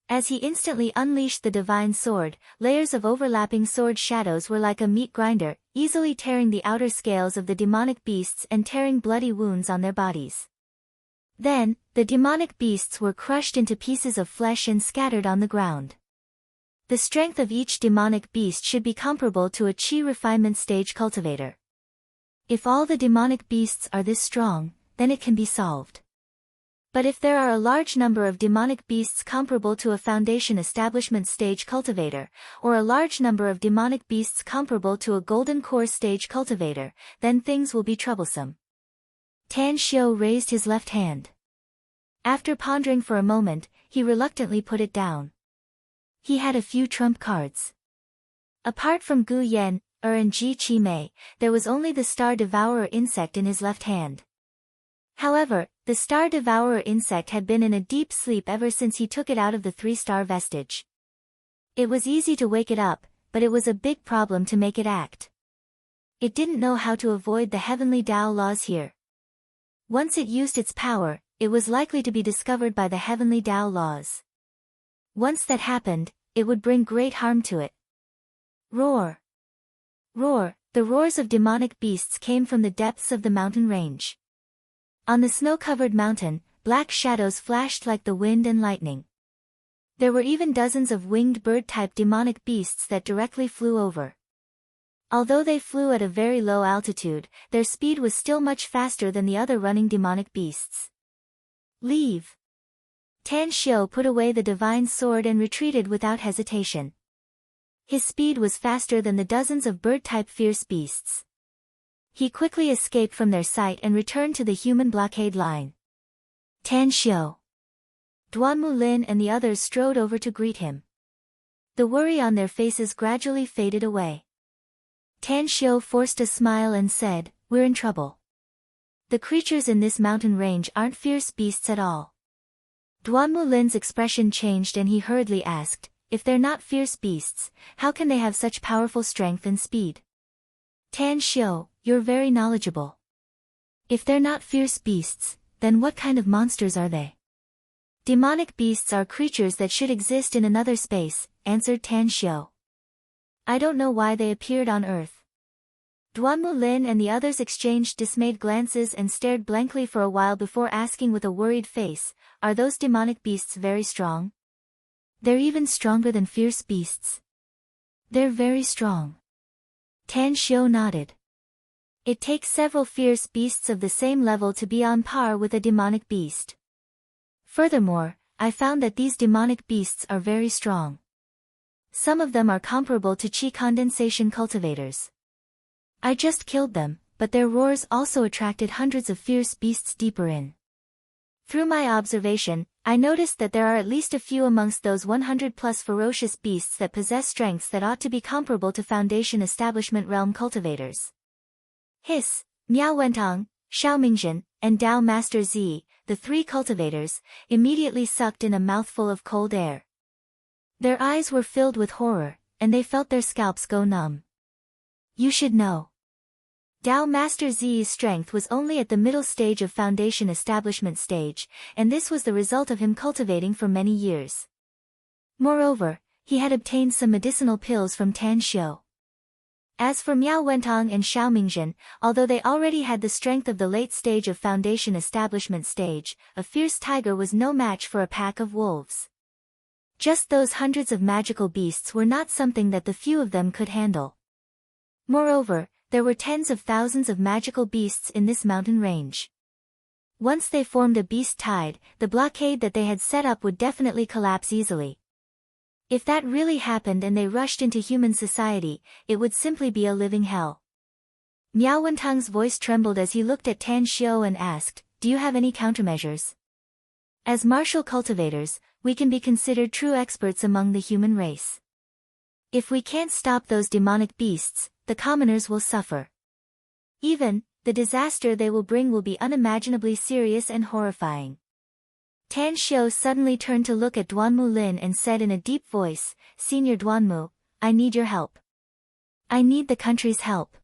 As he instantly unleashed the divine sword, layers of overlapping sword shadows were like a meat grinder, easily tearing the outer scales of the demonic beasts and tearing bloody wounds on their bodies. Then, the demonic beasts were crushed into pieces of flesh and scattered on the ground. The strength of each demonic beast should be comparable to a chi refinement stage cultivator. If all the demonic beasts are this strong, then it can be solved. But if there are a large number of demonic beasts comparable to a foundation establishment stage cultivator, or a large number of demonic beasts comparable to a golden core stage cultivator, then things will be troublesome. Tan Xiu raised his left hand. After pondering for a moment, he reluctantly put it down. He had a few trump cards. Apart from Gu Yan, and Ji Qi Mei, there was only the Star Devourer insect in his left hand. However, the Star Devourer insect had been in a deep sleep ever since he took it out of the 3-star vestige. It was easy to wake it up, but it was a big problem to make it act. It didn't know how to avoid the heavenly Tao laws here. Once it used its power, it was likely to be discovered by the heavenly Tao laws. Once that happened, it would bring great harm to it. Roar! Roar! The roars of demonic beasts came from the depths of the mountain range. On the snow-covered mountain, black shadows flashed like the wind and lightning. There were even dozens of winged bird-type demonic beasts that directly flew over. Although they flew at a very low altitude, their speed was still much faster than the other running demonic beasts. Leave! Tan Xiu put away the divine sword and retreated without hesitation. His speed was faster than the dozens of bird-type fierce beasts. He quickly escaped from their sight and returned to the human blockade line. Tan Xiu. Duanmu Lin and the others strode over to greet him. The worry on their faces gradually faded away. Tan Xiu forced a smile and said, "We're in trouble. The creatures in this mountain range aren't fierce beasts at all." Duanmu Lin's expression changed and he hurriedly asked, "If they're not fierce beasts, how can they have such powerful strength and speed?" Tan Xiu, you're very knowledgeable. If they're not fierce beasts, then what kind of monsters are they? Demonic beasts are creatures that should exist in another space, answered Tan Xiu. I don't know why they appeared on Earth. Duanmu Lin and the others exchanged dismayed glances and stared blankly for a while before asking with a worried face, "Are those demonic beasts very strong?" "They're even stronger than fierce beasts." "They're very strong." Tan Xiu nodded. It takes several fierce beasts of the same level to be on par with a demonic beast. Furthermore, I found that these demonic beasts are very strong. Some of them are comparable to qi condensation cultivators. I just killed them, but their roars also attracted hundreds of fierce beasts deeper in. Through my observation, I noticed that there are at least a few amongst those 100+ ferocious beasts that possess strengths that ought to be comparable to Foundation Establishment Realm cultivators. Hiss, Miao Wentong, Xiao Mingzhen, and Dao Master Zi, the three cultivators, immediately sucked in a mouthful of cold air. Their eyes were filled with horror, and they felt their scalps go numb. You should know. Dao Master Zi's strength was only at the middle stage of Foundation Establishment stage, and this was the result of him cultivating for many years. Moreover, he had obtained some medicinal pills from Tan Xiu. As for Miao Wentong and Xiao Mingzhen, although they already had the strength of the late stage of Foundation Establishment stage, a fierce tiger was no match for a pack of wolves. Just those hundreds of magical beasts were not something that the few of them could handle. Moreover, there were tens of thousands of magical beasts in this mountain range. Once they formed a beast tide, the blockade that they had set up would definitely collapse easily. If that really happened and they rushed into human society, it would simply be a living hell. Miao Wentong's voice trembled as he looked at Tan Xiu and asked, "Do you have any countermeasures?" As martial cultivators, we can be considered true experts among the human race. If we can't stop those demonic beasts, the commoners will suffer. Even, the disaster they will bring will be unimaginably serious and horrifying. Tan Xiu suddenly turned to look at Duanmu Lin and said in a deep voice, "Senior Duanmu, I need your help. I need the country's help."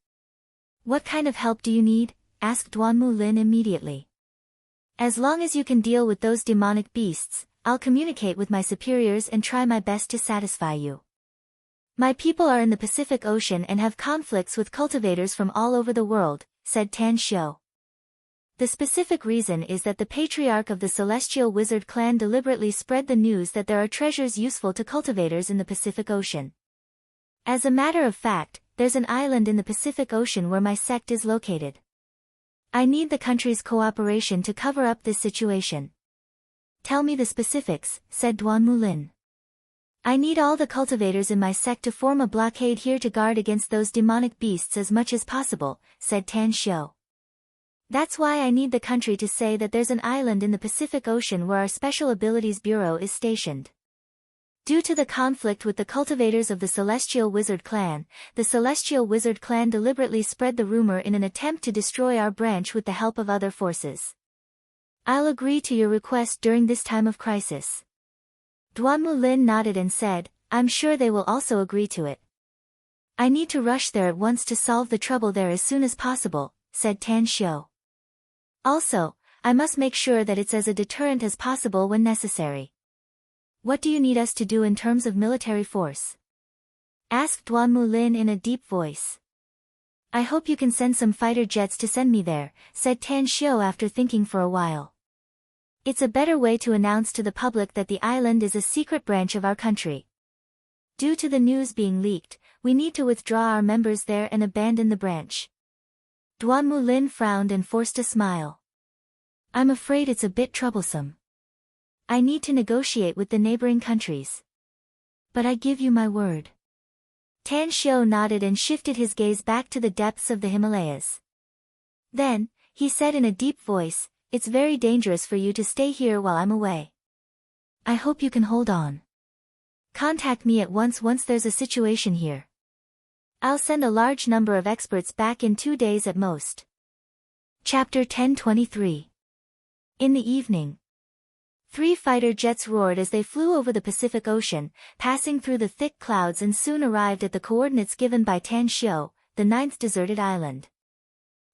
"What kind of help do you need?" asked Duanmu Lin immediately. "As long as you can deal with those demonic beasts, I'll communicate with my superiors and try my best to satisfy you. My people are in the Pacific Ocean and have conflicts with cultivators from all over the world," said Tan Xiu. The specific reason is that the patriarch of the Celestial Wizard clan deliberately spread the news that there are treasures useful to cultivators in the Pacific Ocean. As a matter of fact, there's an island in the Pacific Ocean where my sect is located. I need the country's cooperation to cover up this situation. "Tell me the specifics," said Duanmu Lin. "I need all the cultivators in my sect to form a blockade here to guard against those demonic beasts as much as possible," said Tan Xiu. "That's why I need the country to say that there's an island in the Pacific Ocean where our Special Abilities Bureau is stationed." Due to the conflict with the cultivators of the Celestial Wizard clan, the Celestial Wizard clan deliberately spread the rumor in an attempt to destroy our branch with the help of other forces. I'll agree to your request during this time of crisis. Duanmu Lin nodded and said, I'm sure they will also agree to it. I need to rush there at once to solve the trouble there as soon as possible, said Tan Xiu. Also, I must make sure that it's as a deterrent as possible when necessary. What do you need us to do in terms of military force? Asked Duan Mulin in a deep voice. I hope you can send some fighter jets to send me there, said Tan Xiu after thinking for a while. It's a better way to announce to the public that the island is a secret branch of our country. Due to the news being leaked, we need to withdraw our members there and abandon the branch. Duan Mulin frowned and forced a smile. I'm afraid it's a bit troublesome. I need to negotiate with the neighboring countries. But I give you my word. Tan Xiu nodded and shifted his gaze back to the depths of the Himalayas. Then, he said in a deep voice, it's very dangerous for you to stay here while I'm away. I hope you can hold on. Contact me at once there's a situation here. I'll send a large number of experts back in 2 days at most. Chapter 1023. In the evening. 3 fighter jets roared as they flew over the Pacific Ocean, passing through the thick clouds and soon arrived at the coordinates given by Tan Xiu, the 9th deserted island.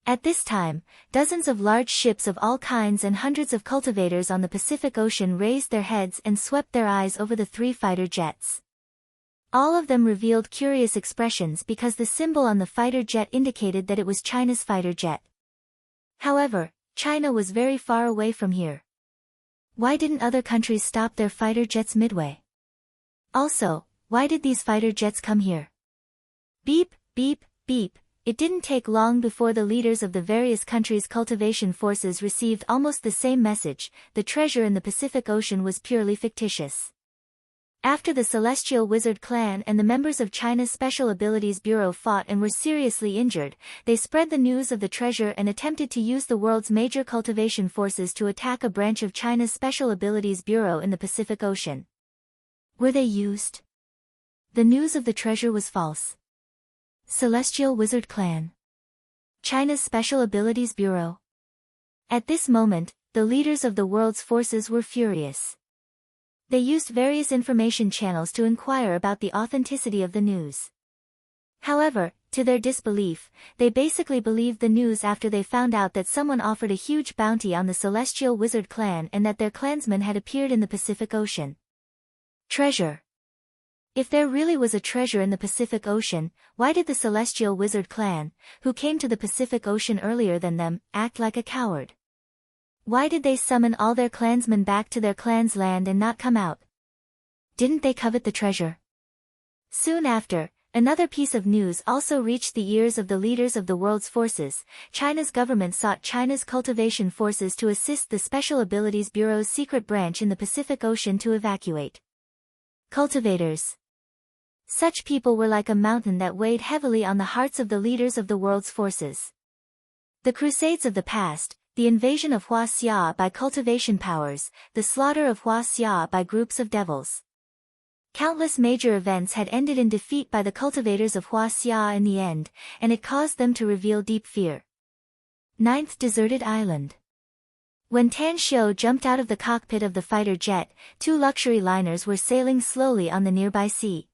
At this time, dozens of large ships of all kinds and hundreds of cultivators on the Pacific Ocean raised their heads and swept their eyes over the 3 fighter jets. All of them revealed curious expressions because the symbol on the fighter jet indicated that it was China's fighter jet. However, China was very far away from here. Why didn't other countries stop their fighter jets midway? Also, why did these fighter jets come here? Beep, beep, beep. It didn't take long before the leaders of the various countries' cultivation forces received almost the same message: the treasure in the Pacific Ocean was purely fictitious. After the Celestial Wizard clan and the members of China's Special Abilities Bureau fought and were seriously injured, they spread the news of the treasure and attempted to use the world's major cultivation forces to attack a branch of China's Special Abilities Bureau in the Pacific Ocean. Were they used? The news of the treasure was false. Celestial Wizard Clan. China's Special Abilities Bureau. At this moment, the leaders of the world's forces were furious. They used various information channels to inquire about the authenticity of the news. However, to their disbelief, they basically believed the news after they found out that someone offered a huge bounty on the Celestial Wizard Clan and that their clansmen had appeared in the Pacific Ocean. Treasure. If there really was a treasure in the Pacific Ocean, why did the Celestial Wizard Clan, who came to the Pacific Ocean earlier than them, act like a coward? Why did they summon all their clansmen back to their clan's land and not come out? Didn't they covet the treasure? Soon after, another piece of news also reached the ears of the leaders of the world's forces. China's government sought China's cultivation forces to assist the Special Abilities Bureau's secret branch in the Pacific Ocean to evacuate. Cultivators. Such people were like a mountain that weighed heavily on the hearts of the leaders of the world's forces. The crusades of the past, the invasion of Huaxia by cultivation powers, the slaughter of Huaxia by groups of devils. Countless major events had ended in defeat by the cultivators of Huaxia in the end, and it caused them to reveal deep fear. 9th deserted island. When Tan Xiu jumped out of the cockpit of the fighter jet, 2 luxury liners were sailing slowly on the nearby sea.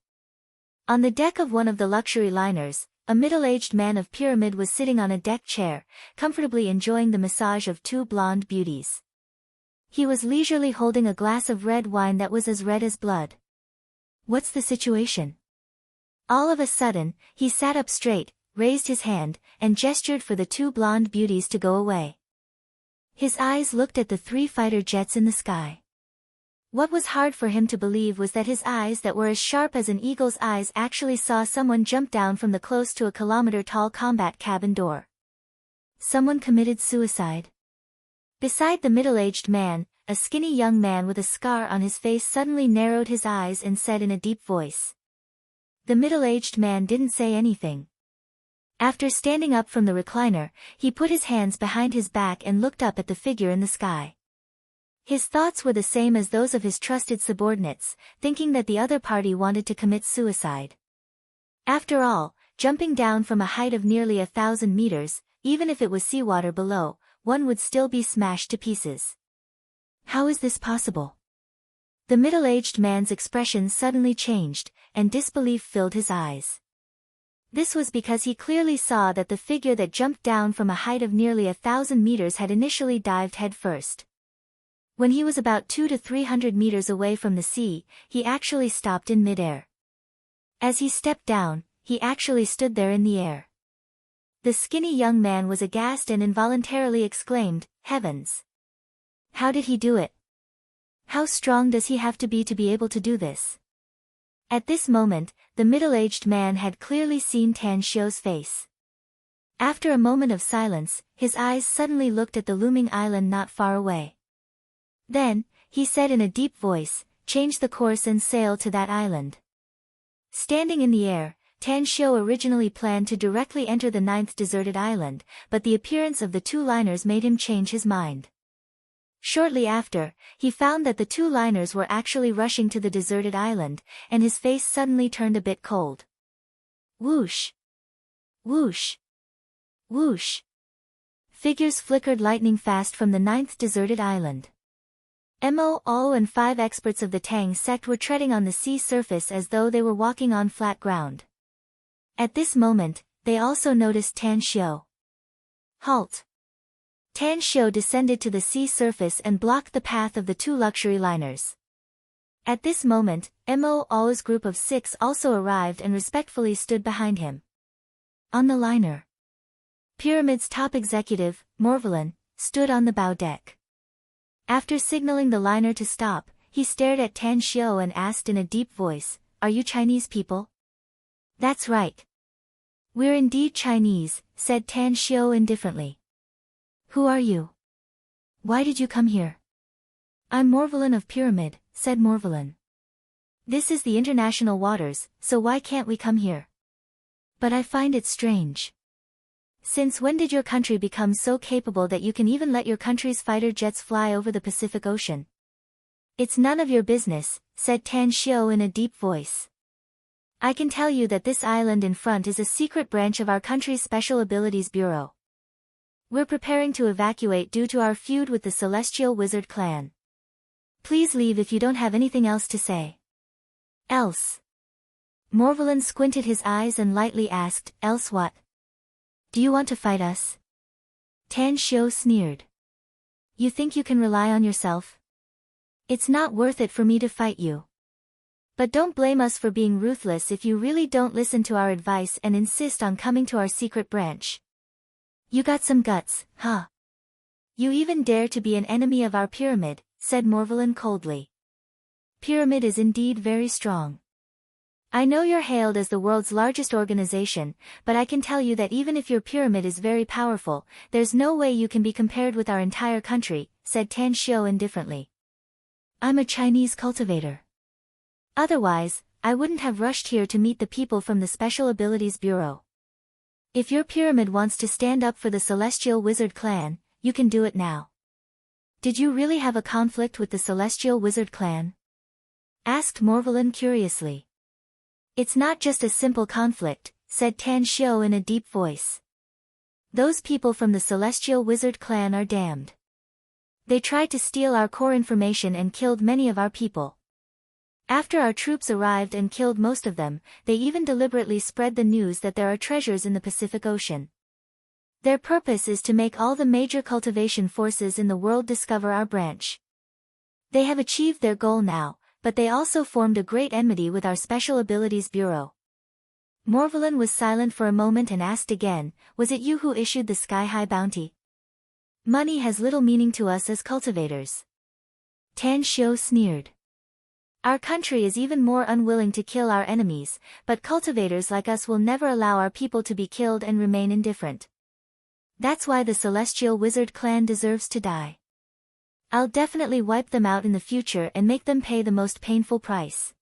On the deck of one of the luxury liners, a middle-aged man of pyramid was sitting on a deck chair, comfortably enjoying the massage of 2 blonde beauties. He was leisurely holding a glass of red wine that was as red as blood. What's the situation? All of a sudden, he sat up straight, raised his hand, and gestured for the 2 blonde beauties to go away. His eyes looked at the 3 fighter jets in the sky. What was hard for him to believe was that his eyes that were as sharp as an eagle's eyes actually saw someone jump down from the close to a kilometer-tall combat cabin door. Someone committed suicide. Beside the middle-aged man, a skinny young man with a scar on his face suddenly narrowed his eyes and said in a deep voice. The middle-aged man didn't say anything. After standing up from the recliner, he put his hands behind his back and looked up at the figure in the sky. His thoughts were the same as those of his trusted subordinates, thinking that the other party wanted to commit suicide. After all, jumping down from a height of nearly 1,000 meters, even if it was seawater below, one would still be smashed to pieces. How is this possible? The middle-aged man's expression suddenly changed, and disbelief filled his eyes. This was because he clearly saw that the figure that jumped down from a height of nearly 1,000 meters had initially dived headfirst. When he was about 200 to 300 meters away from the sea, he actually stopped in midair. As he stepped down, he actually stood there in the air. The skinny young man was aghast and involuntarily exclaimed, "Heavens! How did he do it? How strong does he have to be able to do this?" At this moment, the middle-aged man had clearly seen Tan Xiu's face. After a moment of silence, his eyes suddenly looked at the looming island not far away. Then, he said in a deep voice, "Change the course and sail to that island." Standing in the air, Tan Xiu originally planned to directly enter the 9th deserted island, but the appearance of the two liners made him change his mind. Shortly after, he found that the two liners were actually rushing to the deserted island, and his face suddenly turned a bit cold. Whoosh! Whoosh! Whoosh! Figures flickered lightning fast from the 9th deserted island. Mo and 5 experts of the Tang sect were treading on the sea surface as though they were walking on flat ground. At this moment, they also noticed Tan Xiu. Halt! Tan Xiu descended to the sea surface and blocked the path of the two luxury liners. At this moment, Mo's group of 6 also arrived and respectfully stood behind him. On the liner, Pyramid's top executive, Mortality, stood on the bow deck. After signaling the liner to stop, he stared at Tan Xiu and asked in a deep voice, "Are you Chinese people?" "That's right. We're indeed Chinese," said Tan Xiu indifferently. "Who are you? Why did you come here?" "I'm Mortality of Pyramid," said Mortality. "This is the international waters, so why can't we come here?" "But I find it strange. Since when did your country become so capable that you can even let your country's fighter jets fly over the Pacific Ocean?" "It's none of your business," said Tan Xiu in a deep voice. "I can tell you that this island in front is a secret branch of our country's Special Abilities Bureau. We're preparing to evacuate due to our feud with the Celestial Wizard clan. Please leave if you don't have anything else to say." "Else?" Mortality squinted his eyes and lightly asked, "Else what? Do you want to fight us?" Tan Xiu sneered. "You think you can rely on yourself? It's not worth it for me to fight you. But don't blame us for being ruthless if you really don't listen to our advice and insist on coming to our secret branch. You got some guts, huh? You even dare to be an enemy of our pyramid," said Mortality coldly. "Pyramid is indeed very strong. I know you're hailed as the world's largest organization, but I can tell you that even if your pyramid is very powerful, there's no way you can be compared with our entire country," said Tan Xiu indifferently. "I'm a Chinese cultivator. Otherwise, I wouldn't have rushed here to meet the people from the Special Abilities Bureau. If your pyramid wants to stand up for the Celestial Wizard clan, you can do it now." "Did you really have a conflict with the Celestial Wizard clan?" asked Mortality curiously. "It's not just a simple conflict," said Tan Xiu in a deep voice. "Those people from the Celestial Wizard clan are damned. They tried to steal our core information and killed many of our people. After our troops arrived and killed most of them, they even deliberately spread the news that there are treasures in the Pacific Ocean. Their purpose is to make all the major cultivation forces in the world discover our branch. They have achieved their goal now, but they also formed a great enmity with our Special Abilities Bureau." Mortality was silent for a moment and asked again, "Was it you who issued the sky-high bounty?" "Money has little meaning to us as cultivators." Tan Xiu sneered. "Our country is even more unwilling to kill our enemies, but cultivators like us will never allow our people to be killed and remain indifferent. That's why the Celestial Wizard clan deserves to die. I'll definitely wipe them out in the future and make them pay the most painful price."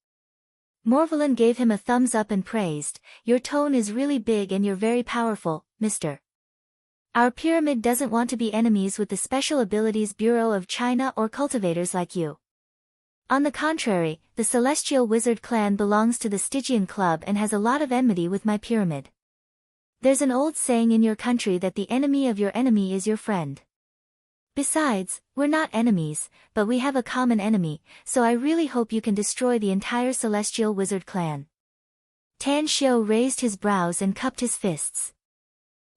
Mortality gave him a thumbs up and praised, "Your tone is really big and you're very powerful, Mr. Our pyramid doesn't want to be enemies with the Special Abilities Bureau of China or cultivators like you. On the contrary, the Celestial Wizard clan belongs to the Stygian Club and has a lot of enmity with my pyramid. There's an old saying in your country that the enemy of your enemy is your friend. Besides, we're not enemies, but we have a common enemy, so I really hope you can destroy the entire celestial wizard clan. Tan Xiao raised his brows and cupped his fists.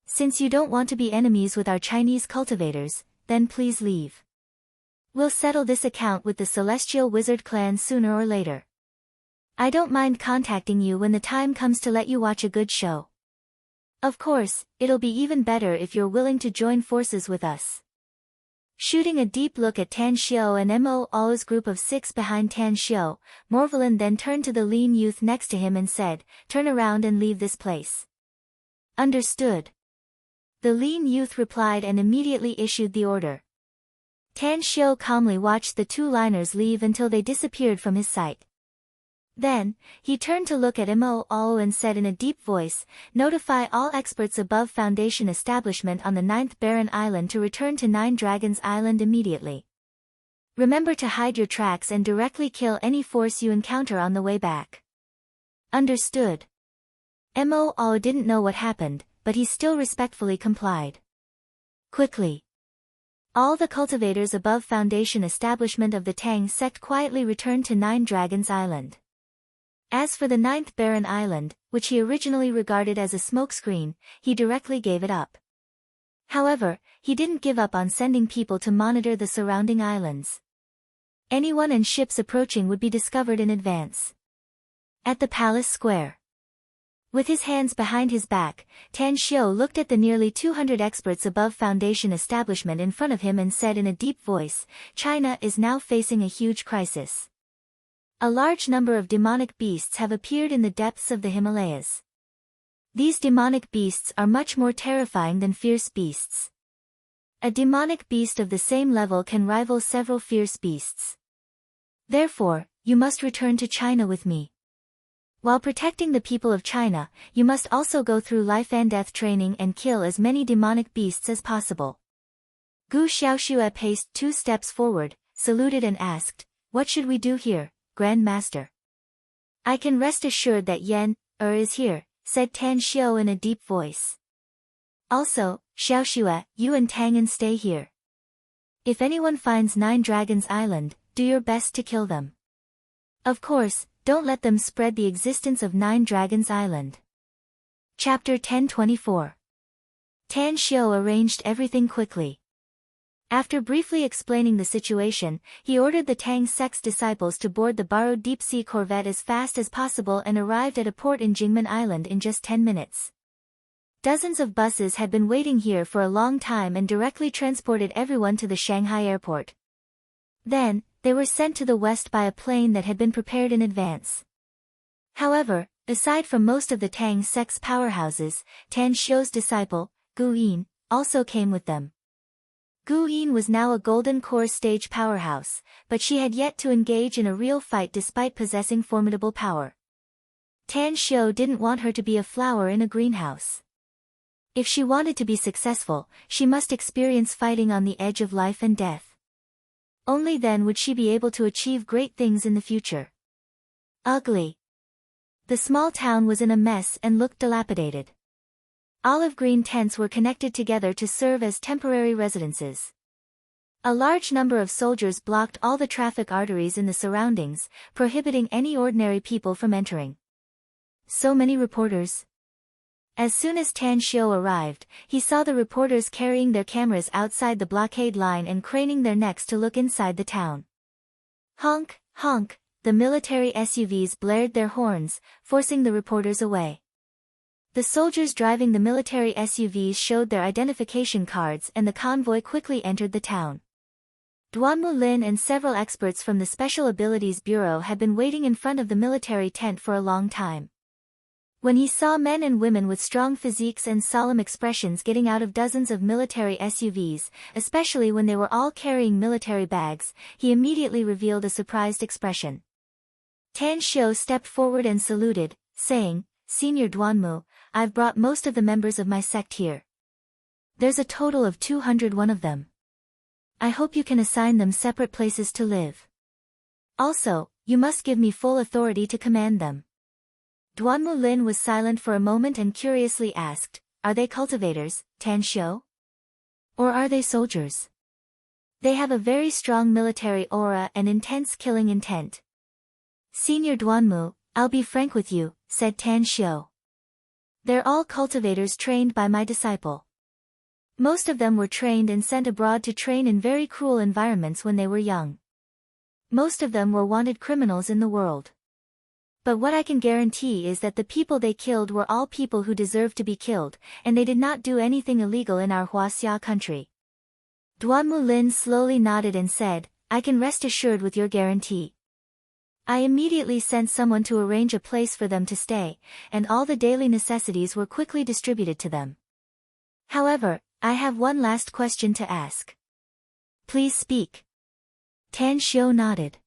Since you don't want to be enemies with our Chinese cultivators, then please leave. We'll settle this account with the celestial wizard clan sooner or later. I don't mind contacting you when the time comes to let you watch a good show. Of course, it'll be even better if you're willing to join forces with us. Shooting a deep look at Tan Xiao and Mo's group of 6 behind Tan Xiao, Morvelin then turned to the lean youth next to him and said, "Turn around and leave this place." "Understood." The lean youth replied and immediately issued the order. Tan Xiao calmly watched the 2 liners leave until they disappeared from his sight. Then, he turned to look at Mo and said in a deep voice, "Notify all experts above Foundation establishment on the 9th Barren Island to return to 9 Dragons Island immediately. Remember to hide your tracks and directly kill any force you encounter on the way back." "Understood." Mo didn't know what happened, but he still respectfully complied. Quickly, all the cultivators above Foundation establishment of the Tang sect quietly returned to 9 Dragons Island. As for the 9th Barren Island, which he originally regarded as a smokescreen, he directly gave it up. However, he didn't give up on sending people to monitor the surrounding islands. Anyone and ships approaching would be discovered in advance. At the palace square, with his hands behind his back, Tan Xiao looked at the nearly 200 experts above Foundation establishment in front of him and said in a deep voice, "China is now facing a huge crisis. A large number of demonic beasts have appeared in the depths of the Himalayas. These demonic beasts are much more terrifying than fierce beasts. A demonic beast of the same level can rival several fierce beasts. Therefore, you must return to China with me. While protecting the people of China, you must also go through life and death training and kill as many demonic beasts as possible." Gu Xiaoxue paced 2 steps forward, saluted and asked, "What should we do here, Grand Master?" "I can rest assured that Yan is here," said Tan Xiao in a deep voice. "Also, Xiaoxue, you and Tangan stay here. If anyone finds 9 Dragons Island, do your best to kill them. Of course, don't let them spread the existence of 9 Dragons Island." Chapter 1024. Tan Xiao arranged everything quickly. After briefly explaining the situation, he ordered the Tang sect's disciples to board the borrowed deep-sea corvette as fast as possible and arrived at a port in Jingmen Island in just 10 minutes. Dozens of buses had been waiting here for a long time and directly transported everyone to the Shanghai airport. Then, they were sent to the west by a plane that had been prepared in advance. However, aside from most of the Tang sect's powerhouses, Tan Xiao's disciple, Gu Yin, also came with them. Gu Yin was now a golden core stage powerhouse, but she had yet to engage in a real fight despite possessing formidable power. Tan Xiao didn't want her to be a flower in a greenhouse. If she wanted to be successful, she must experience fighting on the edge of life and death. Only then would she be able to achieve great things in the future. Ugly. The small town was in a mess and looked dilapidated. Olive green tents were connected together to serve as temporary residences. A large number of soldiers blocked all the traffic arteries in the surroundings, prohibiting any ordinary people from entering. So many reporters. As soon as Tan Xiao arrived, he saw the reporters carrying their cameras outside the blockade line and craning their necks to look inside the town. Honk, honk, the military SUVs blared their horns, forcing the reporters away. The soldiers driving the military SUVs showed their identification cards and the convoy quickly entered the town. Duanmu Lin and several experts from the Special Abilities Bureau had been waiting in front of the military tent for a long time. When he saw men and women with strong physiques and solemn expressions getting out of dozens of military SUVs, especially when they were all carrying military bags, he immediately revealed a surprised expression. Tan Xiao stepped forward and saluted, saying, "Senior Duanmu, I've brought most of the members of my sect here. There's a total of 201 of them. I hope you can assign them separate places to live. Also, you must give me full authority to command them." Duanmu Lin was silent for a moment and curiously asked, "Are they cultivators, Tan Xiao? Or are they soldiers?" They have a very strong military aura and intense killing intent. Senior Duanmu, I'll be frank with you, said Tan Xiu. They're all cultivators trained by my disciple. Most of them were trained and sent abroad to train in very cruel environments when they were young. Most of them were wanted criminals in the world. But what I can guarantee is that the people they killed were all people who deserved to be killed, and they did not do anything illegal in our Huaxia country. Duanmu Lin slowly nodded and said, I can rest assured with your guarantee. I immediately sent someone to arrange a place for them to stay, and all the daily necessities were quickly distributed to them. However, I have one last question to ask. Please speak. Tan Xiu nodded.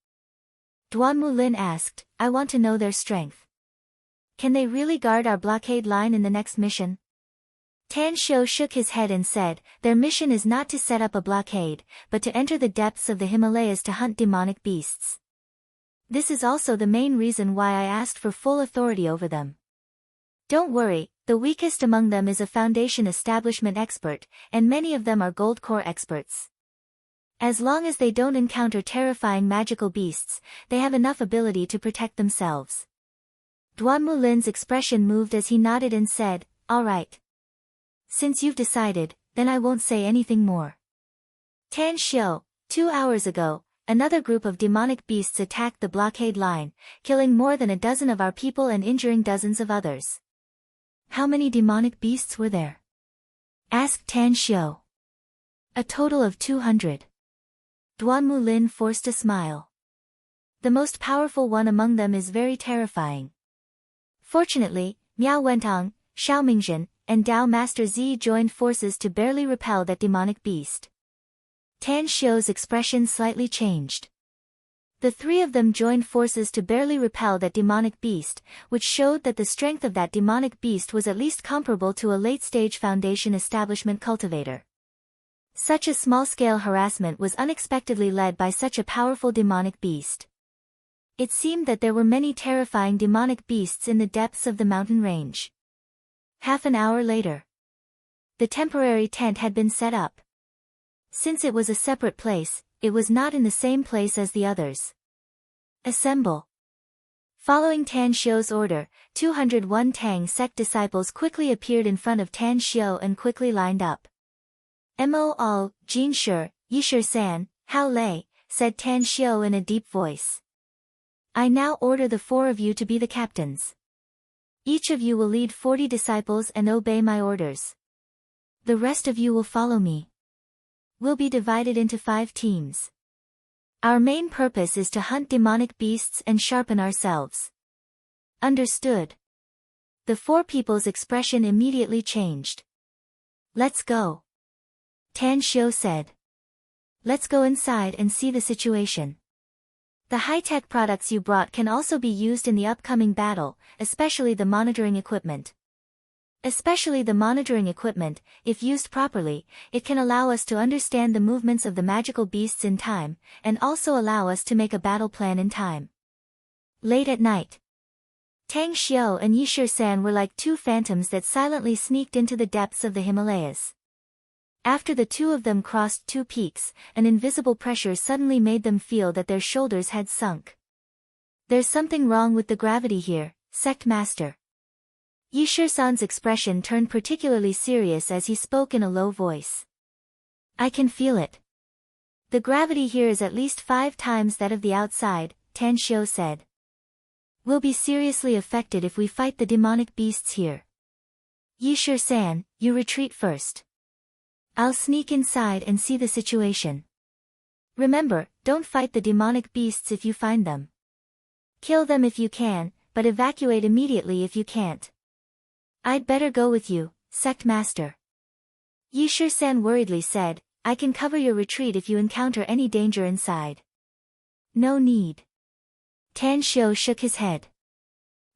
Duanmu Lin asked, I want to know their strength. Can they really guard our blockade line in the next mission? Tan Xiu shook his head and said, their mission is not to set up a blockade, but to enter the depths of the Himalayas to hunt demonic beasts. This is also the main reason why I asked for full authority over them. Don't worry, the weakest among them is a foundation establishment expert, and many of them are gold core experts. As long as they don't encounter terrifying magical beasts, they have enough ability to protect themselves. Duanmu Lin's expression moved as he nodded and said, all right. Since you've decided, then I won't say anything more. Tan Xiu, 2 hours ago, another group of demonic beasts attacked the blockade line, killing more than a dozen of our people and injuring dozens of others. How many demonic beasts were there? Asked Tan Xiu. A total of 200. Duanmu Lin forced a smile. The most powerful one among them is very terrifying. Fortunately, Miao Wentong, Xiao Mingzhen, and Dao Master Zi joined forces to barely repel that demonic beast. Tan Xiu's expression slightly changed. The three of them joined forces to barely repel that demonic beast, which showed that the strength of that demonic beast was at least comparable to a late-stage foundation establishment cultivator. Such a small-scale harassment was unexpectedly led by such a powerful demonic beast. It seemed that there were many terrifying demonic beasts in the depths of the mountain range. Half an hour later, the temporary tent had been set up. Since it was a separate place, it was not in the same place as the others. Assemble. Following Tan Xiu's order, 201 Tang sect disciples quickly appeared in front of Tan Xiu and quickly lined up. Mo Al, Jin Shi, Yishir San, Hao Lei, said Tan Xiu in a deep voice. I now order the 4 of you to be the captains. Each of you will lead 40 disciples and obey my orders. The rest of you will follow me. We'll be divided into 5 teams. Our main purpose is to hunt demonic beasts and sharpen ourselves. Understood. The 4 people's expression immediately changed. Let's go. Tan Xiu said. Let's go inside and see the situation. The high-tech products you brought can also be used in the upcoming battle, especially the monitoring equipment. If used properly, it can allow us to understand the movements of the magical beasts in time, and also allow us to make a battle plan in time. Late at night, Tang Xiu and Yishir San were like 2 phantoms that silently sneaked into the depths of the Himalayas. After the 2 of them crossed 2 peaks, an invisible pressure suddenly made them feel that their shoulders had sunk. There's something wrong with the gravity here, Sect Master. Yishir San's expression turned particularly serious as he spoke in a low voice. I can feel it. The gravity here is at least 5 times that of the outside, Tan Xiu said. We'll be seriously affected if we fight the demonic beasts here. Yishir San, you retreat first. I'll sneak inside and see the situation. Remember, don't fight the demonic beasts if you find them. Kill them if you can, but evacuate immediately if you can't. I'd better go with you, Sect Master. Yishir San worriedly said, I can cover your retreat if you encounter any danger inside. No need. Tan Xiu shook his head.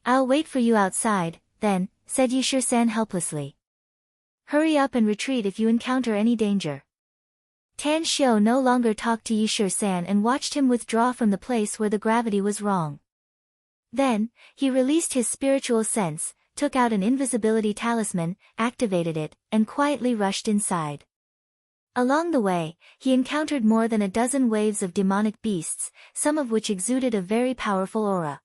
I'll wait for you outside, then, said Yishir San helplessly. Hurry up and retreat if you encounter any danger. Tan Xiu no longer talked to Yishir San and watched him withdraw from the place where the gravity was wrong. Then, he released his spiritual sense, took out an invisibility talisman, activated it, and quietly rushed inside. Along the way, he encountered more than a dozen waves of demonic beasts, some of which exuded a very powerful aura.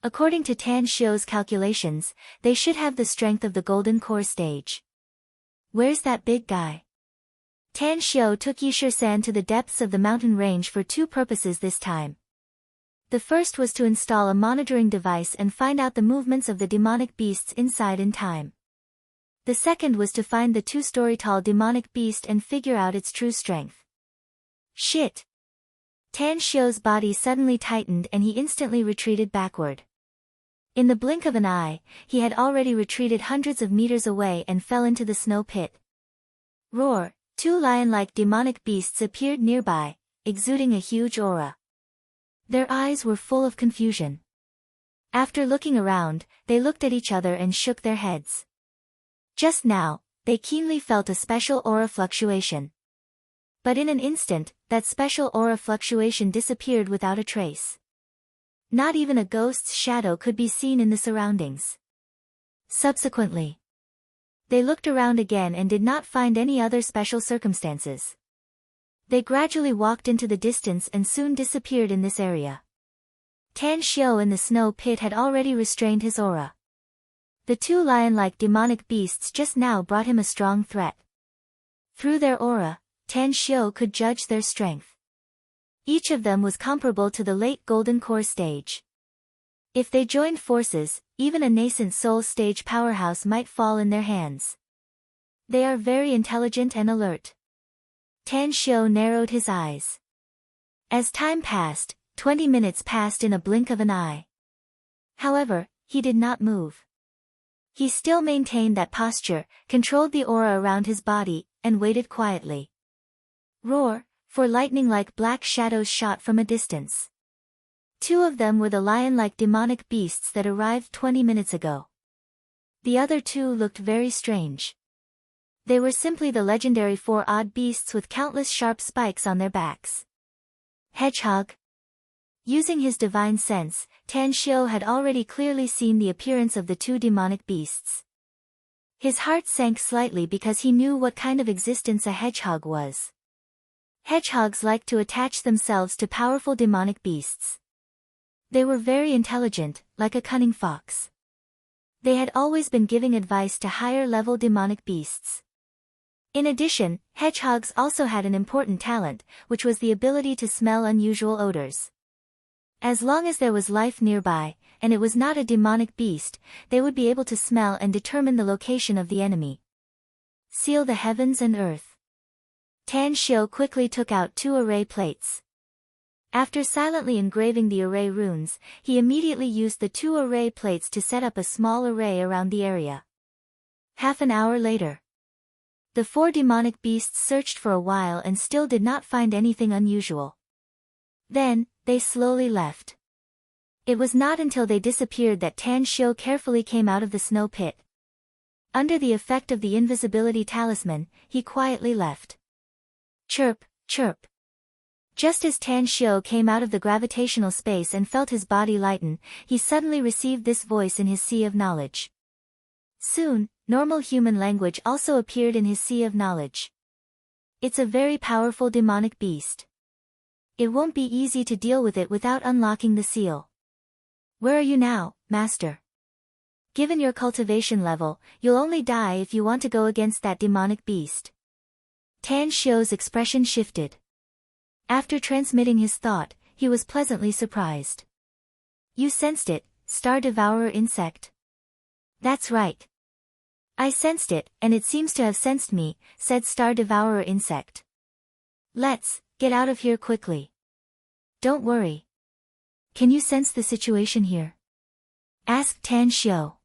According to Tan Xiu's calculations, they should have the strength of the Golden Core stage. Where's that big guy? Tan Xiu took Yishir-san to the depths of the mountain range for two purposes this time. The first was to install a monitoring device and find out the movements of the demonic beasts inside in time. The second was to find the 2-story-tall demonic beast and figure out its true strength. Shit! Tan Xiu's body suddenly tightened and he instantly retreated backward. In the blink of an eye, he had already retreated hundreds of meters away and fell into the snow pit. Roar! Two lion-like demonic beasts appeared nearby, exuding a huge aura. Their eyes were full of confusion. After looking around, they looked at each other and shook their heads. Just now, they keenly felt a special aura fluctuation. But in an instant, that special aura fluctuation disappeared without a trace. Not even a ghost's shadow could be seen in the surroundings. Subsequently, they looked around again and did not find any other special circumstances. They gradually walked into the distance and soon disappeared in this area. Tan Xiu in the snow pit had already restrained his aura. The two lion-like demonic beasts just now brought him a strong threat. Through their aura, Tan Xiu could judge their strength. Each of them was comparable to the late Golden Core stage. If they joined forces, even a nascent soul stage powerhouse might fall in their hands. They are very intelligent and alert. Tan Xiu narrowed his eyes. As time passed, 20 minutes passed in a blink of an eye. However, he did not move. He still maintained that posture, controlled the aura around his body, and waited quietly. Roar! For lightning-like black shadows shot from a distance. Two of them were the lion-like demonic beasts that arrived 20 minutes ago. The other two looked very strange. They were simply the legendary 4 odd beasts with countless sharp spikes on their backs. Hedgehog. Using his divine sense, Tan Xiu had already clearly seen the appearance of the two demonic beasts. His heart sank slightly because he knew what kind of existence a hedgehog was. Hedgehogs like to attach themselves to powerful demonic beasts. They were very intelligent, like a cunning fox. They had always been giving advice to higher-level demonic beasts. In addition, hedgehogs also had an important talent, which was the ability to smell unusual odors. As long as there was life nearby, and it was not a demonic beast, they would be able to smell and determine the location of the enemy. Seal the heavens and earth. Tan Xiu quickly took out 2 array plates. After silently engraving the array runes, he immediately used the 2 array plates to set up a small array around the area. Half an hour later, the 4 demonic beasts searched for a while and still did not find anything unusual. Then, they slowly left. It was not until they disappeared that Tan Xiu carefully came out of the snow pit. Under the effect of the invisibility talisman, he quietly left. Chirp, chirp. Just as Tan Xiu came out of the gravitational space and felt his body lighten, he suddenly received this voice in his sea of knowledge. Soon, normal human language also appeared in his sea of knowledge. It's a very powerful demonic beast. It won't be easy to deal with it without unlocking the seal. Where are you now, Master? Given your cultivation level, you'll only die if you want to go against that demonic beast. Tan Xiu's expression shifted. After transmitting his thought, he was pleasantly surprised. You sensed it, Star Devourer insect. That's right. I sensed it, and it seems to have sensed me, said Star Devourer insect. Let's get out of here quickly. Don't worry. Can you sense the situation here? Asked Tan Xiu.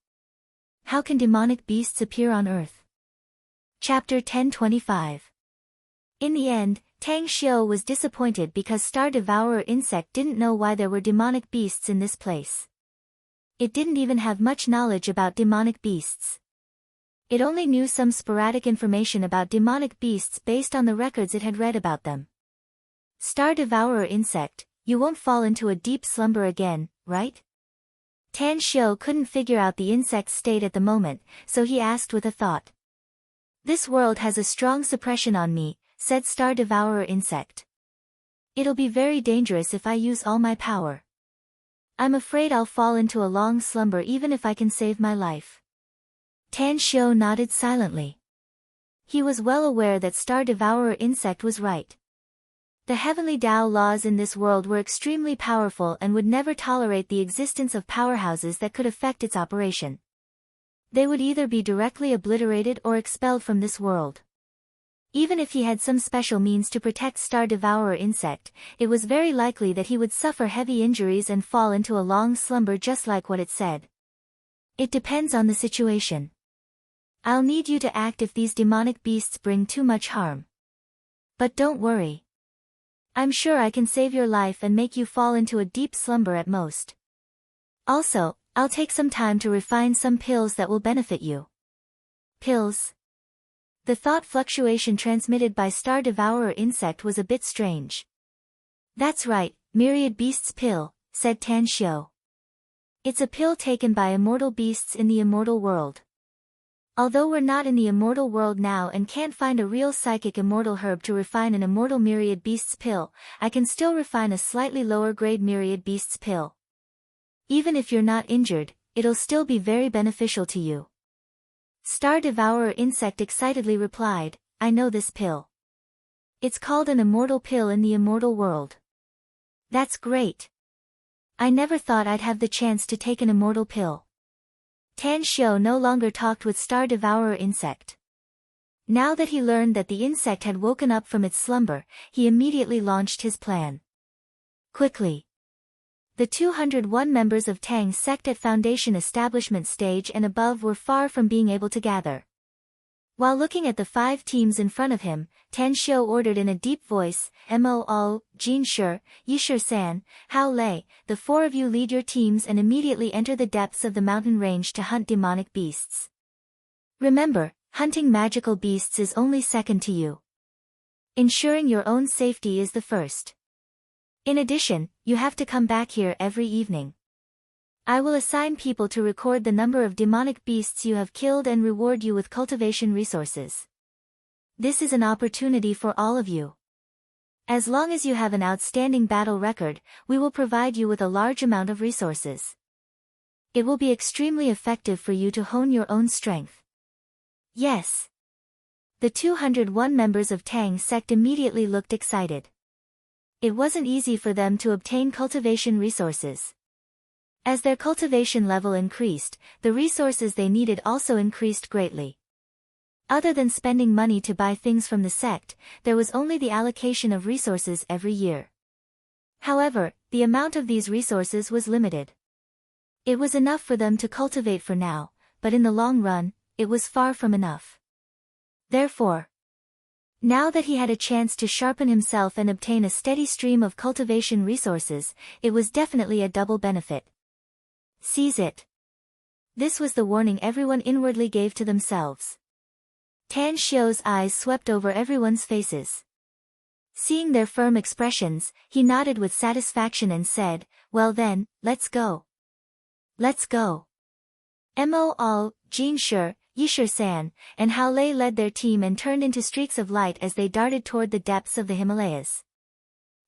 How can demonic beasts appear on Earth? Chapter 1025. In the end, Tang Xiu was disappointed because Star Devourer insect didn't know why there were demonic beasts in this place. It didn't even have much knowledge about demonic beasts. It only knew some sporadic information about demonic beasts based on the records it had read about them. Star Devourer insect, you won't fall into a deep slumber again, right? Tan Xiu couldn't figure out the insect's state at the moment, so he asked with a thought. This world has a strong suppression on me, said Star Devourer Insect. It'll be very dangerous if I use all my power. I'm afraid I'll fall into a long slumber even if I can save my life. Tan Xiu nodded silently. He was well aware that Star Devourer Insect was right. The heavenly Tao laws in this world were extremely powerful and would never tolerate the existence of powerhouses that could affect its operation. They would either be directly obliterated or expelled from this world. Even if he had some special means to protect Star Devourer Insect, it was very likely that he would suffer heavy injuries and fall into a long slumber just like what it said. It depends on the situation. I'll need you to act if these demonic beasts bring too much harm. But don't worry. I'm sure I can save your life and make you fall into a deep slumber at most. Also, I'll take some time to refine some pills that will benefit you. Pills? The thought fluctuation transmitted by Star Devourer Insect was a bit strange. That's right, Myriad Beasts Pill, said Tan Xiu. It's a pill taken by immortal beasts in the immortal world. Although we're not in the immortal world now and can't find a real psychic immortal herb to refine an immortal Myriad Beasts Pill, I can still refine a slightly lower grade Myriad Beasts Pill. Even if you're not injured, it'll still be very beneficial to you. Star Devourer Insect excitedly replied, I know this pill. It's called an immortal pill in the immortal world. That's great. I never thought I'd have the chance to take an immortal pill. Tan Xiu no longer talked with Star Devourer Insect. Now that he learned that the insect had woken up from its slumber, he immediately launched his plan. Quickly. The 201 members of Tang's sect at Foundation establishment stage and above were far from being able to gather. While looking at the 5 teams in front of him, Tan Xiu ordered in a deep voice, Mo, Jin Shi, Yishir San, Hao Lei, the 4 of you lead your teams and immediately enter the depths of the mountain range to hunt demonic beasts. Remember, hunting magical beasts is only second to you. Ensuring your own safety is the first. In addition, you have to come back here every evening. I will assign people to record the number of demonic beasts you have killed and reward you with cultivation resources. This is an opportunity for all of you. As long as you have an outstanding battle record, we will provide you with a large amount of resources. It will be extremely effective for you to hone your own strength. Yes. The 201 members of Tang's sect immediately looked excited. It wasn't easy for them to obtain cultivation resources. As their cultivation level increased, the resources they needed also increased greatly. Other than spending money to buy things from the sect, there was only the allocation of resources every year. However, the amount of these resources was limited. It was enough for them to cultivate for now, but in the long run, it was far from enough. Therefore, now that he had a chance to sharpen himself and obtain a steady stream of cultivation resources, it was definitely a double benefit. Seize it. This was the warning everyone inwardly gave to themselves. Tan Xiu's eyes swept over everyone's faces. Seeing their firm expressions, he nodded with satisfaction and said, well then, let's go. Let's go. Mo, Jin Shi, Yishir San, and Hao Lei led their team and turned into streaks of light as they darted toward the depths of the Himalayas.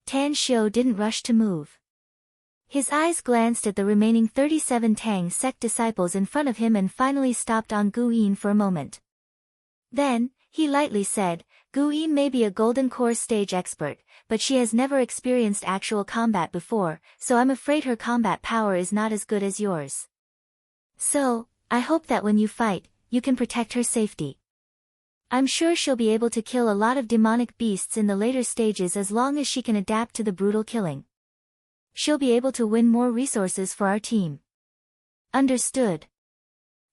Tan Xiu didn't rush to move. His eyes glanced at the remaining 37 Tang sect disciples in front of him and finally stopped on Gu Yin for a moment. Then, he lightly said, Gu Yin may be a Golden Core stage expert, but she has never experienced actual combat before, so I'm afraid her combat power is not as good as yours. So, I hope that when you fight, you can protect her safety. I'm sure she'll be able to kill a lot of demonic beasts in the later stages as long as she can adapt to the brutal killing. She'll be able to win more resources for our team. Understood.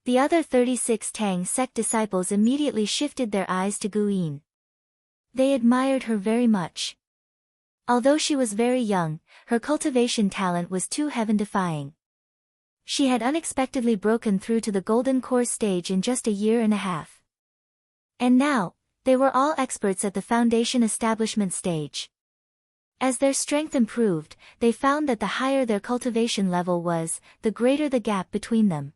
The other 36 Tang sect disciples immediately shifted their eyes to Gu Yin. They admired her very much. Although she was very young, her cultivation talent was too heaven-defying. She had unexpectedly broken through to the Golden Core stage in just a year and a half. And now, they were all experts at the Foundation establishment stage. As their strength improved, they found that the higher their cultivation level was, the greater the gap between them.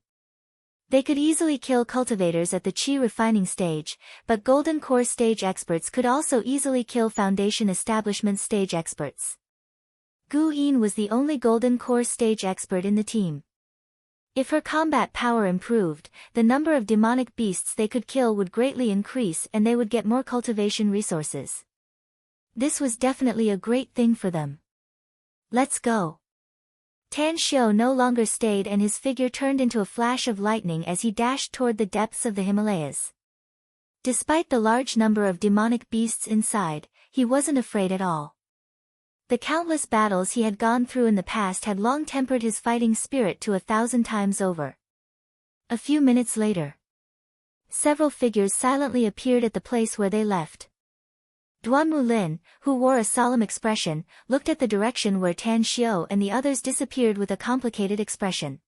They could easily kill cultivators at the Qi refining stage, but Golden Core stage experts could also easily kill Foundation establishment stage experts. Gu Yin was the only Golden Core stage expert in the team. If her combat power improved, the number of demonic beasts they could kill would greatly increase and they would get more cultivation resources. This was definitely a great thing for them. Let's go. Tan Xiao no longer stayed and his figure turned into a flash of lightning as he dashed toward the depths of the Himalayas. Despite the large number of demonic beasts inside, he wasn't afraid at all. The countless battles he had gone through in the past had long tempered his fighting spirit to 1,000 times over. A few minutes later, several figures silently appeared at the place where they left. Duanmu Lin, who wore a solemn expression, looked at the direction where Tan Xiao and the others disappeared with a complicated expression.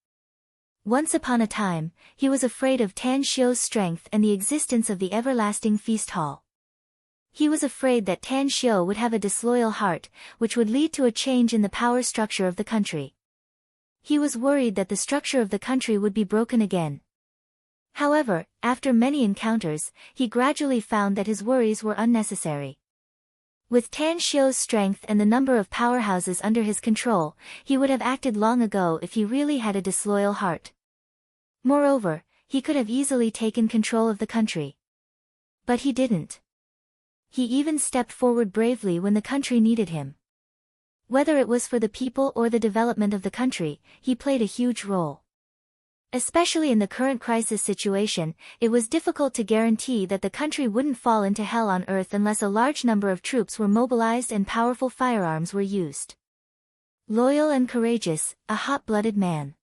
Once upon a time, he was afraid of Tan Xiao's strength and the existence of the everlasting feast hall. He was afraid that Tan Xiao would have a disloyal heart, which would lead to a change in the power structure of the country. He was worried that the structure of the country would be broken again. However, after many encounters, he gradually found that his worries were unnecessary. With Tan Xiao's strength and the number of powerhouses under his control, he would have acted long ago if he really had a disloyal heart. Moreover, he could have easily taken control of the country. But he didn't. He even stepped forward bravely when the country needed him. Whether it was for the people or the development of the country, he played a huge role. Especially in the current crisis situation, it was difficult to guarantee that the country wouldn't fall into hell on earth unless a large number of troops were mobilized and powerful firearms were used. Loyal and courageous, a hot-blooded man.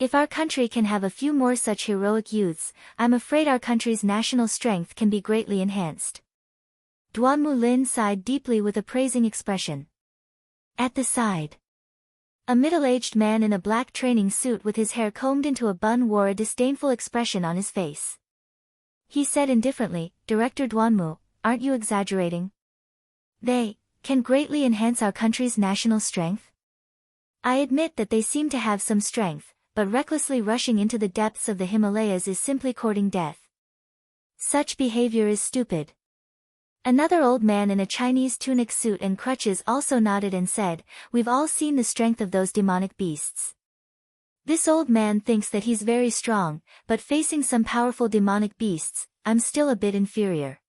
If our country can have a few more such heroic youths, I'm afraid our country's national strength can be greatly enhanced. Duanmu Lin sighed deeply with a praising expression. At the side, a middle-aged man in a black training suit with his hair combed into a bun wore a disdainful expression on his face. He said indifferently, "Director Duanmu, aren't you exaggerating? They can greatly enhance our country's national strength? I admit that they seem to have some strength, but recklessly rushing into the depths of the Himalayas is simply courting death. Such behavior is stupid." Another old man in a Chinese tunic suit and crutches also nodded and said, "We've all seen the strength of those demonic beasts. This old man thinks that he's very strong, but facing some powerful demonic beasts, I'm still a bit inferior.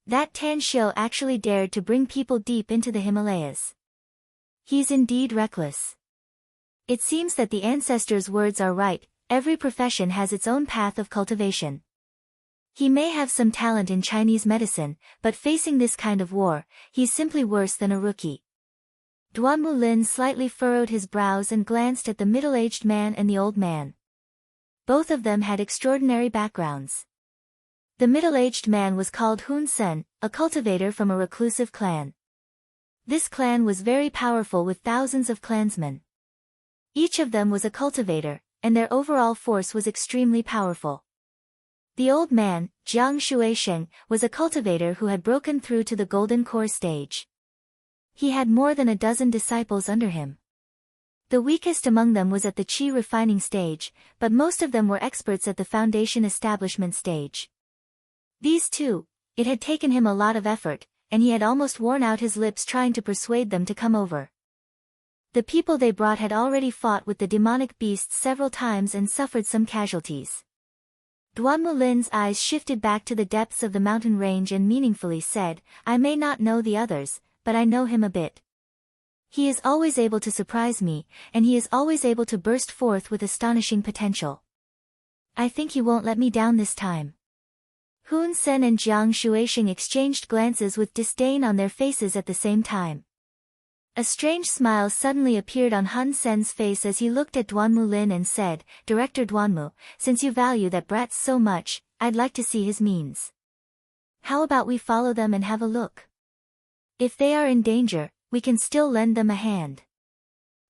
That Tan Xiao actually dared to bring people deep into the Himalayas. He's indeed reckless." It seems that the ancestors' words are right, every profession has its own path of cultivation. He may have some talent in Chinese medicine, but facing this kind of war, he's simply worse than a rookie. Duanmu Lin slightly furrowed his brows and glanced at the middle-aged man and the old man. Both of them had extraordinary backgrounds. The middle-aged man was called Hun Sen, a cultivator from a reclusive clan. This clan was very powerful with thousands of clansmen. Each of them was a cultivator, and their overall force was extremely powerful. The old man, Jiang Shuisheng, was a cultivator who had broken through to the Golden Core stage. He had more than a dozen disciples under him. The weakest among them was at the Qi refining stage, but most of them were experts at the Foundation establishment stage. These two, it had taken him a lot of effort, and he had almost worn out his lips trying to persuade them to come over. The people they brought had already fought with the demonic beasts several times and suffered some casualties. Duanmu Lin's eyes shifted back to the depths of the mountain range and meaningfully said, "I may not know the others, but I know him a bit. He is always able to surprise me, and he is always able to burst forth with astonishing potential. I think he won't let me down this time." Hun Sen and Jiang Shuisheng exchanged glances with disdain on their faces at the same time. A strange smile suddenly appeared on Hun Sen's face as he looked at Duanmu Lin and said, "Director Duanmu, since you value that brat so much, I'd like to see his means. How about we follow them and have a look? If they are in danger, we can still lend them a hand."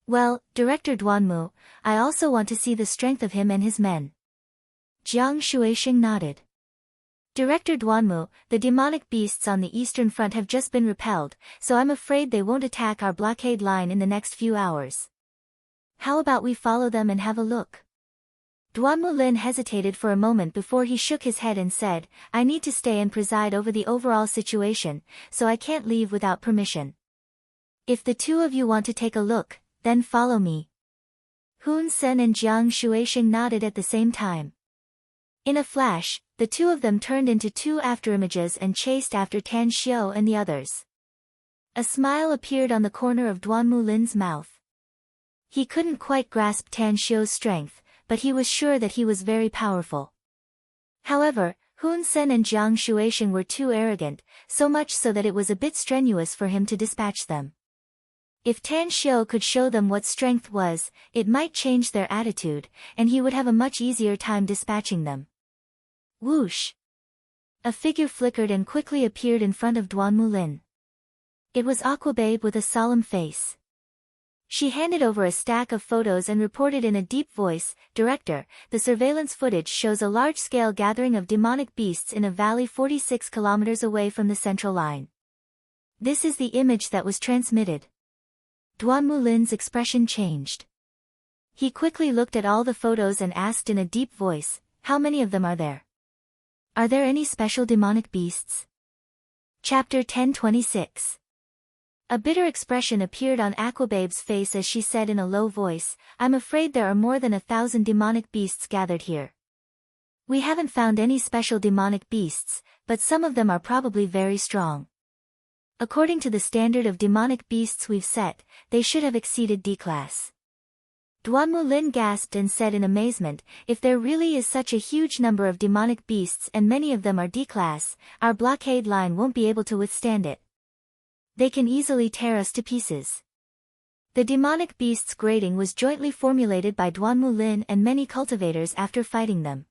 "Well, Director Duanmu, I also want to see the strength of him and his men." Jiang Shuisheng nodded. "Director Duanmu, the demonic beasts on the eastern front have just been repelled, so I'm afraid they won't attack our blockade line in the next few hours. How about we follow them and have a look?" Duan hesitated for a moment before he shook his head and said, I need to stay and preside over the overall situation, so I can't leave without permission. If the two of you want to take a look, then follow me. Hun Sen and Jiang Shuisheng nodded at the same time. In a flash, the two of them turned into two afterimages and chased after Tan Xiao and the others. A smile appeared on the corner of Duan mouth. He couldn't quite grasp Tan Xiao's strength, but he was sure that he was very powerful. However, Hun Sen and Jiang Shuisheng were too arrogant, so much so that it was a bit strenuous for him to dispatch them. If Tan Xiao could show them what strength was, it might change their attitude, and he would have a much easier time dispatching them. Whoosh! A figure flickered and quickly appeared in front of Duan. It was Aquababe with a solemn face. She handed over a stack of photos and reported in a deep voice, Director, the surveillance footage shows a large-scale gathering of demonic beasts in a valley 46 kilometers away from the central line. This is the image that was transmitted. Duan expression changed. He quickly looked at all the photos and asked in a deep voice, how many of them are there? Are there any special demonic beasts? Chapter 1026. A bitter expression appeared on Aquababe's face as she said in a low voice, I'm afraid there are more than 1,000 demonic beasts gathered here. We haven't found any special demonic beasts, but some of them are probably very strong. According to the standard of demonic beasts we've set, they should have exceeded D-class. Duan gasped and said in amazement, if there really is such a huge number of demonic beasts and many of them are D-class, our blockade line won't be able to withstand it. They can easily tear us to pieces. The demonic beasts grading was jointly formulated by Duan and many cultivators after fighting them.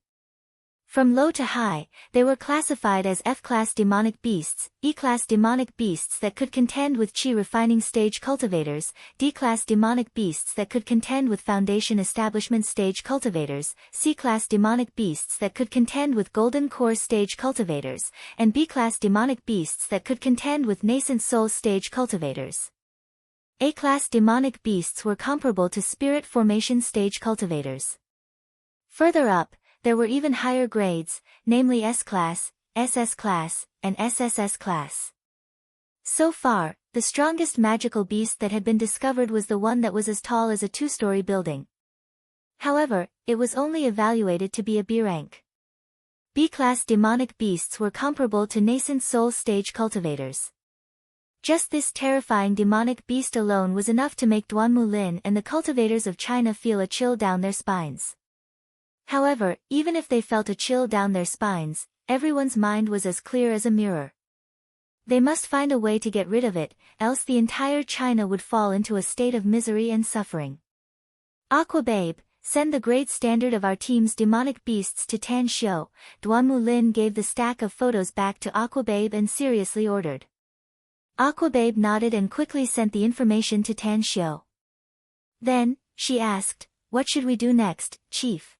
From low to high, they were classified as F-class demonic beasts, E-class demonic beasts that could contend with Qi refining stage cultivators, D-class demonic beasts that could contend with foundation establishment stage cultivators, C-class demonic beasts that could contend with golden core stage cultivators, and B-class demonic beasts that could contend with nascent soul stage cultivators. A-class demonic beasts were comparable to spirit formation stage cultivators. Further up, there were even higher grades, namely S-class, SS-class, and SSS class. So far, the strongest magical beast that had been discovered was the one that was as tall as a 2-story building. However, it was only evaluated to be a B rank. B-class demonic beasts were comparable to nascent soul stage cultivators. Just this terrifying demonic beast alone was enough to make Duan and the cultivators of China feel a chill down their spines. However, even if they felt a chill down their spines, everyone's mind was as clear as a mirror. They must find a way to get rid of it, else the entire China would fall into a state of misery and suffering. Aquababe, send the grade standard of our team's demonic beasts to Tan Xiao. Duan gave the stack of photos back to Aquababe and seriously ordered. Aquababe nodded and quickly sent the information to Tan Xiao. Then, she asked, what should we do next, Chief?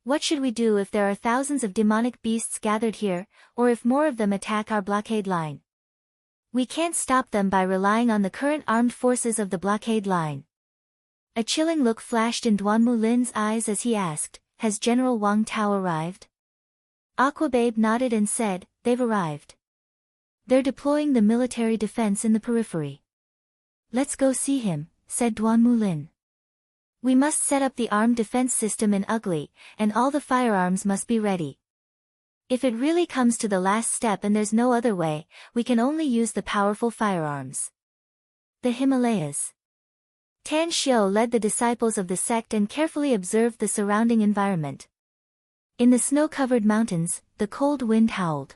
What should we do if there are thousands of demonic beasts gathered here, or if more of them attack our blockade line? We can't stop them by relying on the current armed forces of the blockade line. A chilling look flashed in Duan eyes as he asked, has General Wang Tao arrived? Aquababe nodded and said, they've arrived. They're deploying the military defense in the periphery. Let's go see him, said Duan. We must set up the armed defense system in Ugly, and all the firearms must be ready. If it really comes to the last step and there's no other way, we can only use the powerful firearms. The Himalayas. Tan Xiao led the disciples of the sect and carefully observed the surrounding environment. In the snow-covered mountains, the cold wind howled.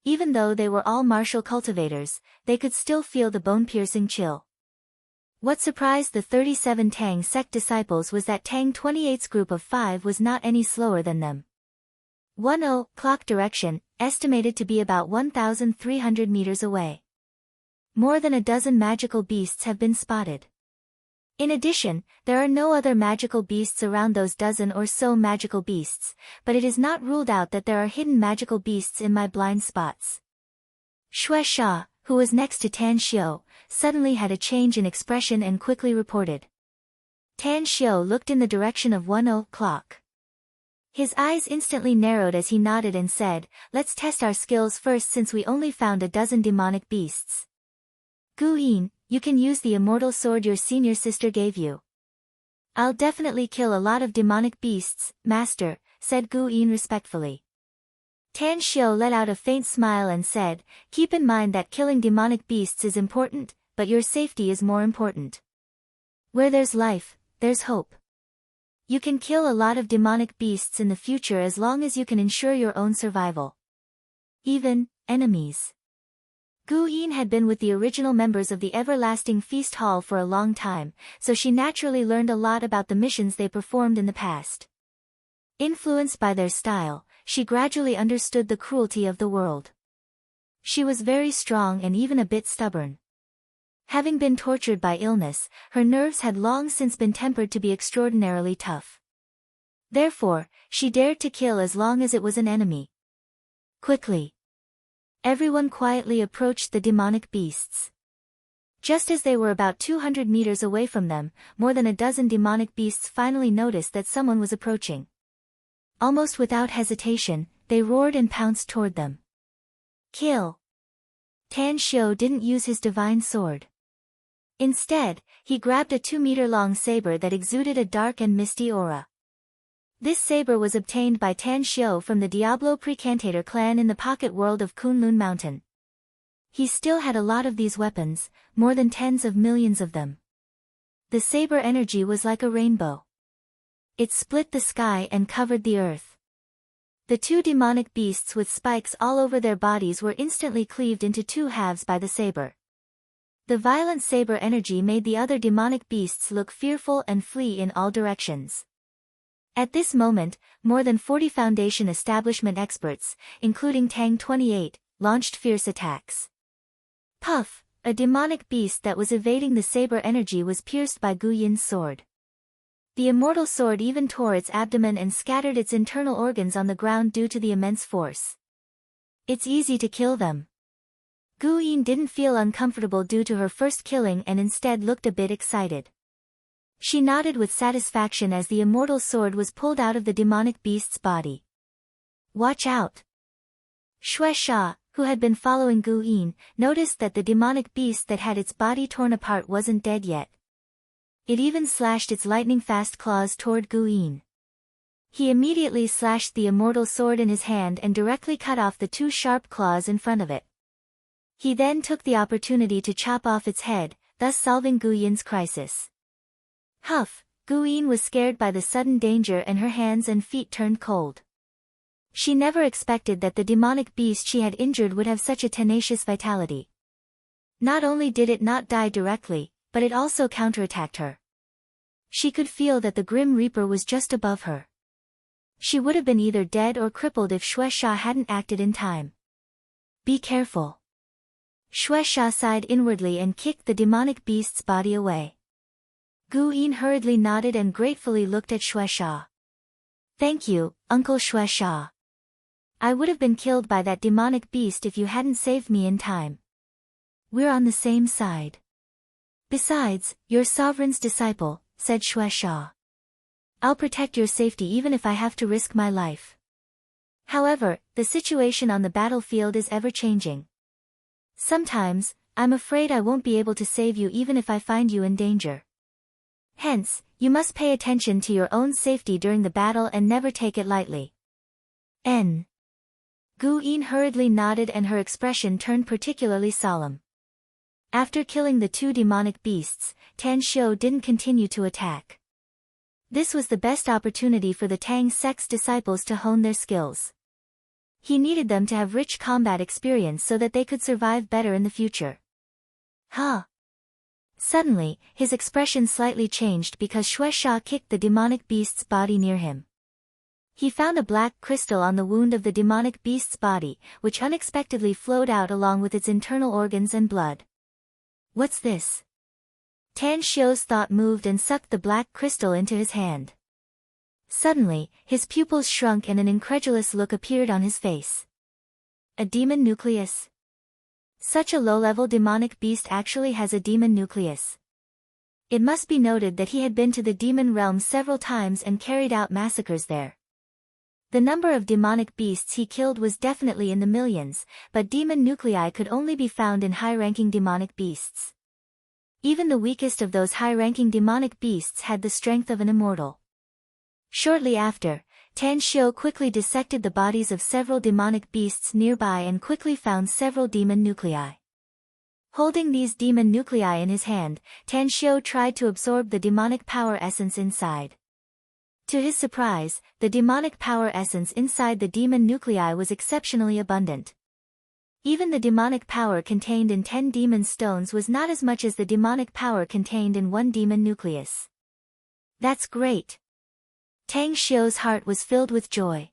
Even though they were all martial cultivators, they could still feel the bone-piercing chill. What surprised the 37 Tang sect disciples was that Tang 28's group of 5 was not any slower than them. 10 clock direction, estimated to be about 1,300 meters away. More than a dozen magical beasts have been spotted. In addition, there are no other magical beasts around those dozen or so magical beasts, but it is not ruled out that there are hidden magical beasts in my blind spots. Xue Sha, who was next to Tan Xiao, suddenly had a change in expression and quickly reported. Tan Xiao looked in the direction of 10 clock. His eyes instantly narrowed as he nodded and said, "Let's test our skills first since we only found a dozen demonic beasts." "Gu-in, you can use the immortal sword your senior sister gave you." "I'll definitely kill a lot of demonic beasts, master," said Gu-in respectfully. Tan Xiu let out a faint smile and said, "Keep in mind that killing demonic beasts is important, but your safety is more important. Where there's life, there's hope. You can kill a lot of demonic beasts in the future as long as you can ensure your own survival. Even enemies." Gu-in had been with the original members of the Everlasting Feast Hall for a long time, so she naturally learned a lot about the missions they performed in the past. Influenced by their style, she gradually understood the cruelty of the world. She was very strong and even a bit stubborn. Having been tortured by illness, her nerves had long since been tempered to be extraordinarily tough. Therefore, she dared to kill as long as it was an enemy. Quickly, everyone quietly approached the demonic beasts. Just as they were about 200 meters away from them, more than a dozen demonic beasts finally noticed that someone was approaching. Almost without hesitation, they roared and pounced toward them. Kill! Tan Xiu didn't use his divine sword. Instead, he grabbed a 2-meter-long saber that exuded a dark and misty aura. This saber was obtained by Tan Xiu from the Diablo Precantator clan in the pocket world of Kunlun Mountain. He still had a lot of these weapons, more than tens of millions of them. The saber energy was like a rainbow. It split the sky and covered the earth. The two demonic beasts with spikes all over their bodies were instantly cleaved into two halves by the saber. The violent saber energy made the other demonic beasts look fearful and flee in all directions. At this moment, more than 40 Foundation establishment experts, including Tang 28, launched fierce attacks. Puff, a demonic beast that was evading the saber energy was pierced by Gu Yin's sword. The immortal sword even tore its abdomen and scattered its internal organs on the ground due to the immense force. It's easy to kill them. Gu Yin didn't feel uncomfortable due to her first killing and instead looked a bit excited. She nodded with satisfaction as the immortal sword was pulled out of the demonic beast's body. "Watch out!" Shui Sha, who had been following Gu Yin, noticed that the demonic beast that had its body torn apart wasn't dead yet. It even slashed its lightning-fast claws toward Gu Yin. He immediately slashed the immortal sword in his hand and directly cut off the two sharp claws in front of it. He then took the opportunity to chop off its head, thus solving Gu Yin's crisis. Huff, Gu Yin was scared by the sudden danger and her hands and feet turned cold. She never expected that the demonic beast she had injured would have such a tenacious vitality. Not only did it not die directly, but it also counterattacked her. She could feel that the Grim Reaper was just above her. She would have been either dead or crippled if Shui Sha hadn't acted in time. "Be careful." Shui Sha sighed inwardly and kicked the demonic beast's body away. Gu Yin hurriedly nodded and gratefully looked at Shui Sha. "Thank you, Uncle Shui Sha. I would have been killed by that demonic beast if you hadn't saved me in time. We're on the same side. Besides, you're Sovereign's disciple," said Shui Sha. "I'll protect your safety even if I have to risk my life. However, the situation on the battlefield is ever-changing. Sometimes, I'm afraid I won't be able to save you even if I find you in danger. Hence, you must pay attention to your own safety during the battle and never take it lightly." N. Gu Yin hurriedly nodded and her expression turned particularly solemn. After killing the two demonic beasts, Tan Xiu didn't continue to attack. This was the best opportunity for the Tang sect's disciples to hone their skills. He needed them to have rich combat experience so that they could survive better in the future. Huh. Suddenly, his expression slightly changed because Shui Sha kicked the demonic beast's body near him. He found a black crystal on the wound of the demonic beast's body, which unexpectedly flowed out along with its internal organs and blood. "What's this?" Tan Xiu's thought moved and sucked the black crystal into his hand. Suddenly, his pupils shrunk and an incredulous look appeared on his face. A demon nucleus? Such a low-level demonic beast actually has a demon nucleus. It must be noted that he had been to the demon realm several times and carried out massacres there. The number of demonic beasts he killed was definitely in the millions, but demon nuclei could only be found in high-ranking demonic beasts. Even the weakest of those high-ranking demonic beasts had the strength of an immortal. Shortly after, Tan Xiu quickly dissected the bodies of several demonic beasts nearby and quickly found several demon nuclei. Holding these demon nuclei in his hand, Tan Xiu tried to absorb the demonic power essence inside. To his surprise, the demonic power essence inside the demon nuclei was exceptionally abundant. Even the demonic power contained in 10 demon stones was not as much as the demonic power contained in 1 demon nucleus. That's great. Tang Xiu's heart was filled with joy.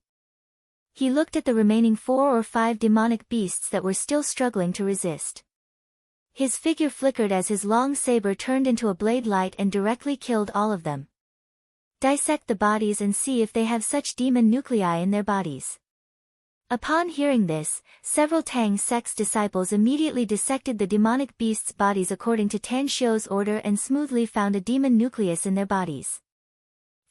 He looked at the remaining 4 or 5 demonic beasts that were still struggling to resist. His figure flickered as his long saber turned into a blade light and directly killed all of them. Dissect the bodies and see if they have such demon nuclei in their bodies. Upon hearing this, several Tang sect's disciples immediately dissected the demonic beasts' bodies according to Tan Xiu's order and smoothly found a demon nucleus in their bodies.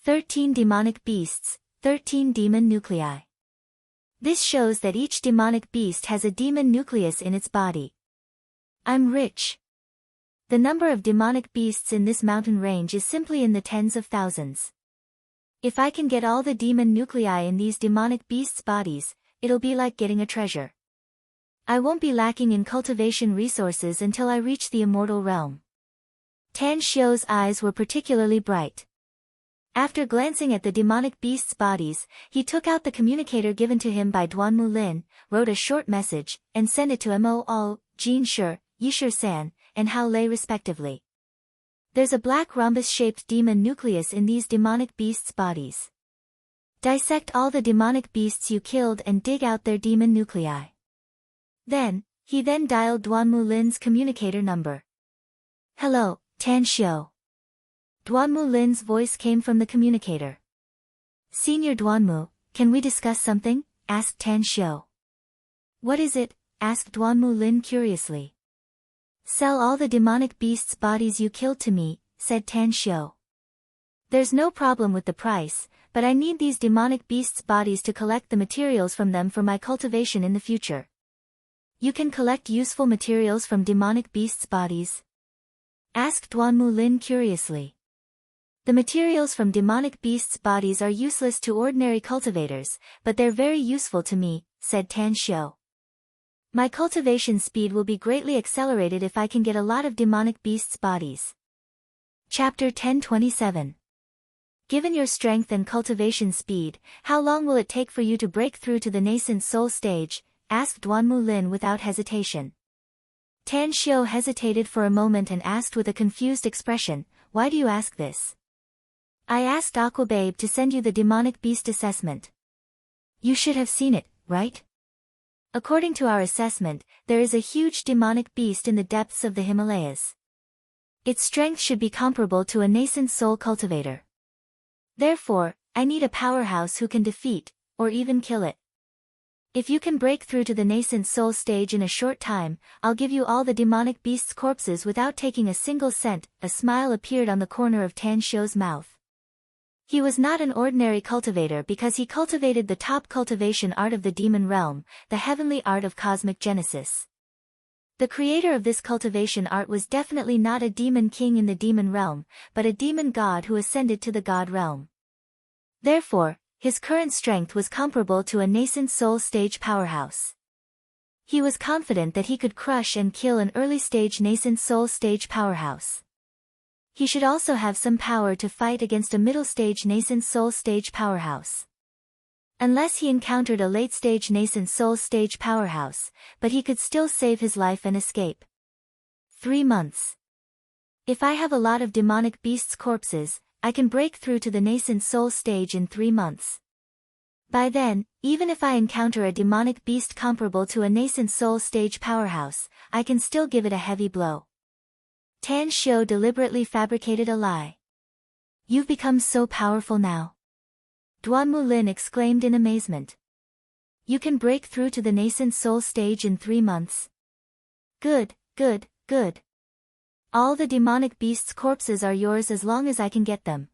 13 demonic beasts, 13 demon nuclei. This shows that each demonic beast has a demon nucleus in its body. I'm rich. The number of demonic beasts in this mountain range is simply in the tens of thousands. If I can get all the demon nuclei in these demonic beasts' bodies, it'll be like getting a treasure. I won't be lacking in cultivation resources until I reach the immortal realm. Tan Xiu's eyes were particularly bright. After glancing at the demonic beasts' bodies, he took out the communicator given to him by Duanmu Lin, wrote a short message, and sent it to Mo Al, Jin Shi, Yishir San, and Hao Lei respectively. There's a black rhombus-shaped demon nucleus in these demonic beasts' bodies. Dissect all the demonic beasts you killed and dig out their demon nuclei. He then dialed Duanmu Lin's communicator number. Hello, Tan Xiu. Duanmu Lin's voice came from the communicator. Senior Duanmu, can we discuss something? Asked Tan Xiu. What is it? Asked Duanmu Lin curiously. Sell all the demonic beasts' bodies you killed to me, said Tan Xiu. There's no problem with the price, but I need these demonic beasts' bodies to collect the materials from them for my cultivation in the future. You can collect useful materials from demonic beasts' bodies? Asked Duanmu Lin curiously. The materials from demonic beasts' bodies are useless to ordinary cultivators, but they're very useful to me, said Tan Xiu. My cultivation speed will be greatly accelerated if I can get a lot of demonic beasts' bodies. Chapter 1027. Given your strength and cultivation speed, how long will it take for you to break through to the nascent soul stage? Asked Duanmu Lin without hesitation. Tan Xiu hesitated for a moment and asked with a confused expression, why do you ask this? I asked Aquababe to send you the demonic beast assessment. You should have seen it, right? According to our assessment, there is a huge demonic beast in the depths of the Himalayas. Its strength should be comparable to a nascent soul cultivator. Therefore, I need a powerhouse who can defeat, or even kill it. If you can break through to the nascent soul stage in a short time, I'll give you all the demonic beast's corpses without taking a single cent. A smile appeared on the corner of Tan Xiu's mouth. He was not an ordinary cultivator because he cultivated the top cultivation art of the demon realm, the heavenly art of cosmic genesis. The creator of this cultivation art was definitely not a demon king in the demon realm, but a demon god who ascended to the god realm. Therefore, his current strength was comparable to a nascent soul stage powerhouse. He was confident that he could crush and kill an early-stage nascent soul stage powerhouse. He should also have some power to fight against a middle-stage nascent soul stage powerhouse. Unless he encountered a late-stage nascent soul stage powerhouse, but he could still save his life and escape. 3 months. If I have a lot of demonic beasts' corpses, I can break through to the nascent soul stage in 3 months. By then, even if I encounter a demonic beast comparable to a nascent soul stage powerhouse, I can still give it a heavy blow. Tan Xiu deliberately fabricated a lie. You've become so powerful now. Duanmu Lin exclaimed in amazement. You can break through to the nascent soul stage in 3 months. Good, good, good. All the demonic beasts' corpses are yours as long as I can get them.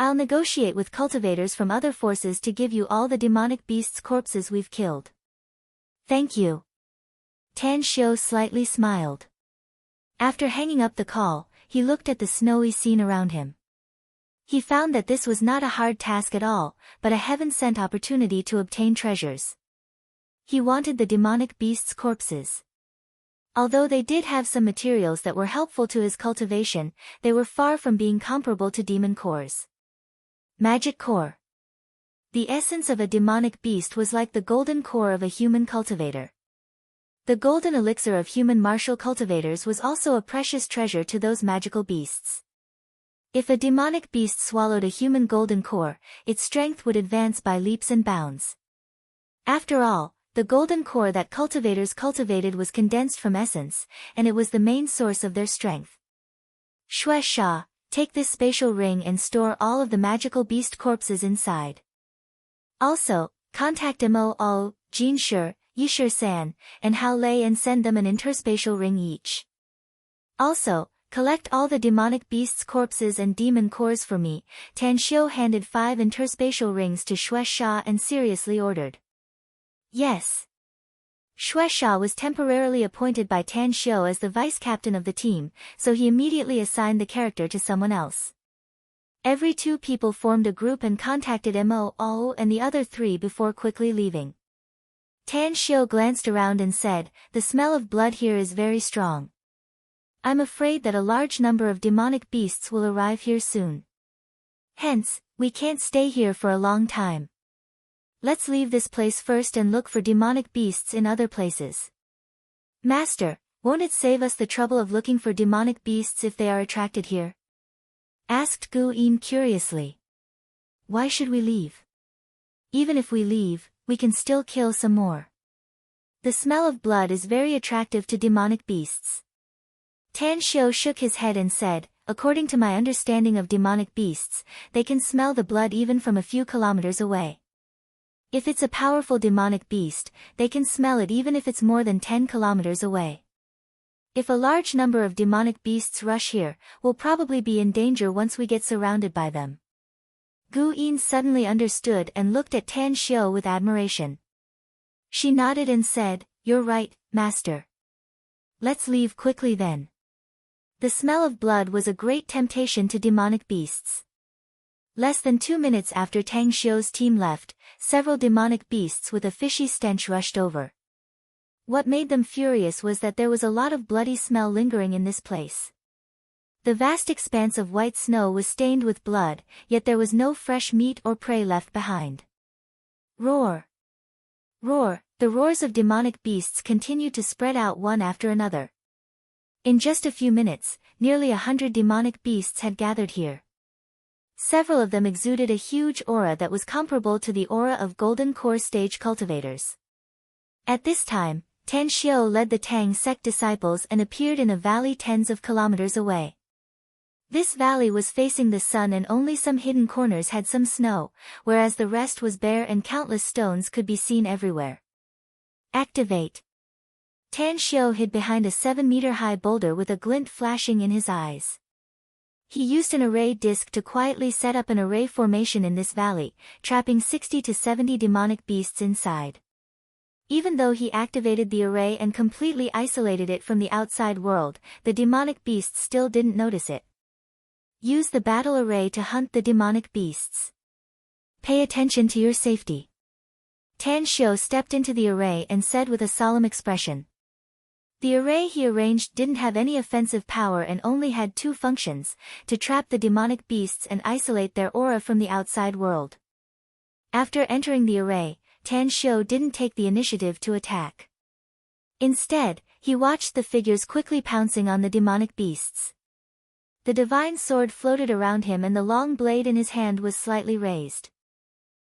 I'll negotiate with cultivators from other forces to give you all the demonic beasts' corpses we've killed. Thank you. Tan Xiu slightly smiled. After hanging up the call, he looked at the snowy scene around him. He found that this was not a hard task at all, but a heaven-sent opportunity to obtain treasures. He wanted the demonic beasts' corpses. Although they did have some materials that were helpful to his cultivation, they were far from being comparable to demon cores. Magic core. The essence of a demonic beast was like the golden core of a human cultivator. The golden elixir of human martial cultivators was also a precious treasure to those magical beasts. If a demonic beast swallowed a human golden core, its strength would advance by leaps and bounds. After all, the golden core that cultivators cultivated was condensed from essence, and it was the main source of their strength. Shui Sha, take this spatial ring and store all of the magical beast corpses inside. Also, contact Mo, Jin Shi, Yishir San, and Hao Lei and send them an interspatial ring each. Also, collect all the demonic beasts' corpses and demon cores for me. Tan Xiu handed 5 interspatial rings to Shui Sha and seriously ordered. Yes. Shui Sha was temporarily appointed by Tan Xiu as the vice-captain of the team, so he immediately assigned the character to someone else. Every 2 people formed a group and contacted Mo and the other 3 before quickly leaving. Tan Xiu glanced around and said, "The smell of blood here is very strong. I'm afraid that a large number of demonic beasts will arrive here soon. Hence, we can't stay here for a long time. Let's leave this place first and look for demonic beasts in other places." "Master, won't it save us the trouble of looking for demonic beasts if they are attracted here?" asked Gu Yin curiously. "Why should we leave? Even if we leave, we can still kill some more. The smell of blood is very attractive to demonic beasts." Tan Xiu shook his head and said, "According to my understanding of demonic beasts, they can smell the blood even from a few kilometers away. If it's a powerful demonic beast, they can smell it even if it's more than 10 kilometers away. If a large number of demonic beasts rush here, we'll probably be in danger once we get surrounded by them." Gu Yin suddenly understood and looked at Tan Xiu with admiration. She nodded and said, "You're right, master. Let's leave quickly then." The smell of blood was a great temptation to demonic beasts. Less than 2 minutes after Tang Xiu's team left, several demonic beasts with a fishy stench rushed over. What made them furious was that there was a lot of bloody smell lingering in this place. The vast expanse of white snow was stained with blood, yet there was no fresh meat or prey left behind. Roar! Roar! The roars of demonic beasts continued to spread out one after another. In just a few minutes, nearly 100 demonic beasts had gathered here. Several of them exuded a huge aura that was comparable to the aura of golden core stage cultivators. At this time, Tan Xiu led the Tang sect disciples and appeared in a valley tens of kilometers away. This valley was facing the sun and only some hidden corners had some snow, whereas the rest was bare and countless stones could be seen everywhere. Activate. Tan Xiu hid behind a 7-meter-high boulder with a glint flashing in his eyes. He used an array disc to quietly set up an array formation in this valley, trapping 60 to 70 demonic beasts inside. Even though he activated the array and completely isolated it from the outside world, the demonic beasts still didn't notice it. Use the battle array to hunt the demonic beasts. Pay attention to your safety. Tan Xiu stepped into the array and said with a solemn expression. The array he arranged didn't have any offensive power and only had 2 functions, to trap the demonic beasts and isolate their aura from the outside world. After entering the array, Tan Xiu didn't take the initiative to attack. Instead, he watched the figures quickly pouncing on the demonic beasts. The divine sword floated around him and the long blade in his hand was slightly raised.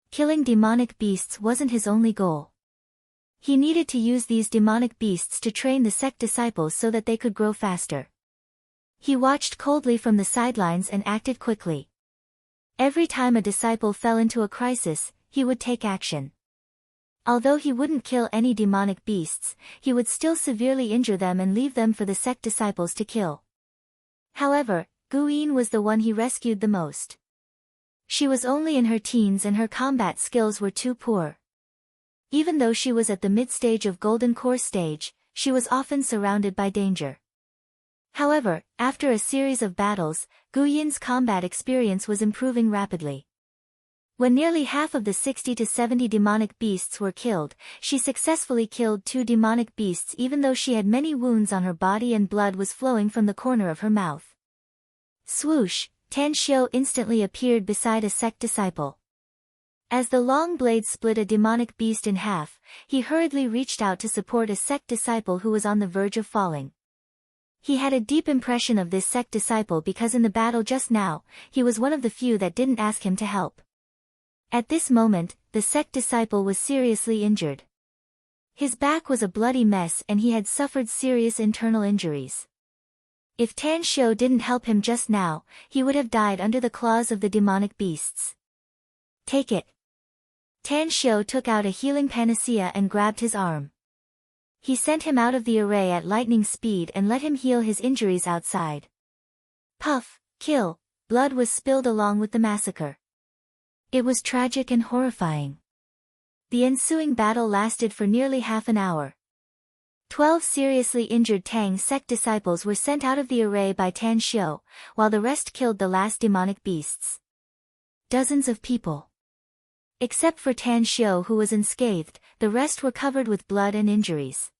Killing demonic beasts wasn't his only goal. He needed to use these demonic beasts to train the sect disciples so that they could grow faster. He watched coldly from the sidelines and acted quickly. Every time a disciple fell into a crisis, he would take action. Although he wouldn't kill any demonic beasts, he would still severely injure them and leave them for the sect disciples to kill. However, Gu Yin was the one he rescued the most. She was only in her teens and her combat skills were too poor. Even though she was at the mid-stage of Golden Core stage, she was often surrounded by danger. However, after a series of battles, Gu Yin's combat experience was improving rapidly. When nearly half of the 60 to 70 demonic beasts were killed, she successfully killed 2 demonic beasts even though she had many wounds on her body and blood was flowing from the corner of her mouth. Swoosh, Tan Xiu instantly appeared beside a sect disciple. As the long blade split a demonic beast in half, he hurriedly reached out to support a sect disciple who was on the verge of falling. He had a deep impression of this sect disciple because in the battle just now, he was one of the few that didn't ask him to help. At this moment, the sect disciple was seriously injured. His back was a bloody mess and he had suffered serious internal injuries. If Tan Xiu didn't help him just now, he would have died under the claws of the demonic beasts. Take it. Tan Xiu took out a healing panacea and grabbed his arm. He sent him out of the array at lightning speed and let him heal his injuries outside. Puff, kill, blood was spilled along with the massacre. It was tragic and horrifying. The ensuing battle lasted for nearly half an hour. 12 seriously injured Tang sect disciples were sent out of the array by Tan Xiu, while the rest killed the last demonic beasts. Dozens of people. Except for Tan Xiu who was unscathed, the rest were covered with blood and injuries.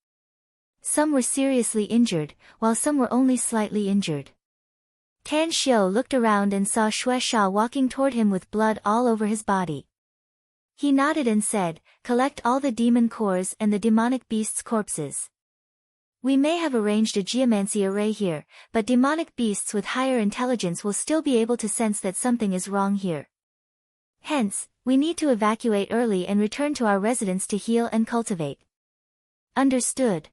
Some were seriously injured, while some were only slightly injured. Tan Xiu looked around and saw Shueisha walking toward him with blood all over his body. He nodded and said, "Collect all the demon cores and the demonic beasts' corpses. We may have arranged a geomancy array here, but demonic beasts with higher intelligence will still be able to sense that something is wrong here. Hence, we need to evacuate early and return to our residence to heal and cultivate." Understood.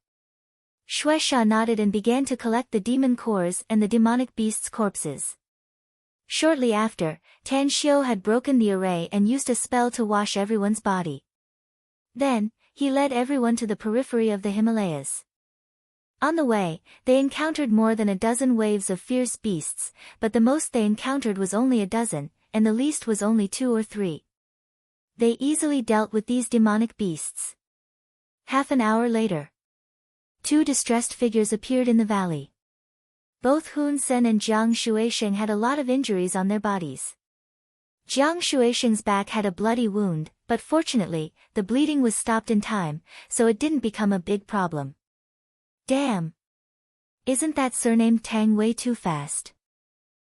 Shueisha nodded and began to collect the demon cores and the demonic beasts' corpses. Shortly after, Tan Xiu had broken the array and used a spell to wash everyone's body. Then, he led everyone to the periphery of the Himalayas. On the way, they encountered more than a dozen waves of fierce beasts, but the most they encountered was only a dozen, and the least was only 2 or 3. They easily dealt with these demonic beasts. Half an hour later, 2 distressed figures appeared in the valley. Both Hun Sen and Jiang Shuisheng had a lot of injuries on their bodies. Jiang Shuisheng's back had a bloody wound, but fortunately, the bleeding was stopped in time, so it didn't become a big problem. Damn! Isn't that surnamed Tang way too fast?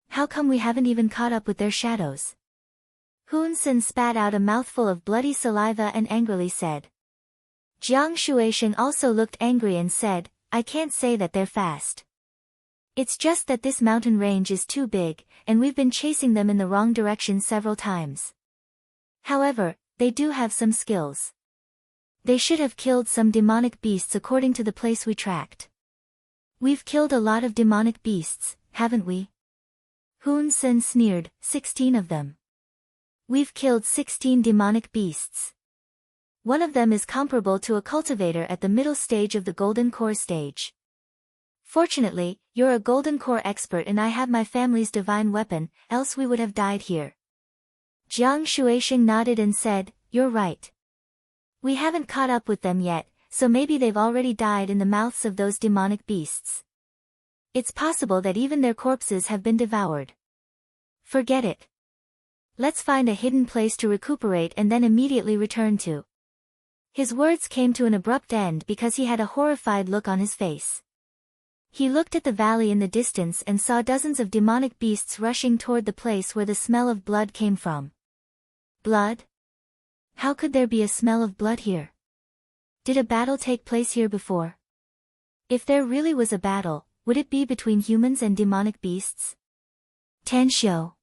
How come we haven't even caught up with their shadows? Hun Sen spat out a mouthful of bloody saliva and angrily said. Jiang Shuisheng also looked angry and said, "I can't say that they're fast. It's just that this mountain range is too big, and we've been chasing them in the wrong direction several times. However, they do have some skills. They should have killed some demonic beasts according to the place we tracked. We've killed a lot of demonic beasts, haven't we?" Hun Sen sneered, 16 of them. We've killed 16 demonic beasts. One of them is comparable to a cultivator at the middle stage of the Golden Core stage. Fortunately, you're a Golden Core expert and I have my family's divine weapon, else we would have died here. Jiang Shuisheng nodded and said, "You're right. We haven't caught up with them yet, so maybe they've already died in the mouths of those demonic beasts. It's possible that even their corpses have been devoured. Forget it. Let's find a hidden place to recuperate and then immediately return to." His words came to an abrupt end because he had a horrified look on his face. He looked at the valley in the distance and saw dozens of demonic beasts rushing toward the place where the smell of blood came from. Blood? How could there be a smell of blood here? Did a battle take place here before? If there really was a battle, would it be between humans and demonic beasts? Tan Xiu.